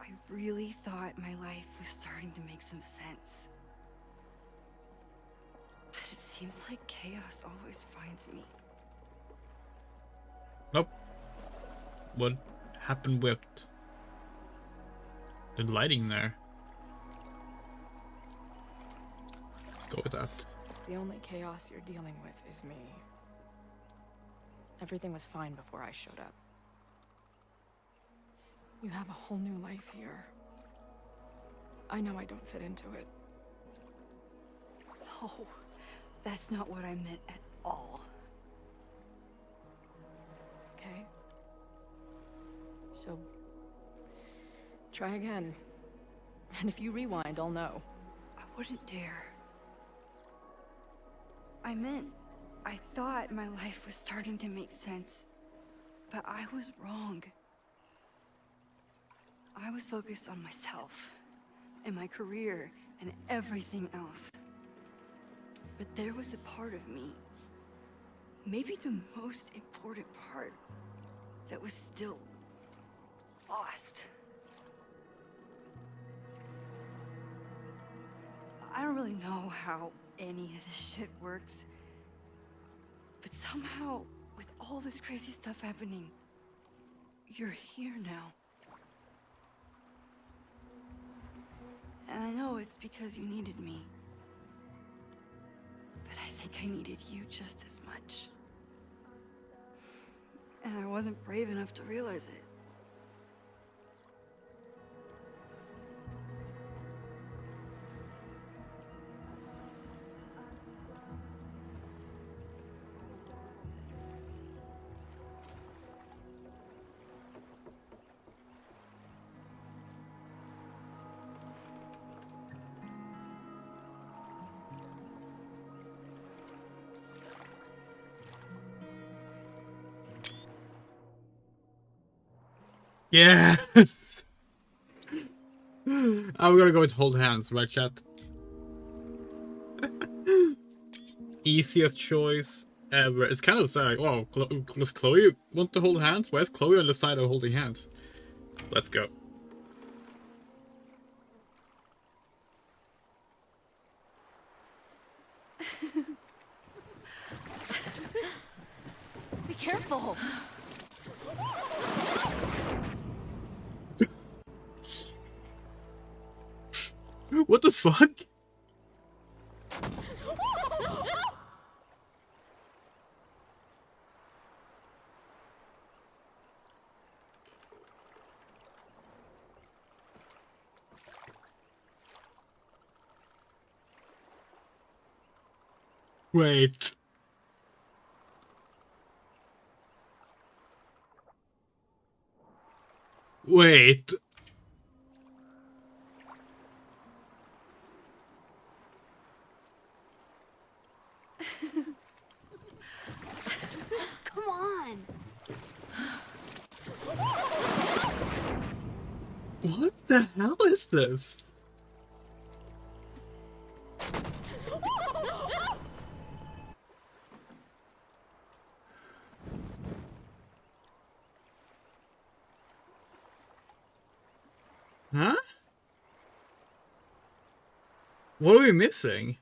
I really thought my life was starting to make some sense. But it seems like chaos always finds me. Nope. What happened with the lighting there? Let's go with that. The only chaos you're dealing with is me. Everything was fine before I showed up. You have a whole new life here. I know I don't fit into it. No, that's not what I meant at all. Okay? So, try again. And if you rewind, I'll know. I wouldn't dare. I meant, I thought my life was starting to make sense, but I was wrong. I was focused on myself, and my career, and everything else. But there was a part of me, maybe the most important part, that was still lost. I don't really know how any of this shit works, but somehow, with all this crazy stuff happening, you're here now. And I know it's because you needed me, but I think I needed you just as much. And I wasn't brave enough to realize it. Yes! I'm gonna go with hold hands, right chat? Easiest choice ever. It's kind of sad. Oh, does Chloe want to hold hands? Why is Chloe on the side of holding hands? Let's go. Be careful! What the fuck? Wait. Wait. What the hell is this? Huh? What are we missing?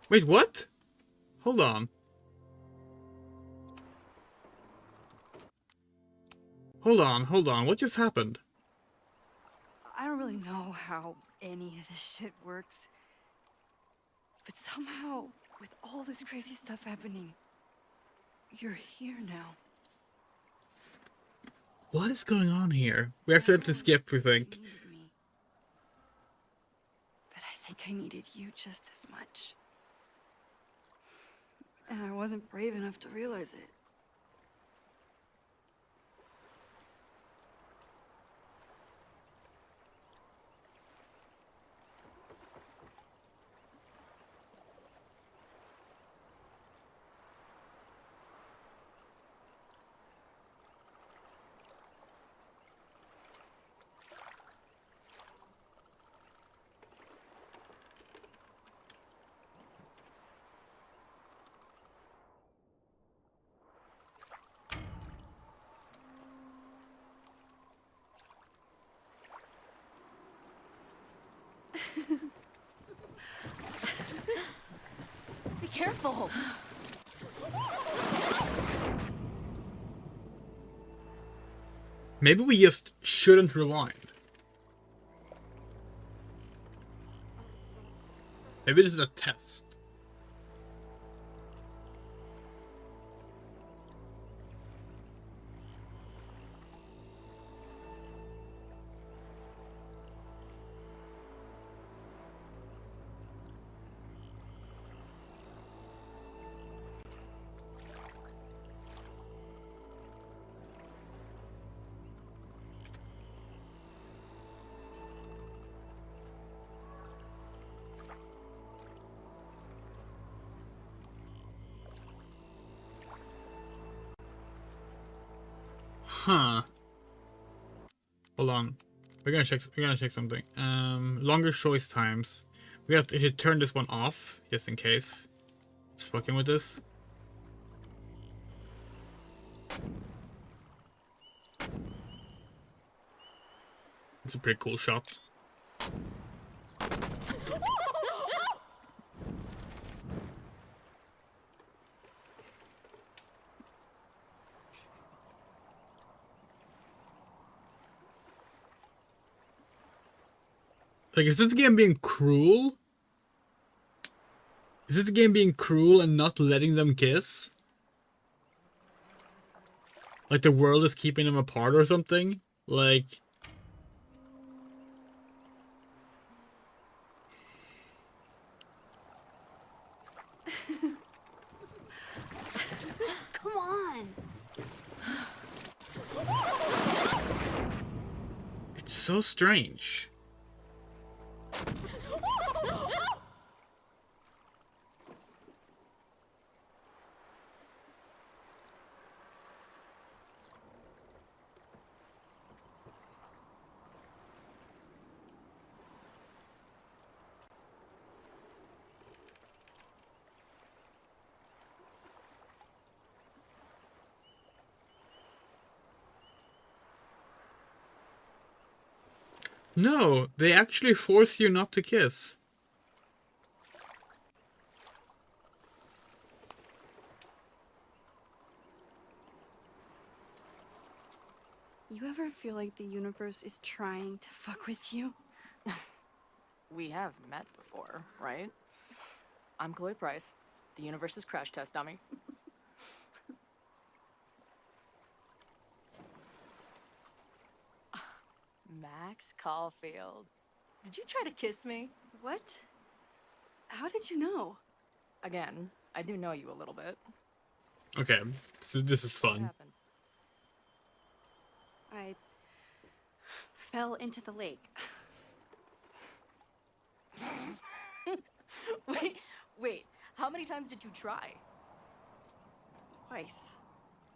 Wait, what? Hold on. Hold on. What just happened? I don't really know how any of this shit works. But somehow, with all this crazy stuff happening, you're here now. What is going on here? We accidentally skipped, we think. You needed me. But I think I needed you just as much. And I wasn't brave enough to realize it. Be careful. Maybe we just shouldn't rewind. Maybe this is a test. Huh. Hold on. We're gonna check something. Longer choice times. We have to turn this one off, just in case. It's fucking with this. It's a pretty cool shot. Like, is this game being cruel? Is this game being cruel and not letting them kiss? Like the world is keeping them apart or something? Like... Come on. It's so strange. No, they actually force you not to kiss. You ever feel like the universe is trying to fuck with you? We have met before, right? I'm Chloe Price, the universe's crash test dummy. Max Caulfield. Did you try to kiss me? What? How did you know? Again, I do know you a little bit. Okay, so this is What fun. happened? I fell into the lake. Wait, how many times did you try? Twice.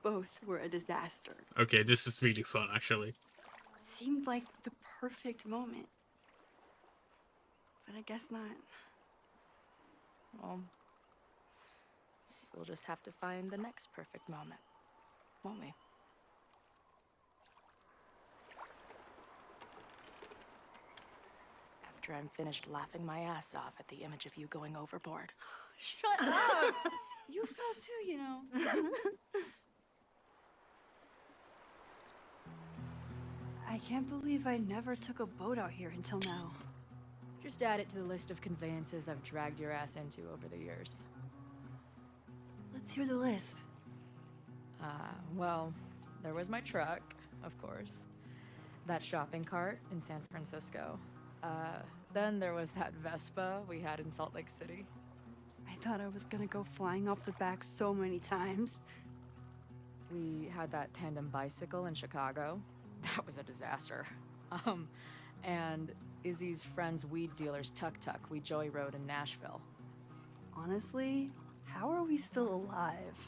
Both were a disaster. Okay, this is really fun, actually. It seemed like the perfect moment. But I guess not. Well, we'll just have to find the next perfect moment, won't we? After I'm finished laughing my ass off at the image of you going overboard. Shut up! You fell too, you know. I can't believe I never took a boat out here until now. Just add it to the list of conveyances I've dragged your ass into over the years. Let's hear the list. Well, there was my truck, of course. That shopping cart in San Francisco. Then there was that Vespa we had in Salt Lake City. I thought I was gonna go flying off the back so many times. We had that tandem bicycle in Chicago. That was a disaster. And Izzy's friend's weed dealer's tuk-tuk we joy rode in Nashville. Honestly, how are we still alive?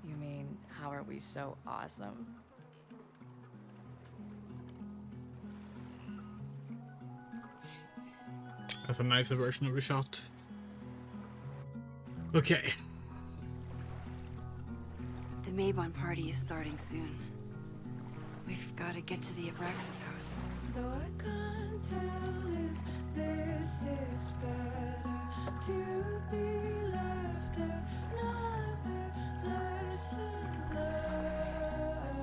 You mean, how are we so awesome? That's a nicer version of the shot. Okay. The Maybon party is starting soon. We've got to get to the Abraxas house. Though I can't tell if this is better to be left another lesson learned.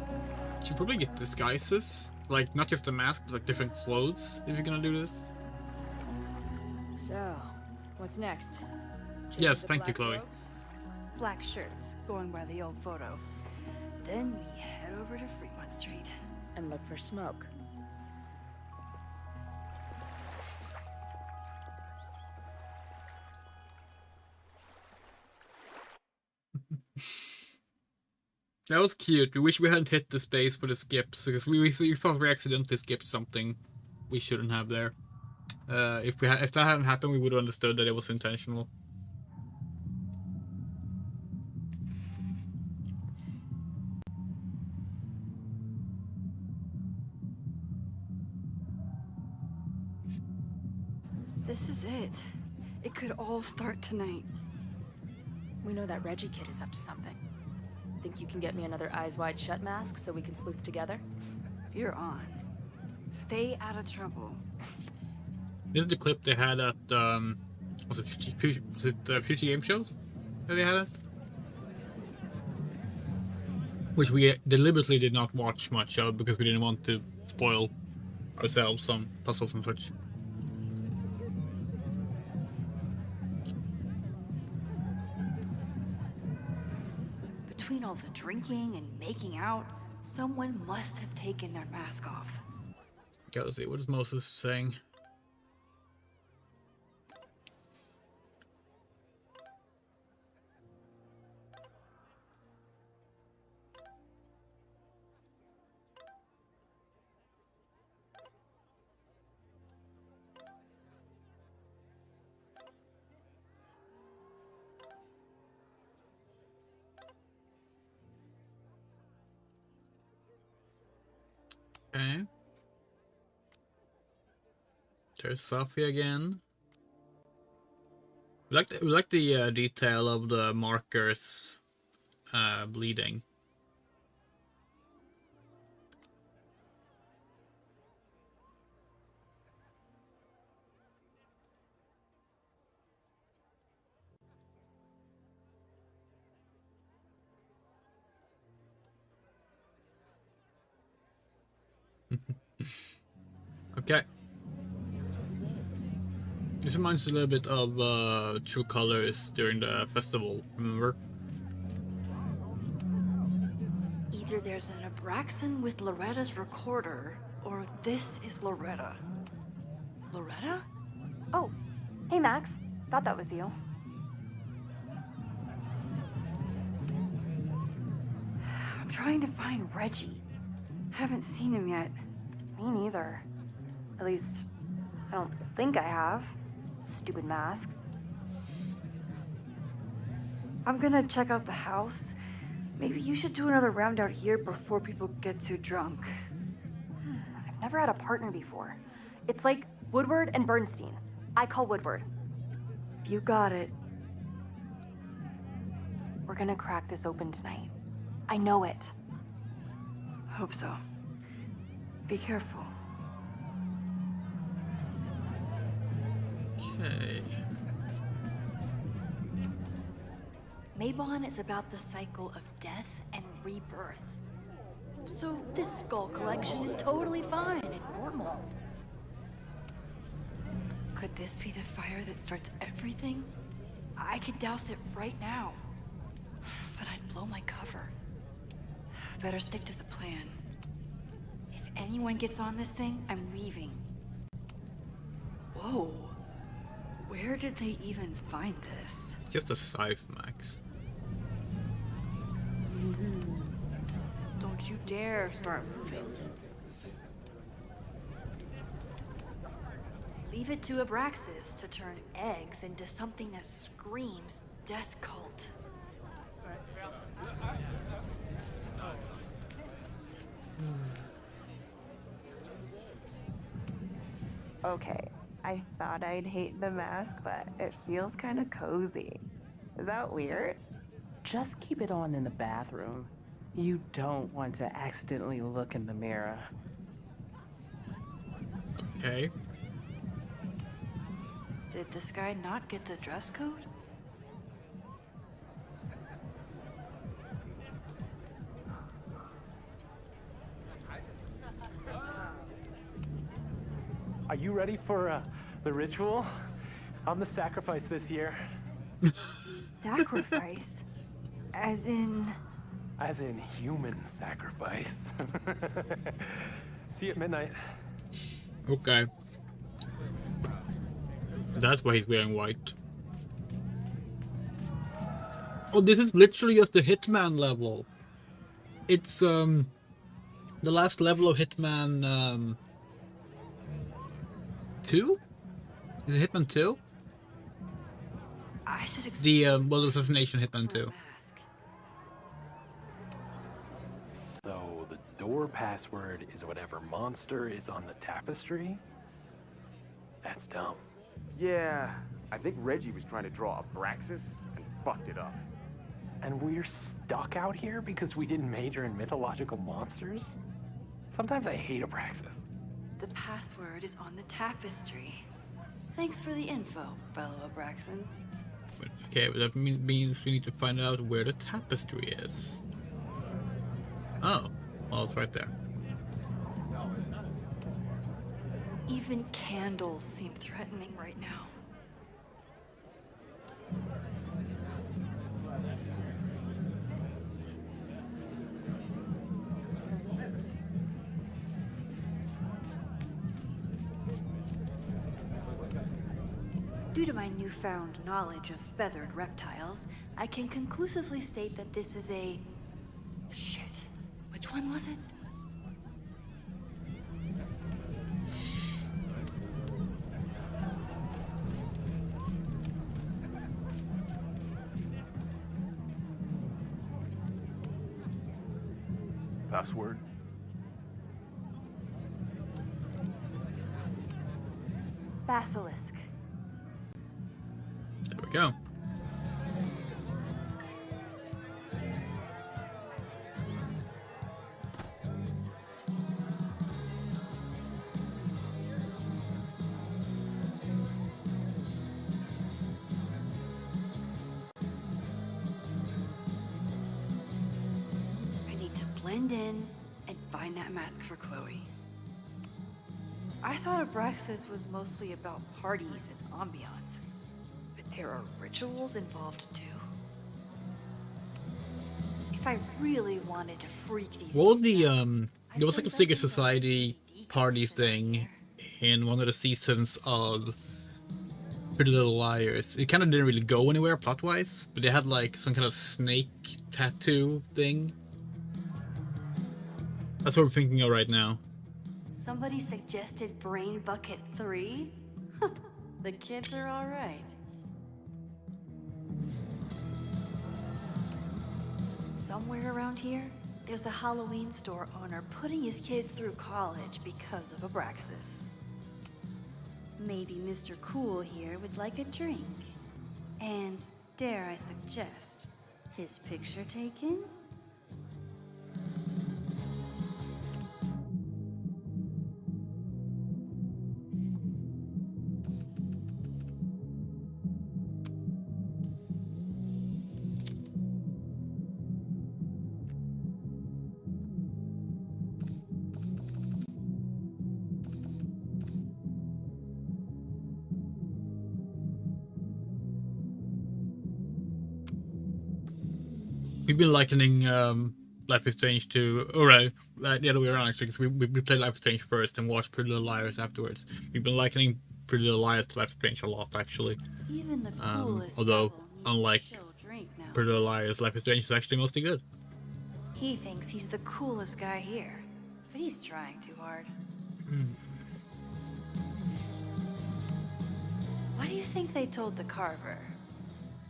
Should probably get disguises. Like, not just a mask, but like different clothes if you're gonna do this. So, what's next? Yes, thank you, Chloe. Black shirts, going by the old photo. Then we head over to Fremont Street. And look for smoke. That was cute. We wish we hadn't hit the space for the skips, because we thought we accidentally skipped something we shouldn't have there. If that hadn't happened, we would have understood that it was intentional. This is it. It could all start tonight. We know that Reggie kid is up to something. Think you can get me another Eyes Wide Shut mask so we can sleuth together? You're on. Stay out of trouble. This is the clip they had at, was it Future Game Shows that they had it? Which we deliberately did not watch much of because we didn't want to spoil ourselves some puzzles and such. Between all the drinking and making out, someone must have taken their mask off. Gotta see, what is Moses saying? Okay. There's Sophie again. We like the detail of the markers bleeding. Okay. This reminds us a little bit of True Colors during the festival, remember? Either there's an Abraxan with Loretta's recorder, or this is Loretta. Loretta? Oh, hey Max. Thought that was you. I'm trying to find Reggie. Haven't seen him yet. Me neither. At least, I don't think I have. Stupid masks. I'm gonna check out the house. Maybe you should do another round out here before people get too drunk. I've never had a partner before. It's like Woodward and Bernstein. I call Woodward. You got it. We're gonna crack this open tonight. I know it. Hope so. Be careful. Okay. Mabon is about the cycle of death and rebirth. So this skull collection is totally fine and normal. Could this be the fire that starts everything? I could douse it right now. But I'd blow my cover. Better stick to the plan. If anyone gets on this thing, I'm leaving. Whoa. Where did they even find this? It's just a scythe, Max. Don't you dare start moving. Leave it to Abraxas to turn eggs into something that screams death cult. Okay, I thought I'd hate the mask, but it feels kind of cozy. Is that weird? Just keep it on in the bathroom. You don't want to accidentally look in the mirror. Okay. Did this guy not get the dress code? Are you ready for the ritual? I'm the sacrifice this year. Sacrifice? As in... As in human sacrifice. See you at midnight. Okay. That's why he's wearing white. Oh, this is literally just the Hitman level. It's the last level of Hitman 2? Is it Hitman 2? I should The well, assassination Hitman 2. So the door password is whatever monster is on the tapestry? That's dumb. Yeah, I think Reggie was trying to draw Abraxas and fucked it up. And we're stuck out here because we didn't major in mythological monsters? Sometimes I hate Abraxas. The password is on the tapestry. Thanks for the info, fellow Abraxans. Okay, but that means we need to find out where the tapestry is. Oh, well, it's right there. Even candles seem threatening right now. Due to my newfound knowledge of feathered reptiles, I can conclusively state that this is a... Shit. Which one was it? Password? Basilisk. There we go. I need to blend in and find that mask for Chloe. I thought Abraxas was mostly about parties and ambiance, but there are rituals involved too. If I really wanted to freak these What was things the out, there was like a secret society party thing in one of the seasons of Pretty Little Liars. It kind of didn't really go anywhere plot-wise, but they had like some kind of snake tattoo thing. That's what we're thinking of right now. somebody suggested Brain Bucket 3? The kids are all right. somewhere around here, there's a Halloween store owner putting his kids through college because of Abraxas. Maybe Mr. Cool here would like a drink. And dare I suggest, his picture taken? We've been likening Life is Strange to, the other way around actually, because we played Life is Strange first and watched Pretty Little Liars afterwards. We've been likening Pretty Little Liars to Life is Strange a lot actually. Even the coolest Although, devil needs unlike a chill drink now. Pretty Little Liars, Life is Strange is actually mostly good. He thinks he's the coolest guy here, but he's trying too hard. Why do you think they told the Carver?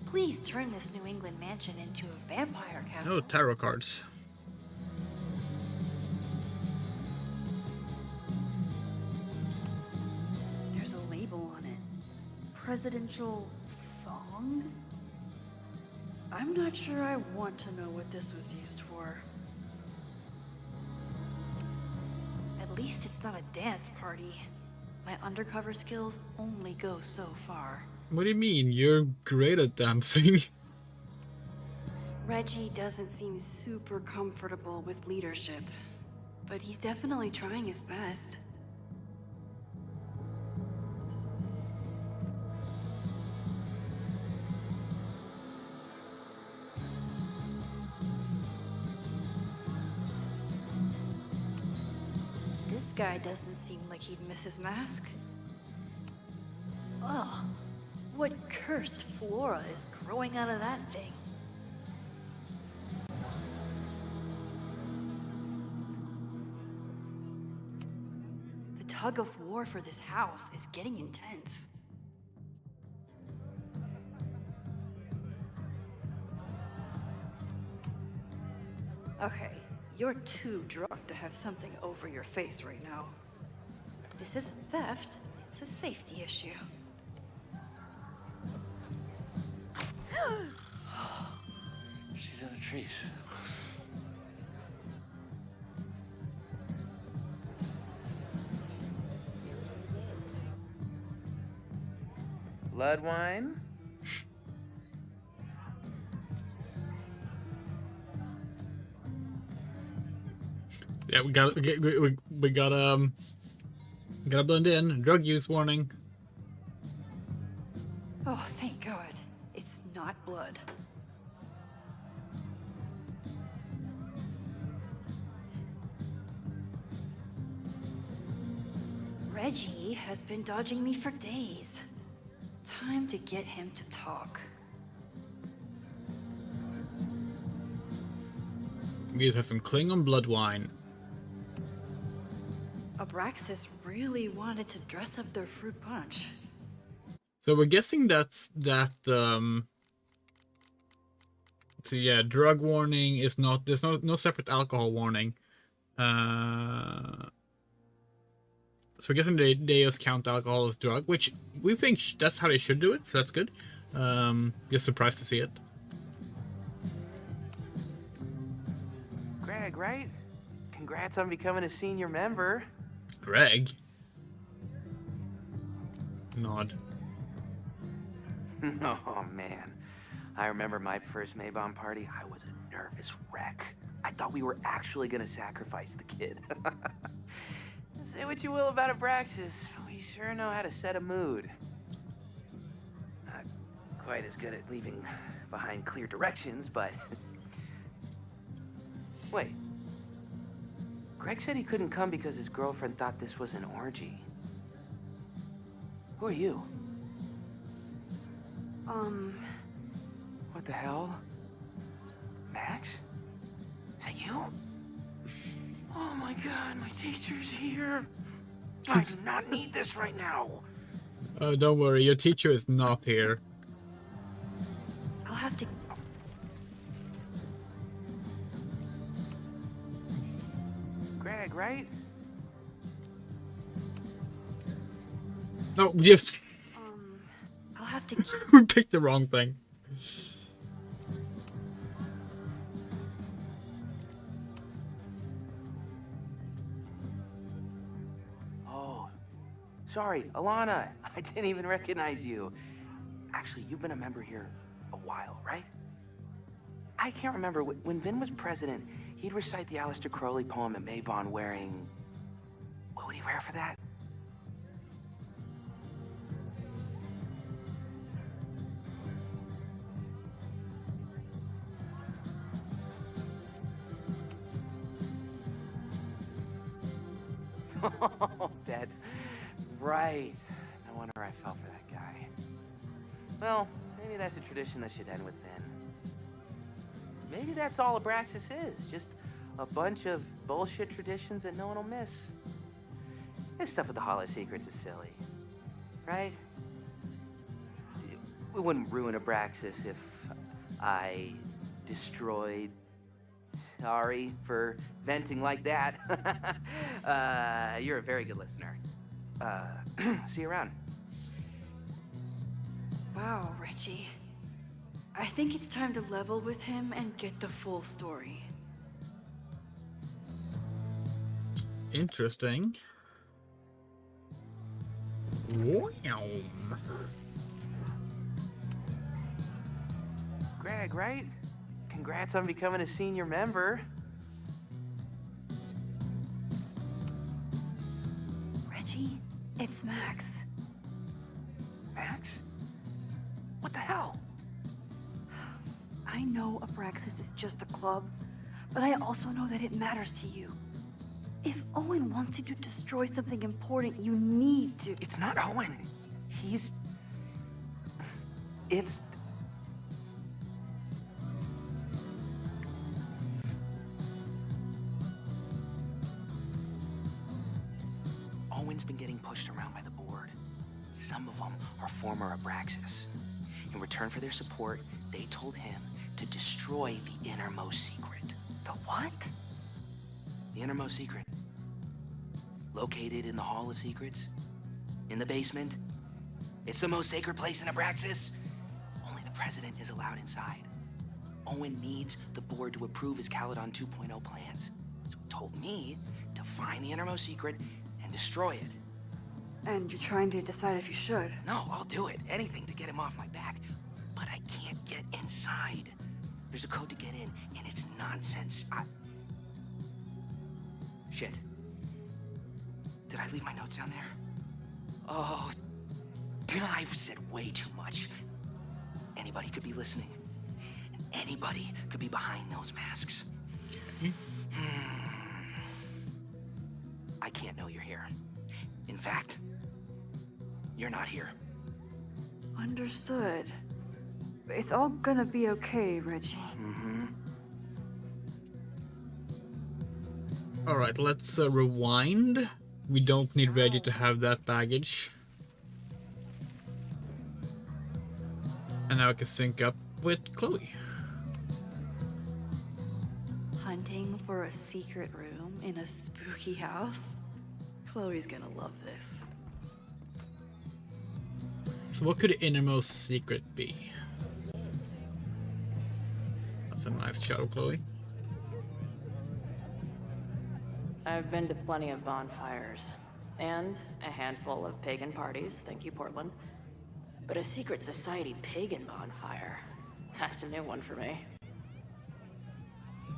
Please turn this New England mansion into a vampire castle. Oh, tarot cards. There's a label on it. Presidential thong? I'm not sure I want to know what this was used for. At least it's not a dance party. My undercover skills only go so far. What do you mean? You're great at dancing. Reggie doesn't seem super comfortable with leadership, but he's definitely trying his best. This guy doesn't seem like he'd miss his mask. Ugh. What cursed flora is growing out of that thing? The tug of war for this house is getting intense. Okay, you're too drunk to have something over your face right now. This isn't theft, it's a safety issue. She's in the trees. Blood wine? Yeah, we gotta blend in. Drug use warning. Oh, thank God. It's not blood. Reggie has been dodging me for days. Time to get him to talk. We just have some Klingon blood wine. Abraxas really wanted to dress up their fruit punch. So we're guessing that's so yeah, drug warning is not, there's no separate alcohol warning. So we're guessing they just count alcohol as drug, which we think that's how they should do it, so that's good. Just surprised to see it. Greg, right? Congrats on becoming a senior member. Greg? Nod. Oh, man. I remember my first Maybon party. I was a nervous wreck. I thought we were actually gonna sacrifice the kid. Say what you will about Abraxas, we sure know how to set a mood. Not quite as good at leaving behind clear directions, but... Wait. Greg said he couldn't come because his girlfriend thought this was an orgy. Who are you? What the hell? Max? Is that you? Oh my God, my teacher's here. I do not need this right now. Oh, don't worry, your teacher is not here. I'll have to... Greg, right? No, just I'll have to we picked the wrong thing. Oh, sorry, Alana. I didn't even recognize you. Actually, you've been a member here a while, right? I can't remember. When Vin was president, he'd recite the Aleister Crowley poem at Maybon wearing... What would he wear for that? Oh, that's right. No wonder I fell for that guy. Well, maybe that's a tradition that should end with Vin. Maybe that's all Abraxas is. Just a bunch of bullshit traditions that no one will miss. This stuff with the Hall of Secrets is silly. Right? We wouldn't ruin Abraxas if I destroyed... Sorry for venting like that. You're a very good listener. See you around. Wow, Reggie. I think it's time to level with him and get the full story. Interesting. Wow. Greg, right? Congrats on becoming a senior member. Reggie, it's Max. Max? What the hell? I know Abraxas is just a club, but I also know that it matters to you. If Owen wants you to destroy something important, you need to... It's not Owen. It's... Owen's been getting pushed around by the board. Some of them are former Abraxas. In return for their support, they told him to destroy the innermost secret. The what? The innermost secret. Located in the Hall of Secrets. In the basement. It's the most sacred place in Abraxas. Only the president is allowed inside. Owen needs the board to approve his Caledon 2.0 plans. So he told me to find the innermost secret and destroy it. And you're trying to decide if you should. No, I'll do it. Anything to get him off my back. But I can't get inside. There's a code to get in, and it's nonsense. Shit. Did I leave my notes down there? Oh, I've said way too much. Anybody could be listening. Anybody could be behind those masks. I can't know you're here. In fact, you're not here. Understood. It's all gonna be okay, Reggie. Mm-hmm. Alright, let's rewind. We don't need Reggie to have that baggage. And now I can sync up with Chloe. Hunting for a secret room in a spooky house? Chloe's gonna love this. So what could the innermost secret be? That's a nice shot of Chloe. I've been to plenty of bonfires, and a handful of pagan parties, thank you, Portland. But a secret society pagan bonfire, that's a new one for me.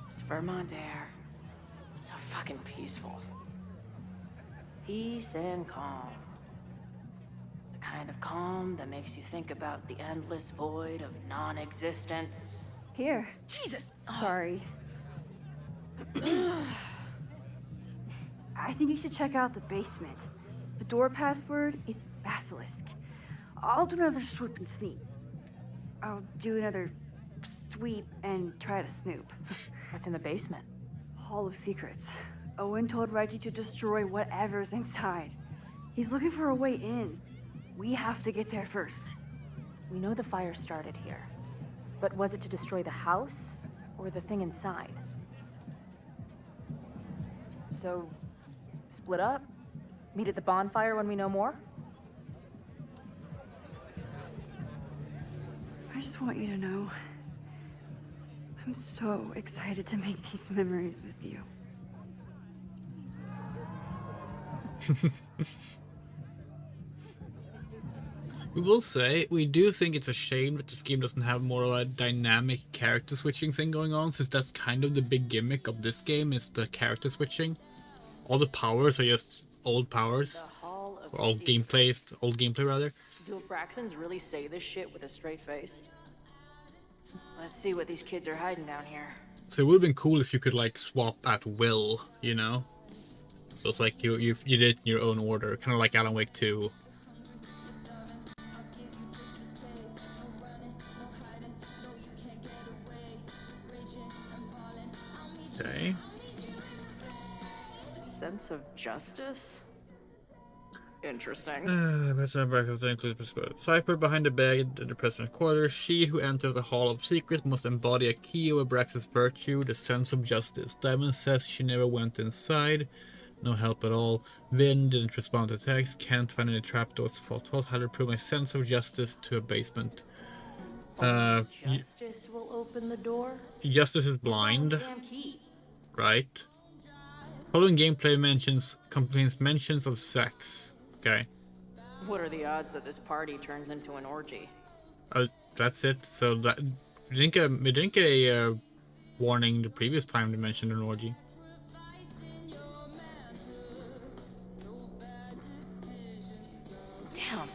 It's Vermont air, so fucking peaceful. Peace and calm. The kind of calm that makes you think about the endless void of non-existence. Here. Jesus! Sorry. I think you should check out the basement. The door password is Basilisk. I'll do another swoop and sneak. I'll do another sweep and try to snoop. What's in the basement? Hall of Secrets. Owen told Reggie to destroy whatever's inside. He's looking for a way in. We have to get there first. We know the fire started here. But was it to destroy the house or the thing inside? So, split up? Meet at the bonfire when we know more? I just want you to know, I'm so excited to make these memories with you. We will say, we do think it's a shame that this game doesn't have more of a dynamic character switching thing going on, since that's kind of the big gimmick of this game, is the character switching. All the powers are just old powers. Or old gameplay rather. Do Abraxans really say this shit with a straight face? Let's see what these kids are hiding down here. So it would have been cool if you could like swap at will, you know? So it's like you did it in your own order, kind of like Alan Wake 2. Okay. Sense of justice? Interesting. Cipher behind the bed in the president's quarters. She who enters the Hall of Secrets must embody a key of Abraxas' virtue, the sense of justice. Diamond says she never went inside. No help at all. Vin didn't respond to text. Can't find any trapdoors. False. How to prove my sense of justice to a basement. Justice will open the door? Justice is blind. Damn key. Right. Following gameplay contains mentions of sex. Okay. What are the odds that this party turns into an orgy? That's it. So that we didn't get a warning the previous time they mentioned an orgy. Damn.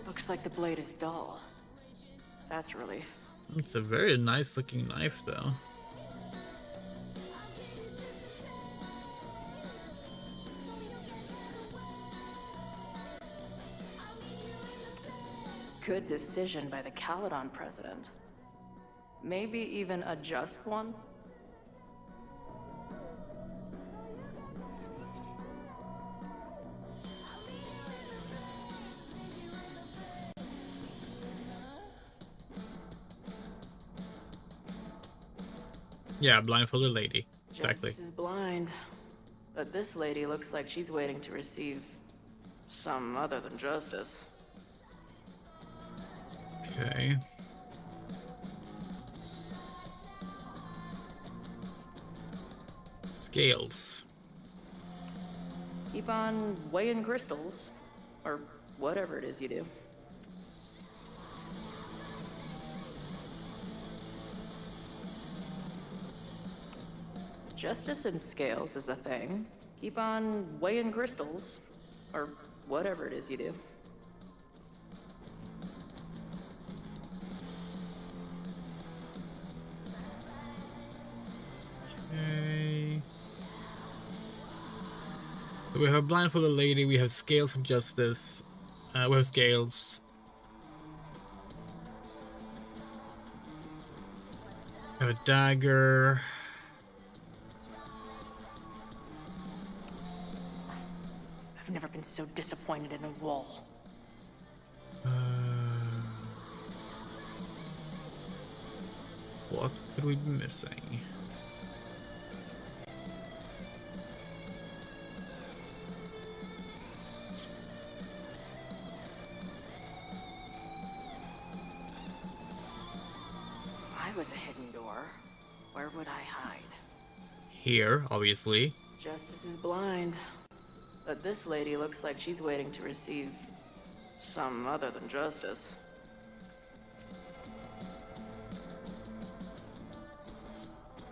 Looks like the blade is dull. That's a relief. It's a very nice looking knife though. Good decision by the Caledon president. Maybe even a just one? Yeah, blindfolded lady. Exactly. Justice is blind. But this lady looks like she's waiting to receive some other than justice. Okay. Scales. Keep on weighing crystals. Or whatever it is you do. Justice in scales is a thing. Keep on weighing crystals. Or whatever it is you do. Okay. So we have blindfolded lady, we have scales of justice, we have scales. We have a dagger. I've never been so disappointed in a wall. What could we be missing? I was a hidden door. Where would I hide? Here, obviously. Justice is blind. But this lady looks like she's waiting to receive some other than justice.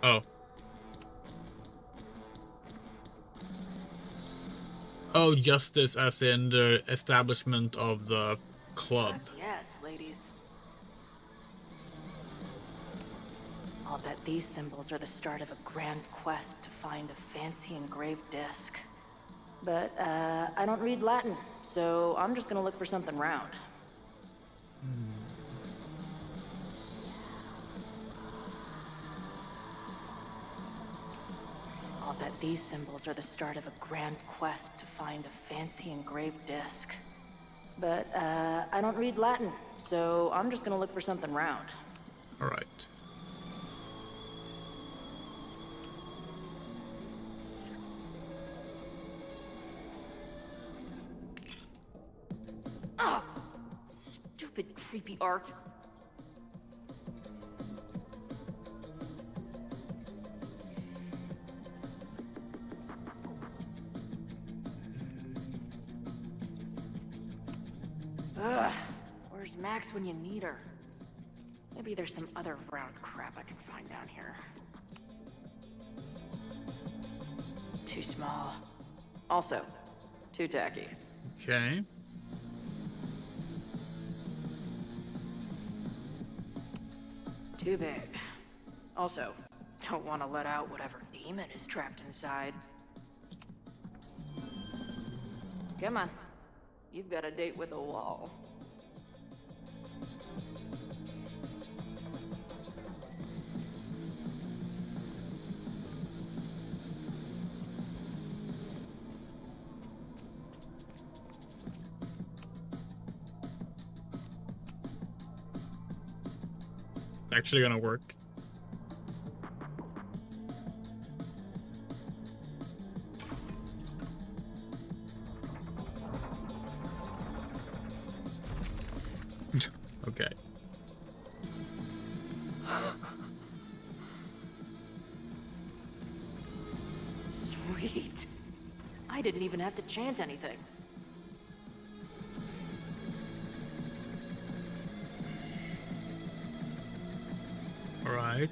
Oh. Oh, justice as in the establishment of the club. Yes, ladies. I'll bet these symbols are the start of a grand quest to find a fancy engraved disc. But, I don't read Latin, so I'm just gonna look for something round. I'll bet these symbols are the start of a grand quest to find a fancy engraved disc. But, I don't read Latin, so I'm just gonna look for something round. Alright. Ah! Stupid, creepy art. Ugh, where's Max when you need her? Maybe there's some other round crap I can find down here. Too small. Also, too tacky. Okay. Too big. Also, don't want to let out whatever demon is trapped inside. Come on. You've got a date with a wall. Actually gonna work. Okay. Sweet. I didn't even have to chant anything. Alright.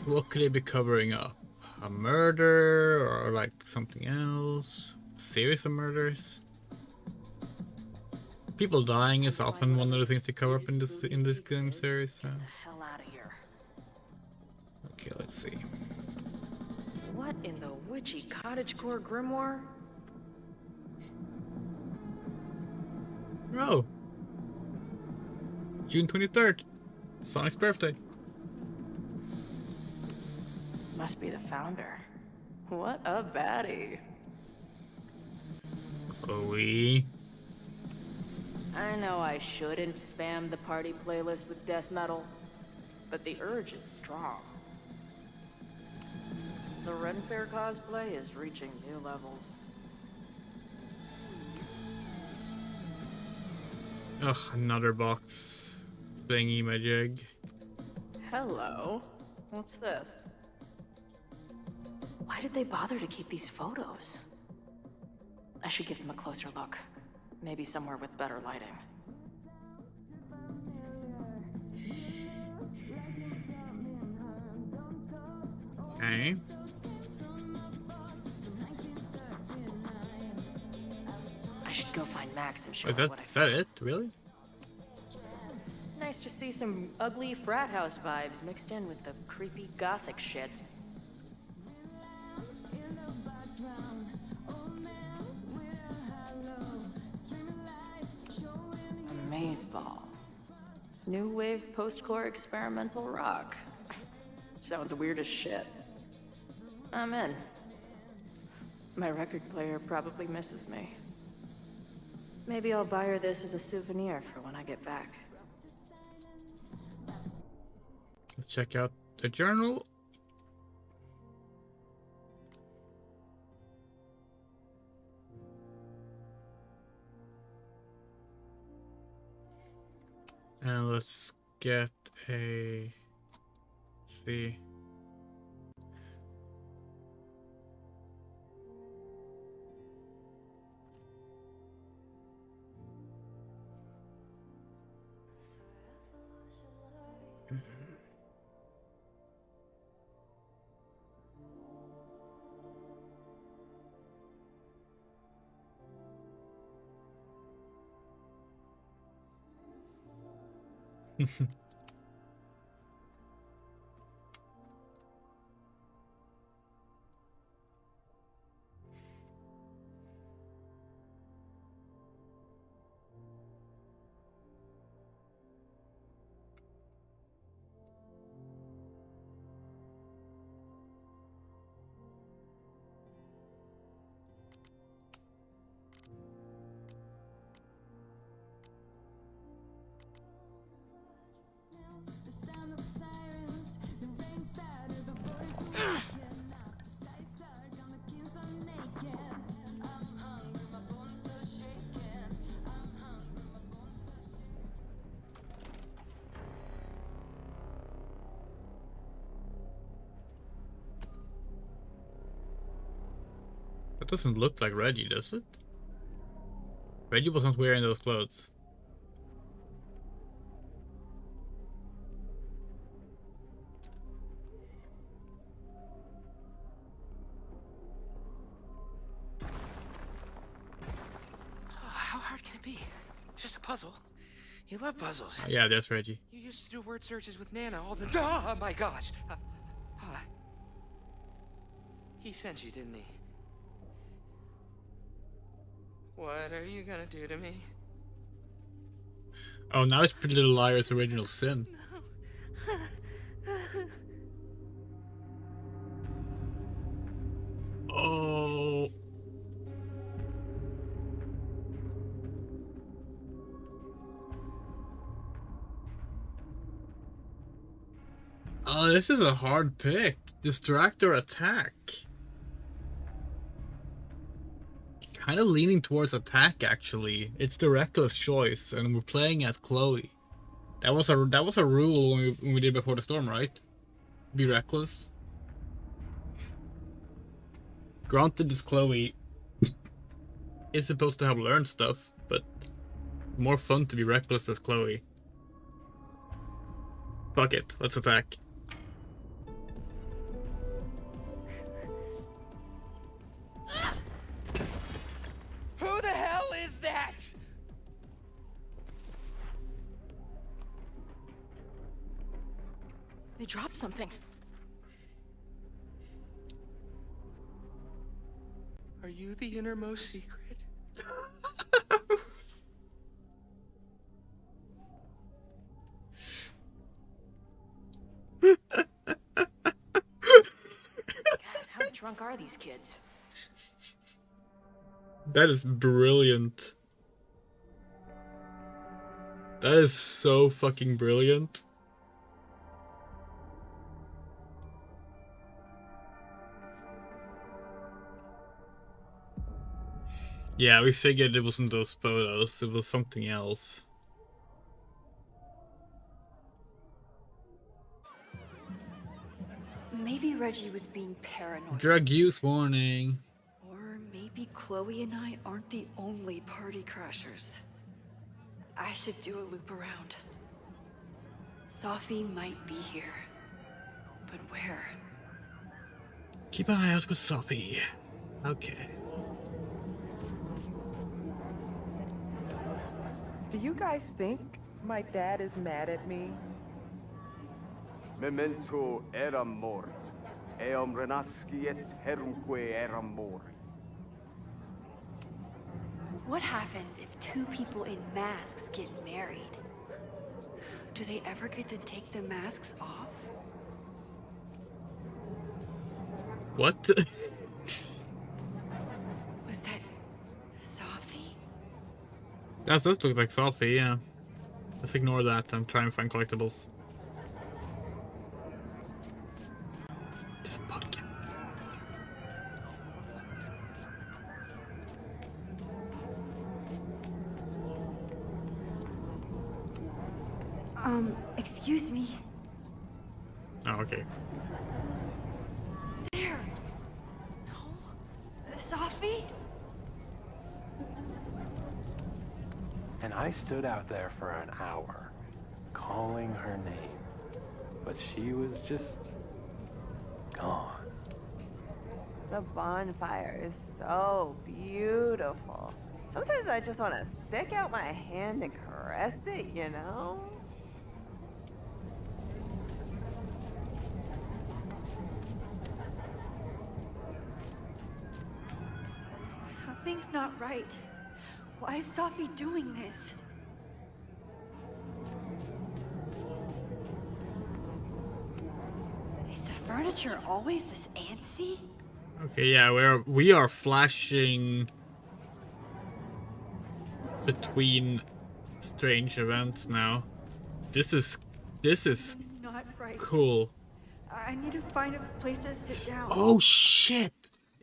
What could he be covering up? A murder or like something else? A series of murders? People dying is often one of the things they cover up in this game series. So. Hell out of here. Okay, let's see. What in the witchy cottagecore grimoire? Oh, June 23rd, Sonic's birthday. Must be the founder. What a baddie. Chloe. I know I shouldn't spam the party playlist with death metal, but the urge is strong. The Ren Fair cosplay is reaching new levels. Ugh, another box thingy majig. Hello. What's this? Why did they bother to keep these photos? I should give them a closer look. Maybe somewhere with better lighting. Okay. I should go find Max and show Is her that, what I is that it? Really? Nice to see some ugly frat house vibes mixed in with the creepy gothic shit. Amazeballs. New wave post-core experimental rock. Sounds weird as shit. I'm in. My record player probably misses me. Maybe I'll buy her this as a souvenir for when I get back. Let's check out the journal. And let's get a, let's see. That doesn't look like Reggie, does it? Reggie was not wearing those clothes. How hard can it be? It's just a puzzle. You love puzzles. Yeah, that's Reggie. You used to do word searches with Nana all the time. Oh my gosh. He sent you, didn't he? What are you gonna do to me? Oh, now it's Pretty Little Liars' original sin. Oh. Oh, this is a hard pick. Distract or attack? Kind of leaning towards attack, actually. It's the reckless choice, and we're playing as Chloe. That was a rule when we did Before the Storm, right? Be reckless. Granted, this Chloe is supposed to have learned stuff, but more fun to be reckless as Chloe. Fuck it, let's attack. Who the hell is that? They dropped something. Are you the innermost secret? God, how drunk are these kids? That is brilliant. That is so fucking brilliant. Yeah, we figured it wasn't those photos, it was something else. Maybe Reggie was being paranoid. Drug use warning. Or maybe Chloe and I aren't the only party crashers. I should do a loop around. Sophie might be here. But where? Keep an eye out with Sophie. Okay. Do you guys think my dad is mad at me? Memento eram mort. Eum renasciet herumque eram mort. What happens if two people in masks get married? Do they ever get to take their masks off? What? Was that Sophie? That does look like Sophie, yeah. Let's ignore that and try and find collectibles. Is it podcast? Excuse me. Oh, okay. There! No? Sophie? And I stood out there for an hour, calling her name. But she was just gone. The bonfire is so beautiful. Sometimes I just want to stick out my hand and caress it, you know? Something's not right. Why is Sophie doing this? Is the furniture always this antsy? Okay, yeah, we are flashing between strange events now. This is It's not right. cool. I need to find a place to sit down. Oh shit!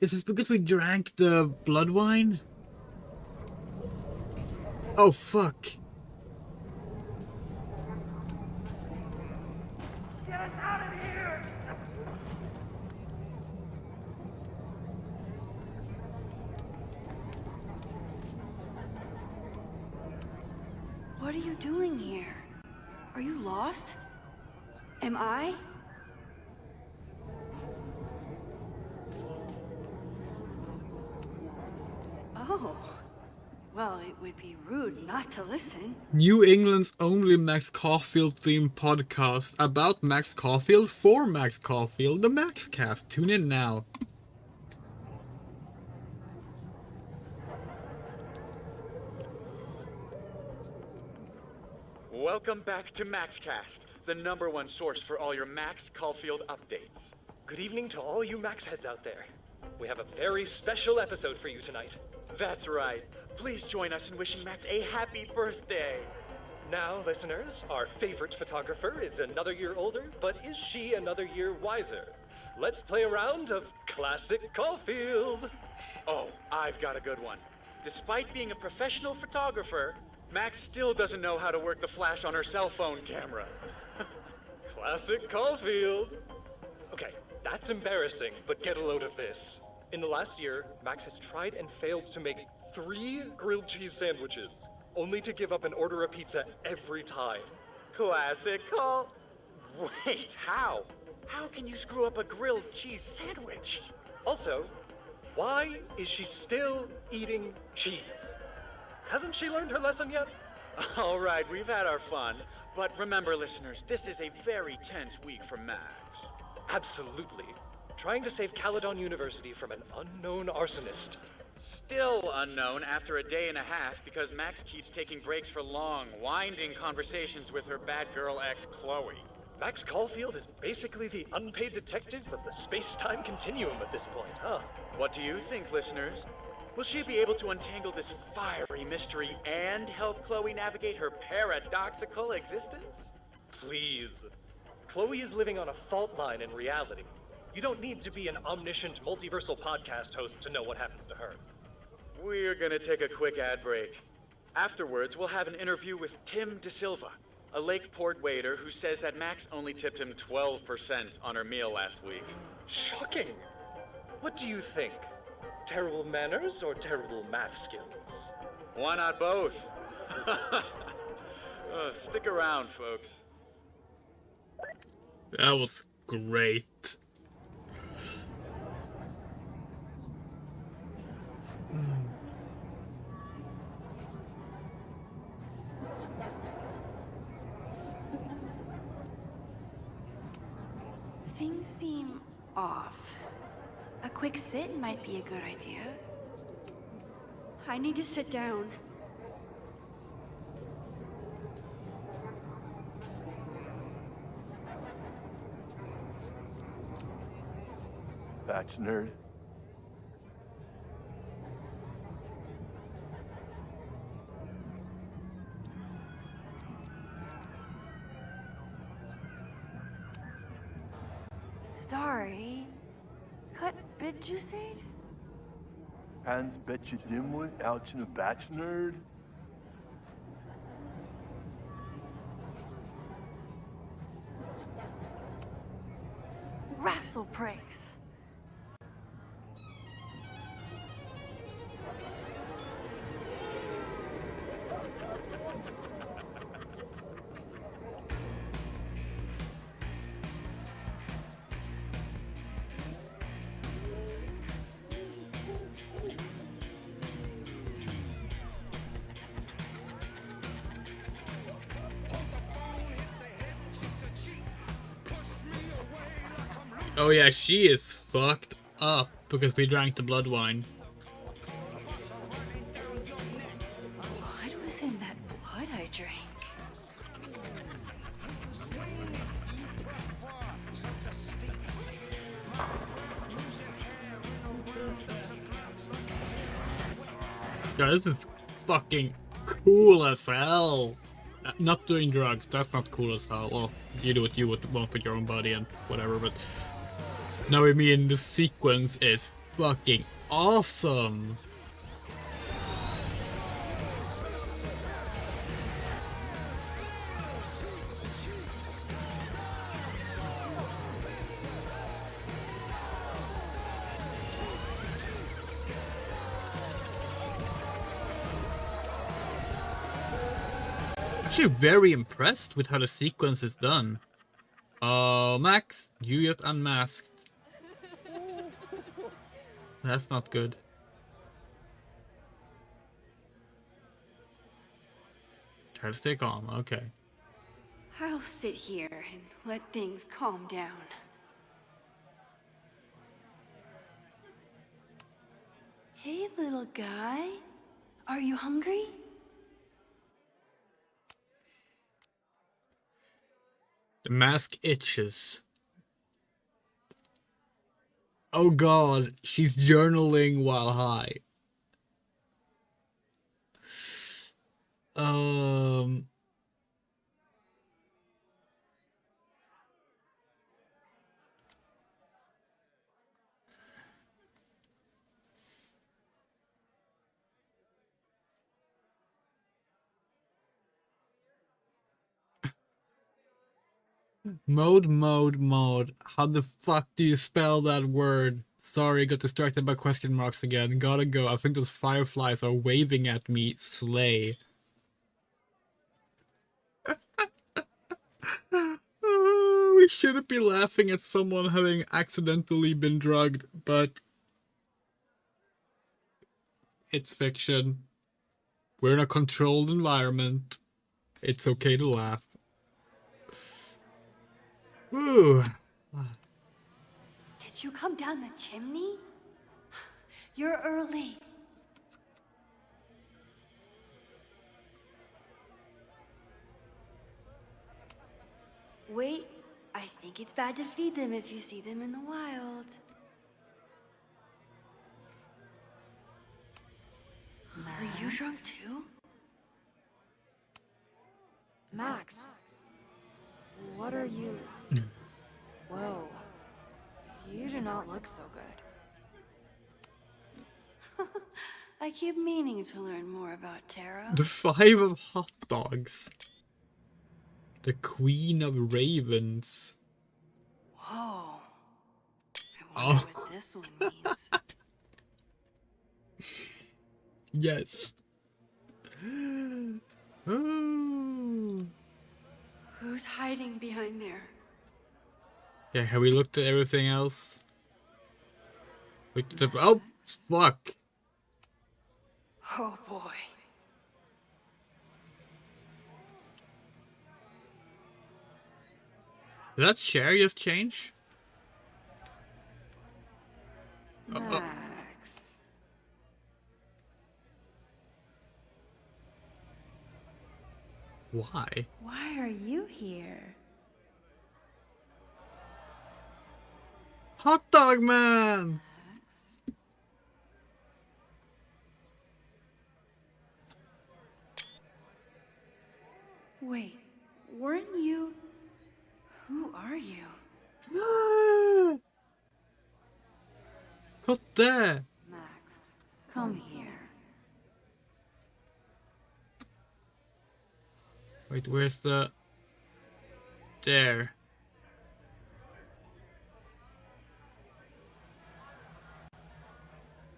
Is this because we drank the blood wine? Oh fuck. Get us out of here! What are you doing here? Are you lost? Am I? Oh. Well, it would be rude not to listen. New England's only Max Caulfield themed podcast about Max Caulfield for Max Caulfield, the MaxCast. Tune in now. Welcome back to MaxCast, the #1 source for all your Max Caulfield updates. Good evening to all you Max heads out there. We have a very special episode for you tonight. That's right. Please join us in wishing Max a happy birthday. Now, listeners, our favorite photographer is another year older, but is she another year wiser? Let's play a round of Classic Caulfield. Oh, I've got a good one. Despite being a professional photographer, Max still doesn't know how to work the flash on her cell phone camera. Classic Caulfield. Okay, that's embarrassing, but get a load of this. In the last year, Max has tried and failed to make 3 grilled cheese sandwiches, only to give up and order a pizza every time. Classic Caul... Wait, how? How can you screw up a grilled cheese sandwich? Also, why is she still eating cheese? Hasn't she learned her lesson yet? All right, we've had our fun. But remember, listeners, this is a very tense week for Max. Absolutely. Trying to save Caledon University from an unknown arsonist. Still unknown after a day and a half because Max keeps taking breaks for long, winding conversations with her bad girl ex, Chloe. Max Caulfield is basically the unpaid detective of the space-time continuum at this point, huh? What do you think, listeners? Will she be able to untangle this fiery mystery and help Chloe navigate her paradoxical existence? Please. Chloe is living on a fault line in reality. You don't need to be an omniscient multiversal podcast host to know what happens to her. We're gonna take a quick ad break. Afterwards, we'll have an interview with Tim DeSilva, a Lakeport waiter who says that Max only tipped him 12% on her meal last week. Shocking! What do you think? Terrible manners or terrible math skills? Why not both? Stick around, folks. That was great. Things seem off. A quick sit might be a good idea. I need to sit down. Batch nerd. Sorry. What bid you say? Hans bet you dimwit out in the batch nerd. Wrestle pricks. Oh yeah, she is fucked up because we drank the blood wine. What was in that blood I drank? Yeah, this is fucking cool as hell. Not doing drugs, that's not cool as hell. Well, you do what you want with your own body and whatever, but... No, I mean, the sequence is fucking awesome! actually very impressed with how the sequence is done. Max, you just unmasked. That's not good. Try to stay calm, okay. I'll sit here and let things calm down. Hey, little guy. Are you hungry? The mask itches. Oh god, she's journaling while high. Mode. How the fuck do you spell that word? Sorry, got distracted by question marks again. Gotta go. I think those fireflies are waving at me. Slay. We shouldn't be laughing at someone having accidentally been drugged, but it's fiction. We're in a controlled environment. It's okay to laugh. Ooh. Did you come down the chimney? You're early. Wait, I think it's bad to feed them if you see them in the wild. Are you drunk too? Max, what are you? Whoa, you do not look so good. I keep meaning to learn more about Tara. The 5 of hot dogs. The Queen of Ravens. Whoa. I wonder what this one means. Yes. Oh. Who's hiding behind there? Yeah, have we looked at everything else? Oh, fuck. Oh boy. Did that share just change? Max. Why? Why are you here? Hot dog man! Wait, weren't you... Who are you? What's there? Max, come here. Wait, where's the... There.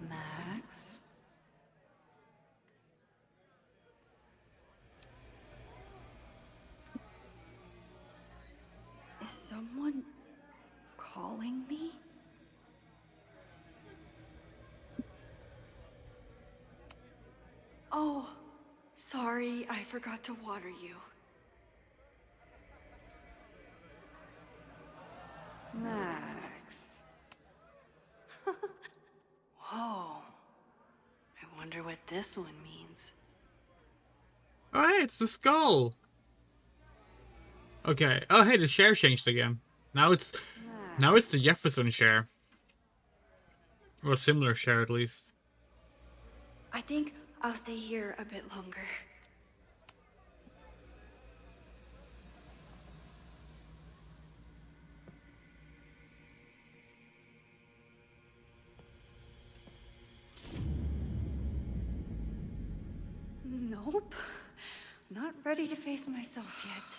Max? Is someone calling me? Oh, sorry, I forgot to water you. Max. Whoa. I wonder what this one means. Oh, hey, it's the skull. Okay. Oh, hey, the share changed again. Now it's the Jefferson share. Or a similar share, at least. I think I'll stay here a bit longer. Nope. Not ready to face myself yet.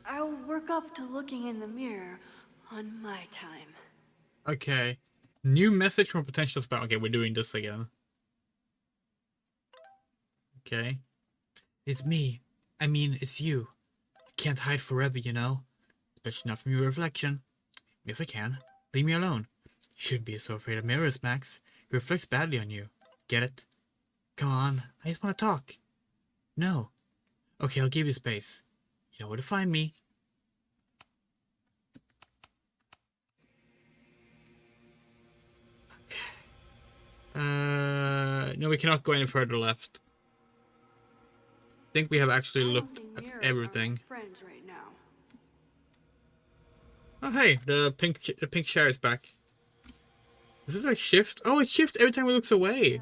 I'll work up to looking in the mirror. On my time. Okay. New message from potential spam. Okay, we're doing this again. Okay. It's me. I mean, it's you. I can't hide forever, you know? Especially not from your reflection. Yes, I can. Leave me alone. You shouldn't be so afraid of mirrors, Max. It reflects badly on you. Get it? Come on. I just want to talk. No. Okay, I'll give you space. You know where to find me. No, we cannot go any further left. I think we have actually looked at everything. Friends right now. Oh hey, the pink chair is back. Is this like shift? Oh, it shifts every time it looks away.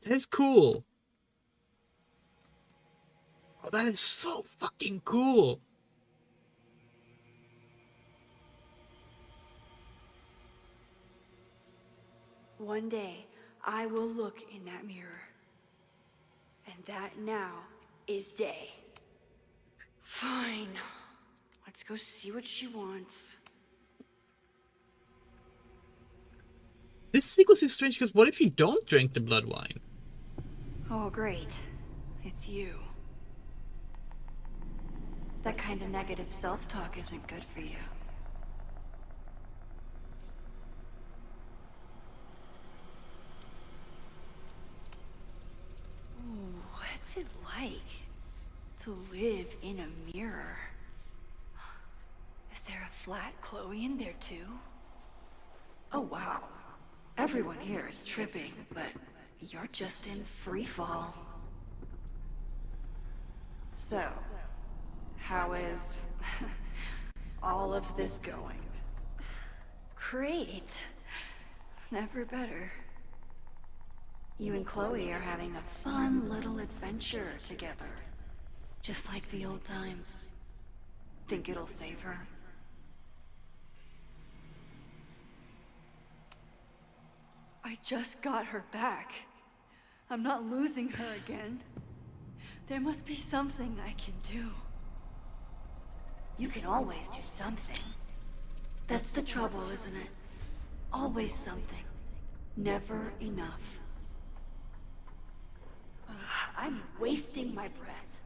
That is cool. Oh, that is so fucking cool. One day, I will look in that mirror. And that now is day. Fine. Let's go see what she wants. This sequence is strange because what if you don't drink the blood wine? Oh, great. It's you. That kind of negative self-talk isn't good for you. Ooh, what's it like to live in a mirror? Is there a flat Chloe in there too? Oh wow. Everyone here is tripping, but you're just in free fall. So, how is all of this going? Great. Never better. You and Chloe are having a fun little adventure together. Just like the old times. Think it'll save her? I just got her back. I'm not losing her again. There must be something I can do. You can always do something. That's the trouble, isn't it? Always something. Never enough. I'm wasting my breath.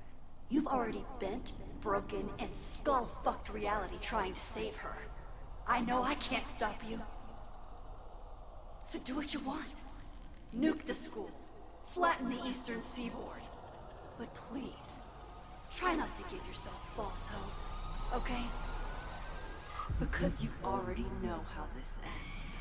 You've already bent, broken, and skull-fucked reality trying to save her. I know I can't stop you. So do what you want. Nuke the school. Flatten the eastern seaboard. But please, try not to give yourself false hope, okay? Because you already know how this ends.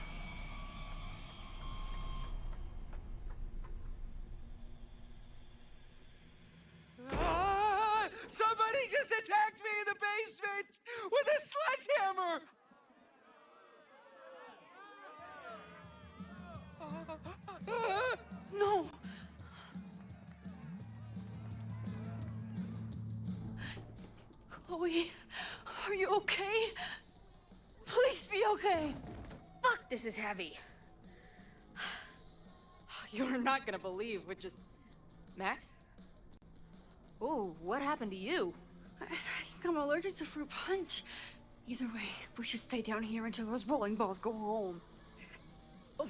Ah! Somebody just attacked me in the basement with a sledgehammer! No! Chloe, are you okay? Please be okay. Fuck, this is heavy. You're not gonna believe what just... Max? Ooh, what happened to you? I think I'm allergic to fruit punch. Either way, we should stay down here until those bowling balls go home. Oh,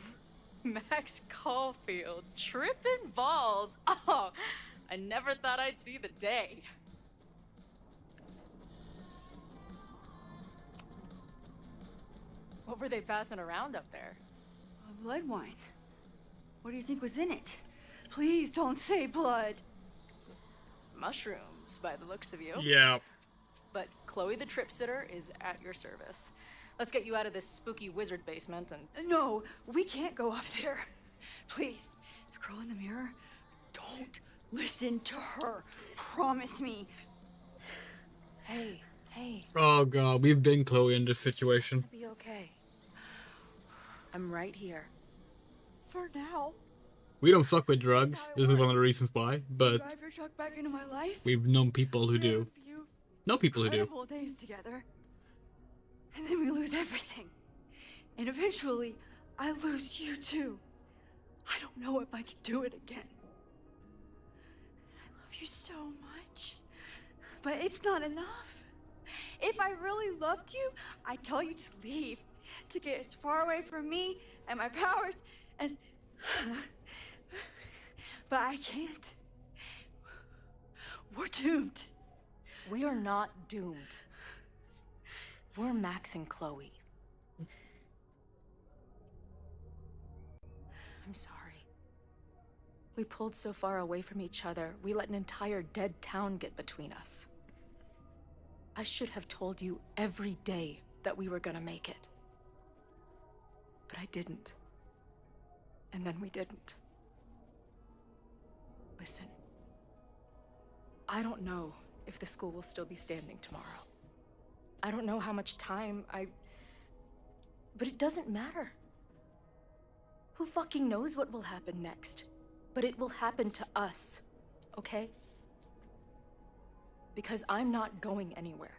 Max Caulfield, tripping balls. Oh, I never thought I'd see the day. What were they passing around up there? Blood wine. What do you think was in it? Please don't say blood. Mushrooms, by the looks of you. Yeah. But Chloe the Trip Sitter is at your service. Let's get you out of this spooky wizard basement and... No, we can't go up there. Please, the girl in the mirror, don't listen to her. Promise me. Hey, hey. Oh god, we've been Chloe in this situation. It'll be okay. I'm right here. For now. We don't fuck with drugs. This is one of the reasons why, but Drive your truck back into my life. we've known people who do. Know people who do. Incredible days together. And then we lose everything. And eventually, I lose you too. I don't know if I can do it again. I love you so much. But it's not enough. If I really loved you, I'd tell you to leave. To get as far away from me and my powers as... But I can't. We're doomed. We are not doomed. We're Max and Chloe. I'm sorry. We pulled so far away from each other, we let an entire dead town get between us. I should have told you every day that we were gonna make it. But I didn't. And then we didn't. Listen. I don't know if the school will still be standing tomorrow. I don't know how much time But it doesn't matter. Who fucking knows what will happen next? But it will happen to us, okay? Because I'm not going anywhere.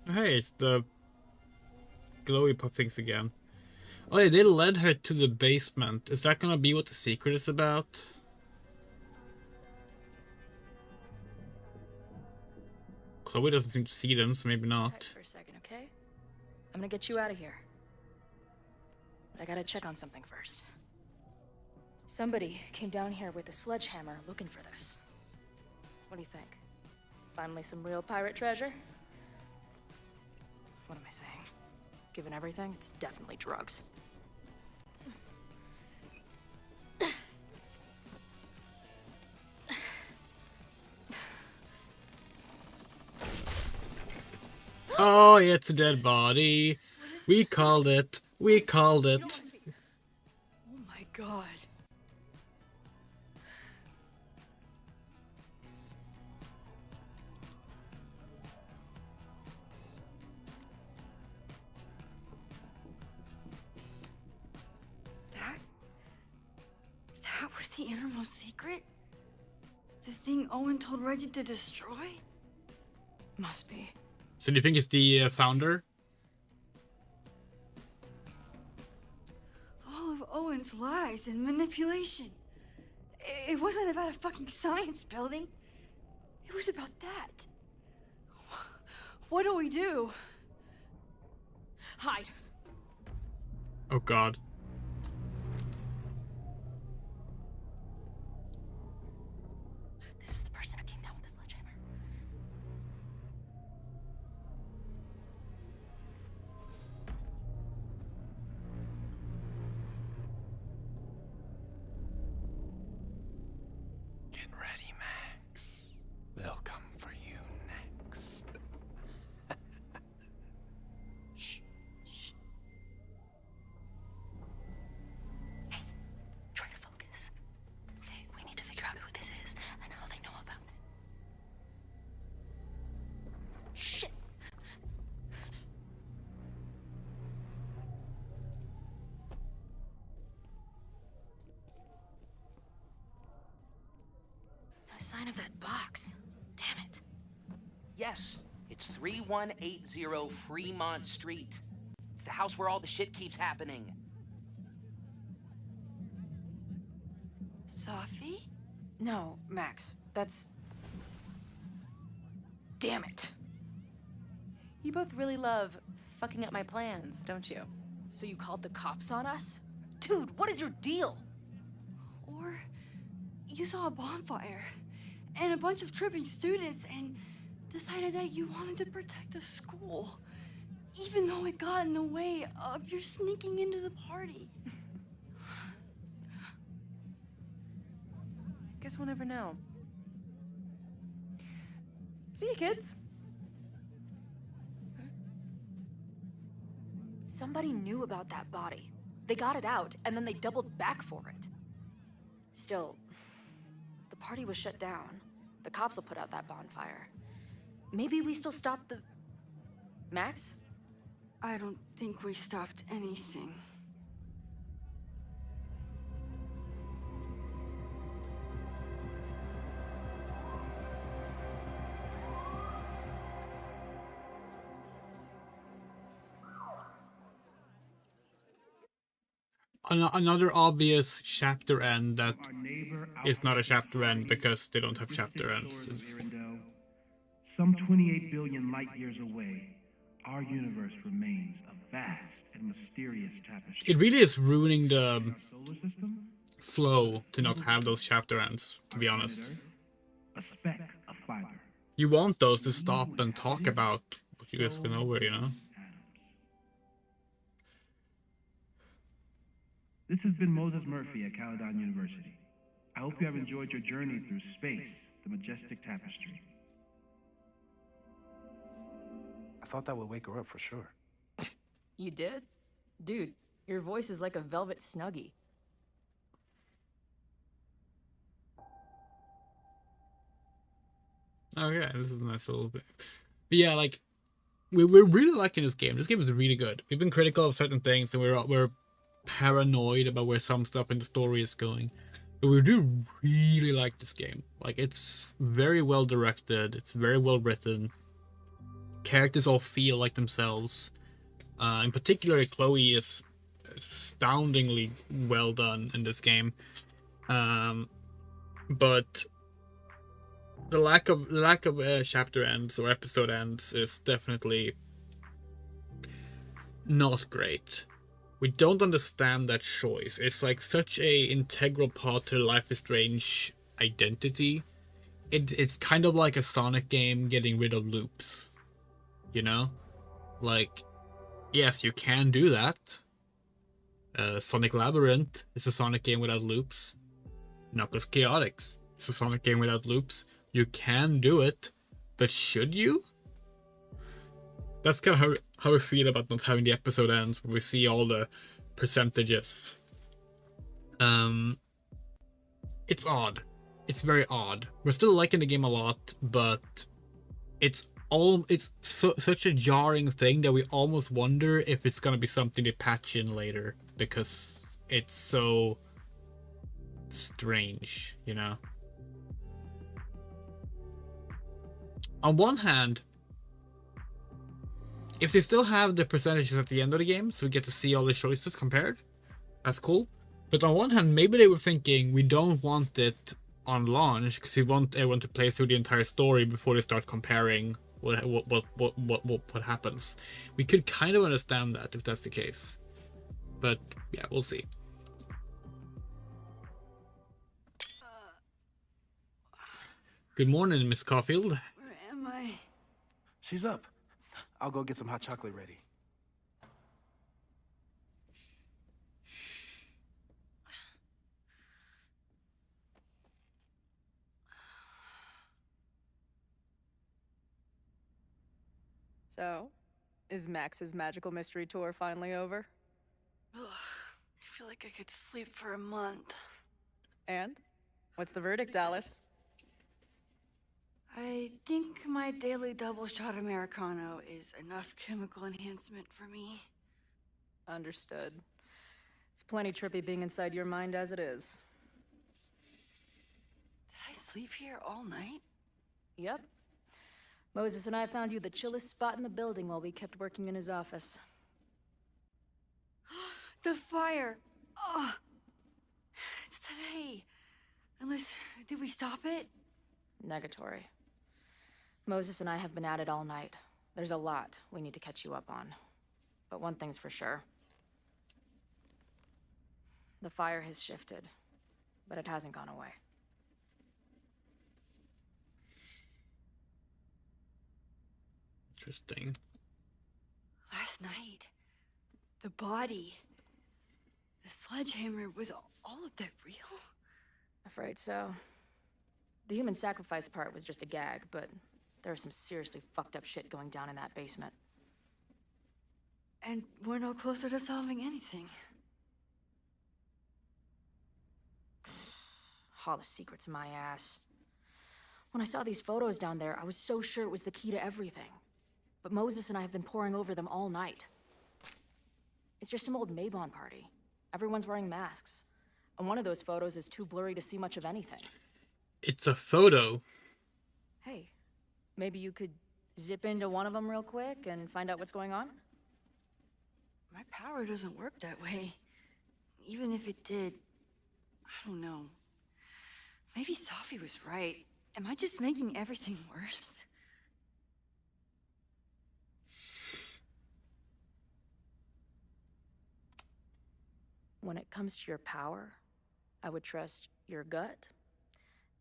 Hey, it's the glowy pop things again. Oh yeah, they led her to the basement. Is that gonna be what the secret is about? Chloe doesn't seem to see them, so maybe not. For a second, okay? I'm gonna get you out of here. But I gotta check on something first. Somebody came down here with a sledgehammer looking for this. What do you think? Finally some real pirate treasure? What am I saying? Given everything, it's definitely drugs. Oh, yeah, it's a dead body. We called it. We called it. Oh my god. That was the innermost secret? The thing Owen told Reggie to destroy? Must be. So do you think it's the founder? All of Owen's lies and manipulation. It wasn't about a fucking science building. It was about that. What do we do? Hide. Oh god. This is the person who came down with the sledgehammer. Get ready, Max. They'll come for you next. Shh. Shh. Hey, try to focus. Okay, we need to figure out who this is and how they know about it. Shit. No sign of that box. Damn it. Yes, it's 3180 Fremont Street. It's the house where all the shit keeps happening. Sophie? No, Max. That's... Damn it. You both really love fucking up my plans, don't you? So you called the cops on us? Dude, what is your deal? Or you saw a bonfire and a bunch of tripping students and decided that you wanted to protect the school, even though it got in the way of your sneaking into the party. Guess we'll never know. See you, kids. Somebody knew about that body. They got it out, and then they doubled back for it. Still, the party was shut down. The cops will put out that bonfire. Maybe we still stop the... Max? I don't think we stopped anything. Another obvious chapter end that is not a chapter end because they don't have chapter ends. Some 28 billion light years away, our universe remains a vast and mysterious tapestry. It really is ruining the flow to not have those chapter ends, to be honest. A speck of fiber. You want those to stop and talk about what you guys went over, you know? This has been Moses Murphy at Caledon University. I hope you have enjoyed your journey through space, the majestic tapestry. I thought that would wake her up for sure. You did? Dude, your voice is like a velvet snuggie. Oh yeah, this is a nice little bit. But yeah, like we're really liking this game. This game is really good. We've been critical of certain things, and we're paranoid about where some stuff in the story is going. But we do really like this game. Like, it's very well directed. It's very well written. Characters all feel like themselves. In particular, Chloe is astoundingly well done in this game. But the lack of chapter ends or episode ends is definitely not great. We don't understand that choice. It's like such a integral part to Life is Strange identity. It's kind of like a Sonic game getting rid of loops. You know? Like, yes, you can do that. Sonic Labyrinth is a Sonic game without loops. Knuckles Chaotix is a Sonic game without loops. You can do it, but should you? That's kind of how we feel about not having the episode ends, when we see all the percentages. It's odd. It's very odd. We're still liking the game a lot, but it's such a jarring thing that we almost wonder if it's gonna be something they patch in later, because it's so strange, you know? On one hand, if they still have the percentages at the end of the game, so we get to see all the choices compared, that's cool. But on one hand, maybe they were thinking, we don't want it on launch because we want everyone to play through the entire story before they start comparing what happens. We could kind of understand that if that's the case. But yeah, we'll see. Good morning, Miss Caulfield. Where am I? She's up. I'll go get some hot chocolate ready. So, is Max's magical mystery tour finally over? Ugh, I feel like I could sleep for a month. And? What's the verdict, Alice? I think my daily double shot Americano is enough chemical enhancement for me. Understood. It's plenty trippy being inside your mind as it is. Did I sleep here all night? Yep. Moses and I found you the chillest spot in the building while we kept working in his office. The fire! Oh, it's today. Unless, did we stop it? Negatory. Moses and I have been at it all night. There's a lot we need to catch you up on. But one thing's for sure. The fire has shifted, but it hasn't gone away. Interesting. Last night, the body, the sledgehammer, was all of that real? Afraid so. The human sacrifice part was just a gag, but there was some seriously fucked up shit going down in that basement. And we're no closer to solving anything. All the secrets in my ass. When I saw these photos down there, I was so sure it was the key to everything. But Moses and I have been poring over them all night. It's just some old Mabon party. Everyone's wearing masks. And one of those photos is too blurry to see much of anything. It's a photo. Hey, maybe you could zip into one of them real quick and find out what's going on? My power doesn't work that way. even if it did, I don't know. Maybe Sophie was right. Am I just making everything worse? When it comes to your power, I would trust your gut,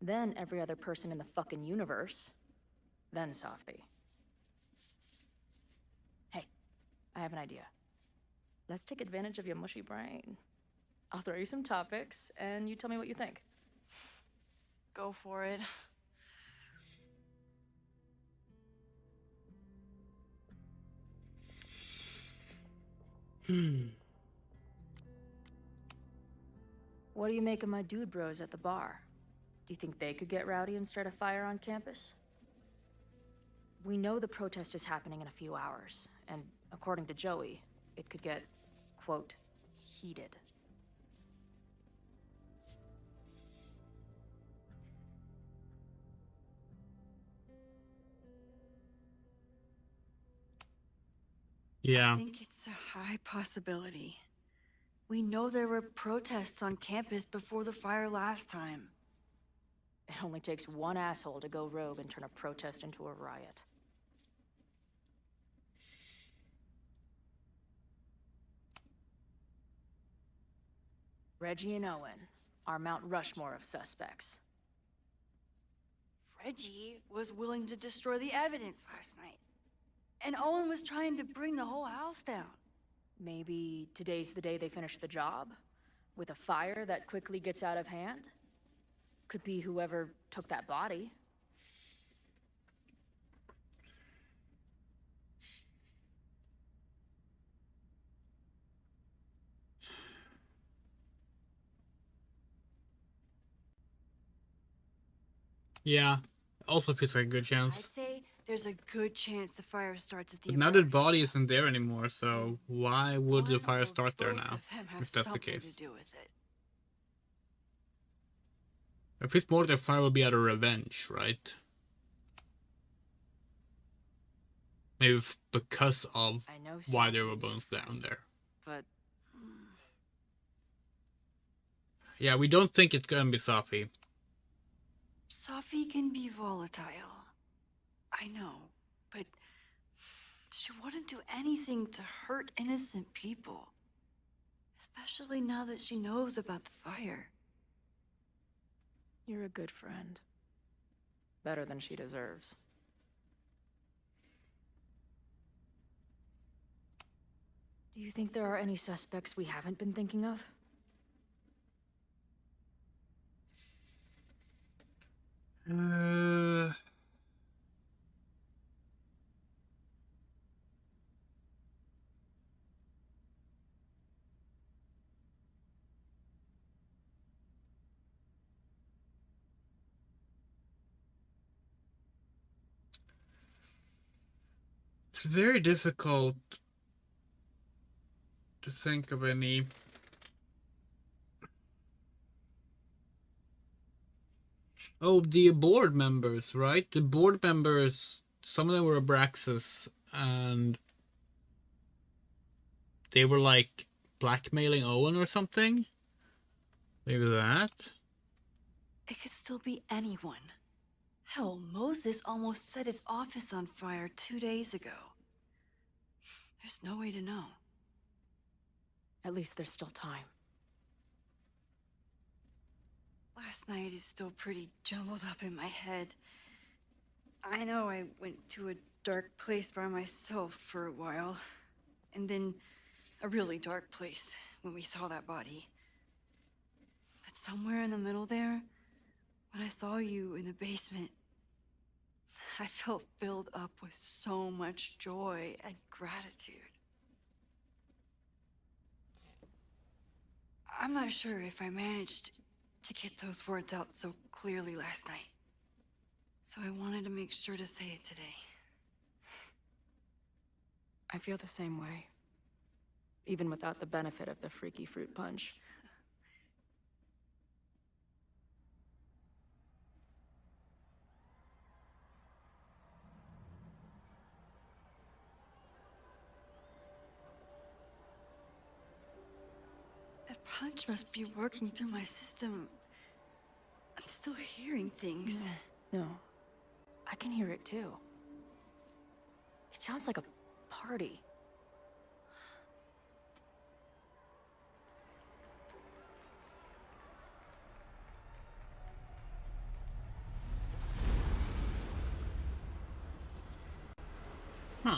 then every other person in the fucking universe, then Sophie. Hey, I have an idea. Let's take advantage of your mushy brain. I'll throw you some topics, and you tell me what you think. Go for it. What do you make of my dude bros at the bar? Do you think they could get rowdy and start a fire on campus? We know the protest is happening in a few hours, and according to Joey, it could get, quote, heated. Yeah. I think it's a high possibility. We know there were protests on campus before the fire last time. It only takes one asshole to go rogue and turn a protest into a riot. Reggie and Owen, our Mount Rushmore of suspects. Reggie was willing to destroy the evidence last night. And Owen was trying to bring the whole house down. Maybe today's the day they finish the job? With a fire that quickly gets out of hand? Could be whoever took that body. Yeah. Also feels like a good I'd chance. say there's a good chance the fire starts at the But now the body isn't there anymore, so why would the fire start there now? If that's the case. to do with it. If it's more, the fire would be out of revenge, right? Maybe because of why there were bones down there. But yeah, we don't think it's gonna be Sophie. Sophie can be volatile. I know, but she wouldn't do anything to hurt innocent people. Especially now that she knows about the fire. you're a good friend. Better than she deserves. Do you think there are any suspects we haven't been thinking of? It's very difficult to think of any. Oh, the board members, right? The board members, some of them were Abraxas, and they were like blackmailing Owen or something. Maybe that. It could still be anyone. Hell, Moses almost set his office on fire 2 days ago. There's no way to know. At least there's still time. Last night is still pretty jumbled up in my head. I know I went to a dark place by myself for a while. And then a really dark place when we saw that body. But somewhere in the middle there, when I saw you in the basement, I felt filled up with so much joy and gratitude. I'm not sure if I managed to get those words out so clearly last night. So I wanted to make sure to say it today. I feel the same way. Even without the benefit of the freaky fruit punch. punch must be working through my system. I'm still hearing things. No, I can hear it too. It sounds like a party. Huh.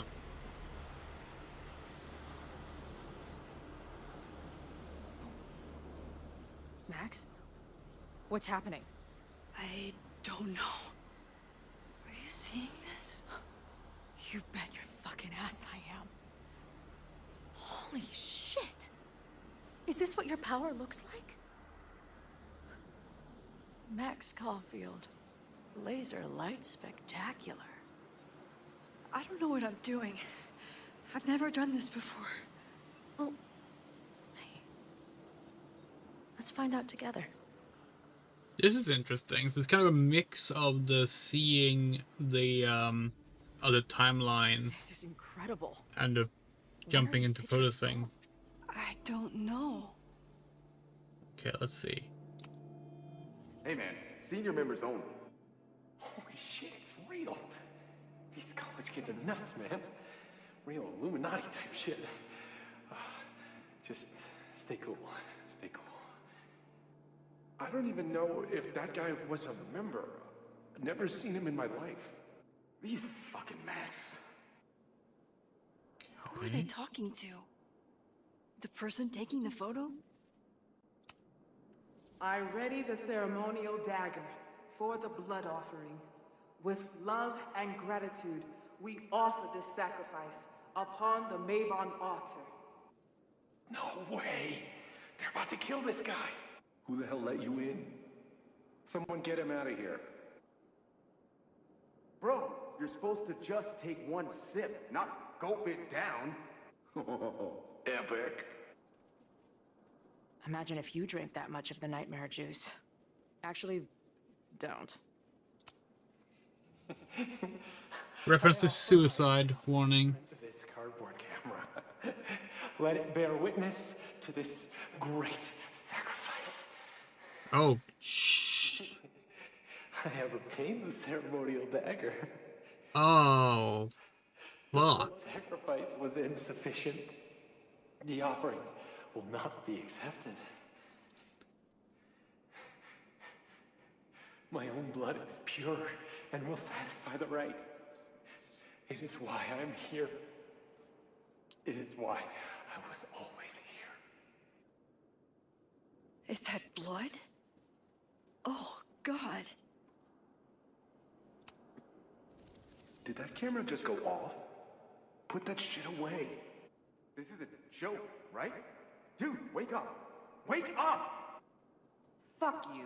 Max? What's happening? I don't know. Are you seeing this? You bet your fucking ass I am. Holy shit! Is this what your power looks like? Max Caulfield. Laser light spectacular. I don't know what I'm doing. I've never done this before. Well, hey. Let's find out together. This is interesting. So it's kind of a mix of the seeing the other timeline This is incredible. and the jumping into photos thing. I don't know. Okay, let's see. Hey man, senior members only. Holy shit, it's real. These college kids are nuts, man. Real Illuminati type shit. Just stay cool. Stay cool. I don't even know if that guy was a member. Never seen him in my life. These fucking masks. Who are they talking to? The person taking the photo? I ready the ceremonial dagger for the blood offering. With love and gratitude, we offer this sacrifice upon the Mavon altar. No way. They're about to kill this guy. Who the hell let you in? Someone get him out of here. Bro, you're supposed to just take one sip, not gulp it down. Epic. Imagine if you drank that much of the nightmare juice. Actually, don't. Reference to suicide warning. This cardboard camera. Let it bear witness to this great sacrifice. Oh, shh. I have obtained the ceremonial dagger. Oh, fuck. The sacrifice was insufficient. The offering will not be accepted. My own blood is pure and will satisfy the rite. It is why I'm here. It is why I was always here. Is that blood? Oh, God. Did that camera just go off? Put that shit away. This is a joke, right? Dude, wake up. Wake up! Fuck you.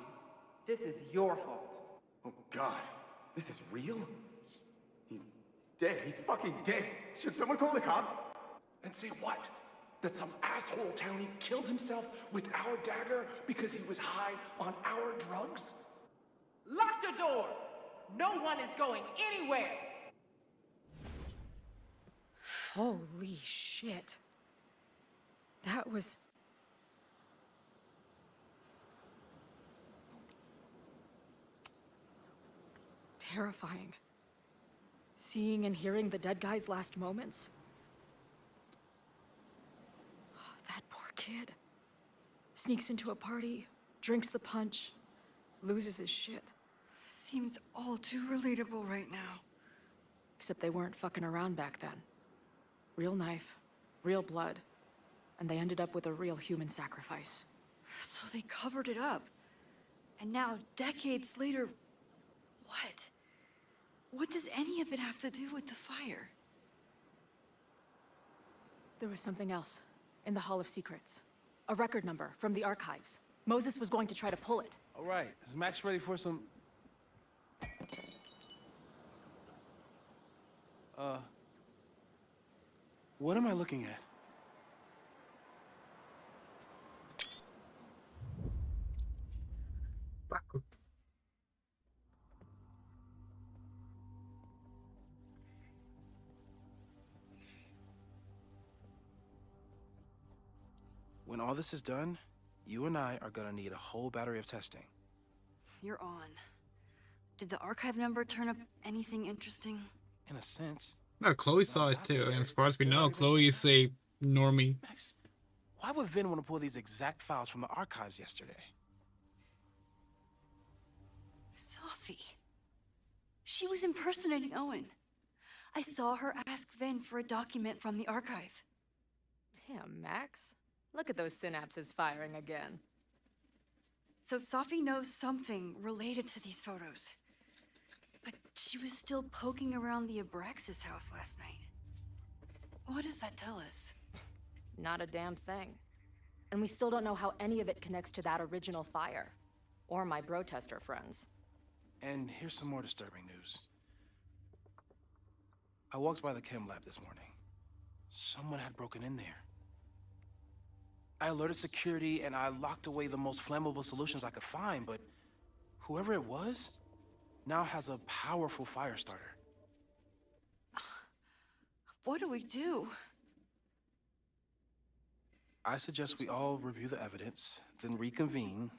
This is your fault. Oh God, this is real? He's dead. He's fucking dead. Should someone call the cops? And say what? That some asshole townie killed himself with our dagger because he was high on our drugs? Lock the door! No one is going anywhere! Holy shit. That was... terrifying. Seeing and hearing the dead guy's last moments. That poor kid. Sneaks into a party, drinks the punch, loses his shit. Seems all too relatable right now. Except they weren't fucking around back then. Real knife, real blood, and they ended up with a real human sacrifice. So they covered it up. And now, decades later, what? What does any of it have to do with the fire? There was something else, in the Hall of Secrets. A record number from the archives. Moses was going to try to pull it. All right, is Max ready for some... What am I looking at? When all this is done, You and I are gonna need a whole battery of testing. You're on. Did the archive number turn up anything interesting? In a sense. No, Chloe saw it too, and as far as we know, Chloe is a normie. Why would Vin want to pull these exact files from the archives yesterday? Sophie. She was impersonating Owen. I saw her ask Vin for a document from the archive. Damn, Max. Look at those synapses firing again. So Sophie knows something related to these photos. But she was still poking around the Abraxas house last night. What does that tell us? Not a damn thing. And we still don't know how any of it connects to that original fire. Or my bro-tester friends. And here's some more disturbing news. I walked by the chem lab this morning. Someone had broken in there. I alerted security and I locked away the most flammable solutions I could find, but whoever it was now has a powerful fire starter. What do we do? I suggest we all review the evidence, then reconvene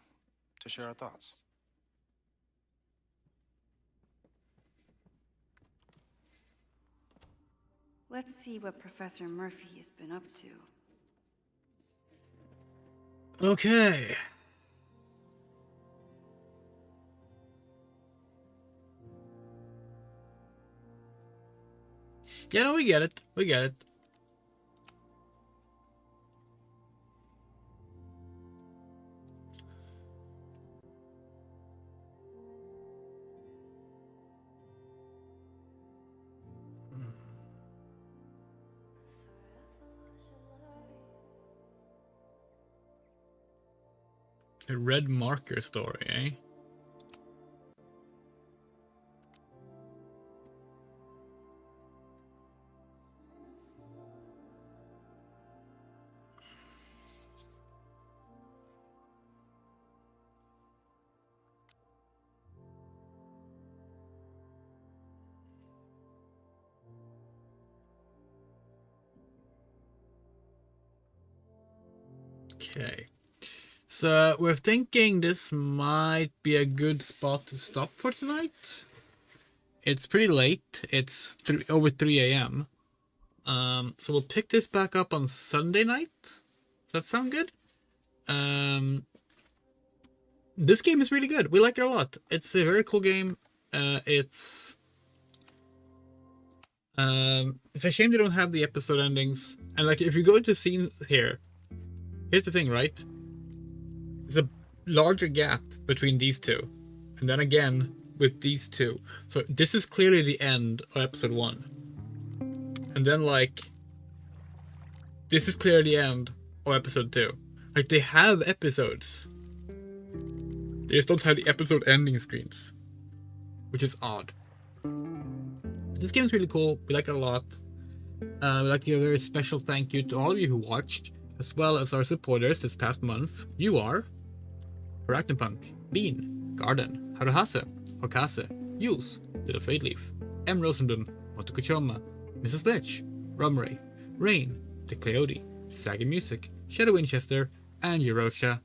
to share our thoughts. Let's see what Professor Murphy has been up to. Okay. Yeah, no, we get it. We get it. A red marker story, eh? Okay. So we're thinking this might be a good spot to stop for tonight. It's pretty late. It's over 3 a.m. So we'll pick this back up on Sunday night. Does that sound good? This game is really good. We like it a lot. It's a very cool game. It's a shame they don't have the episode endings. And like, if you go into scenes here, here's the thing, right? There's a larger gap between these two, and then again with these two. So this is clearly the end of episode 1, and then like this is clearly the end of episode 2. Like, they have episodes, they just don't have the episode ending screens, which is odd. This game is really cool. We like it a lot. We'd like to give a very special thank you to all of you who watched, as well as our supporters this past month. You are Arachnopunk, Bean, Garden, Haruhase, Hokase, Yules, Little Fade Leaf, M. Rosenblum, Motokuchoma, Mrs. Lich, Rumray, Rain, The Coyote, Saggy Music, Shadow Winchester, and Eurosha.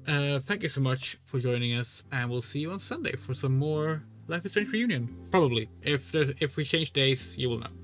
Thank you so much for joining us, and we'll see you on Sunday for some more Life is Strange reunion. Probably. If we change days, you will know.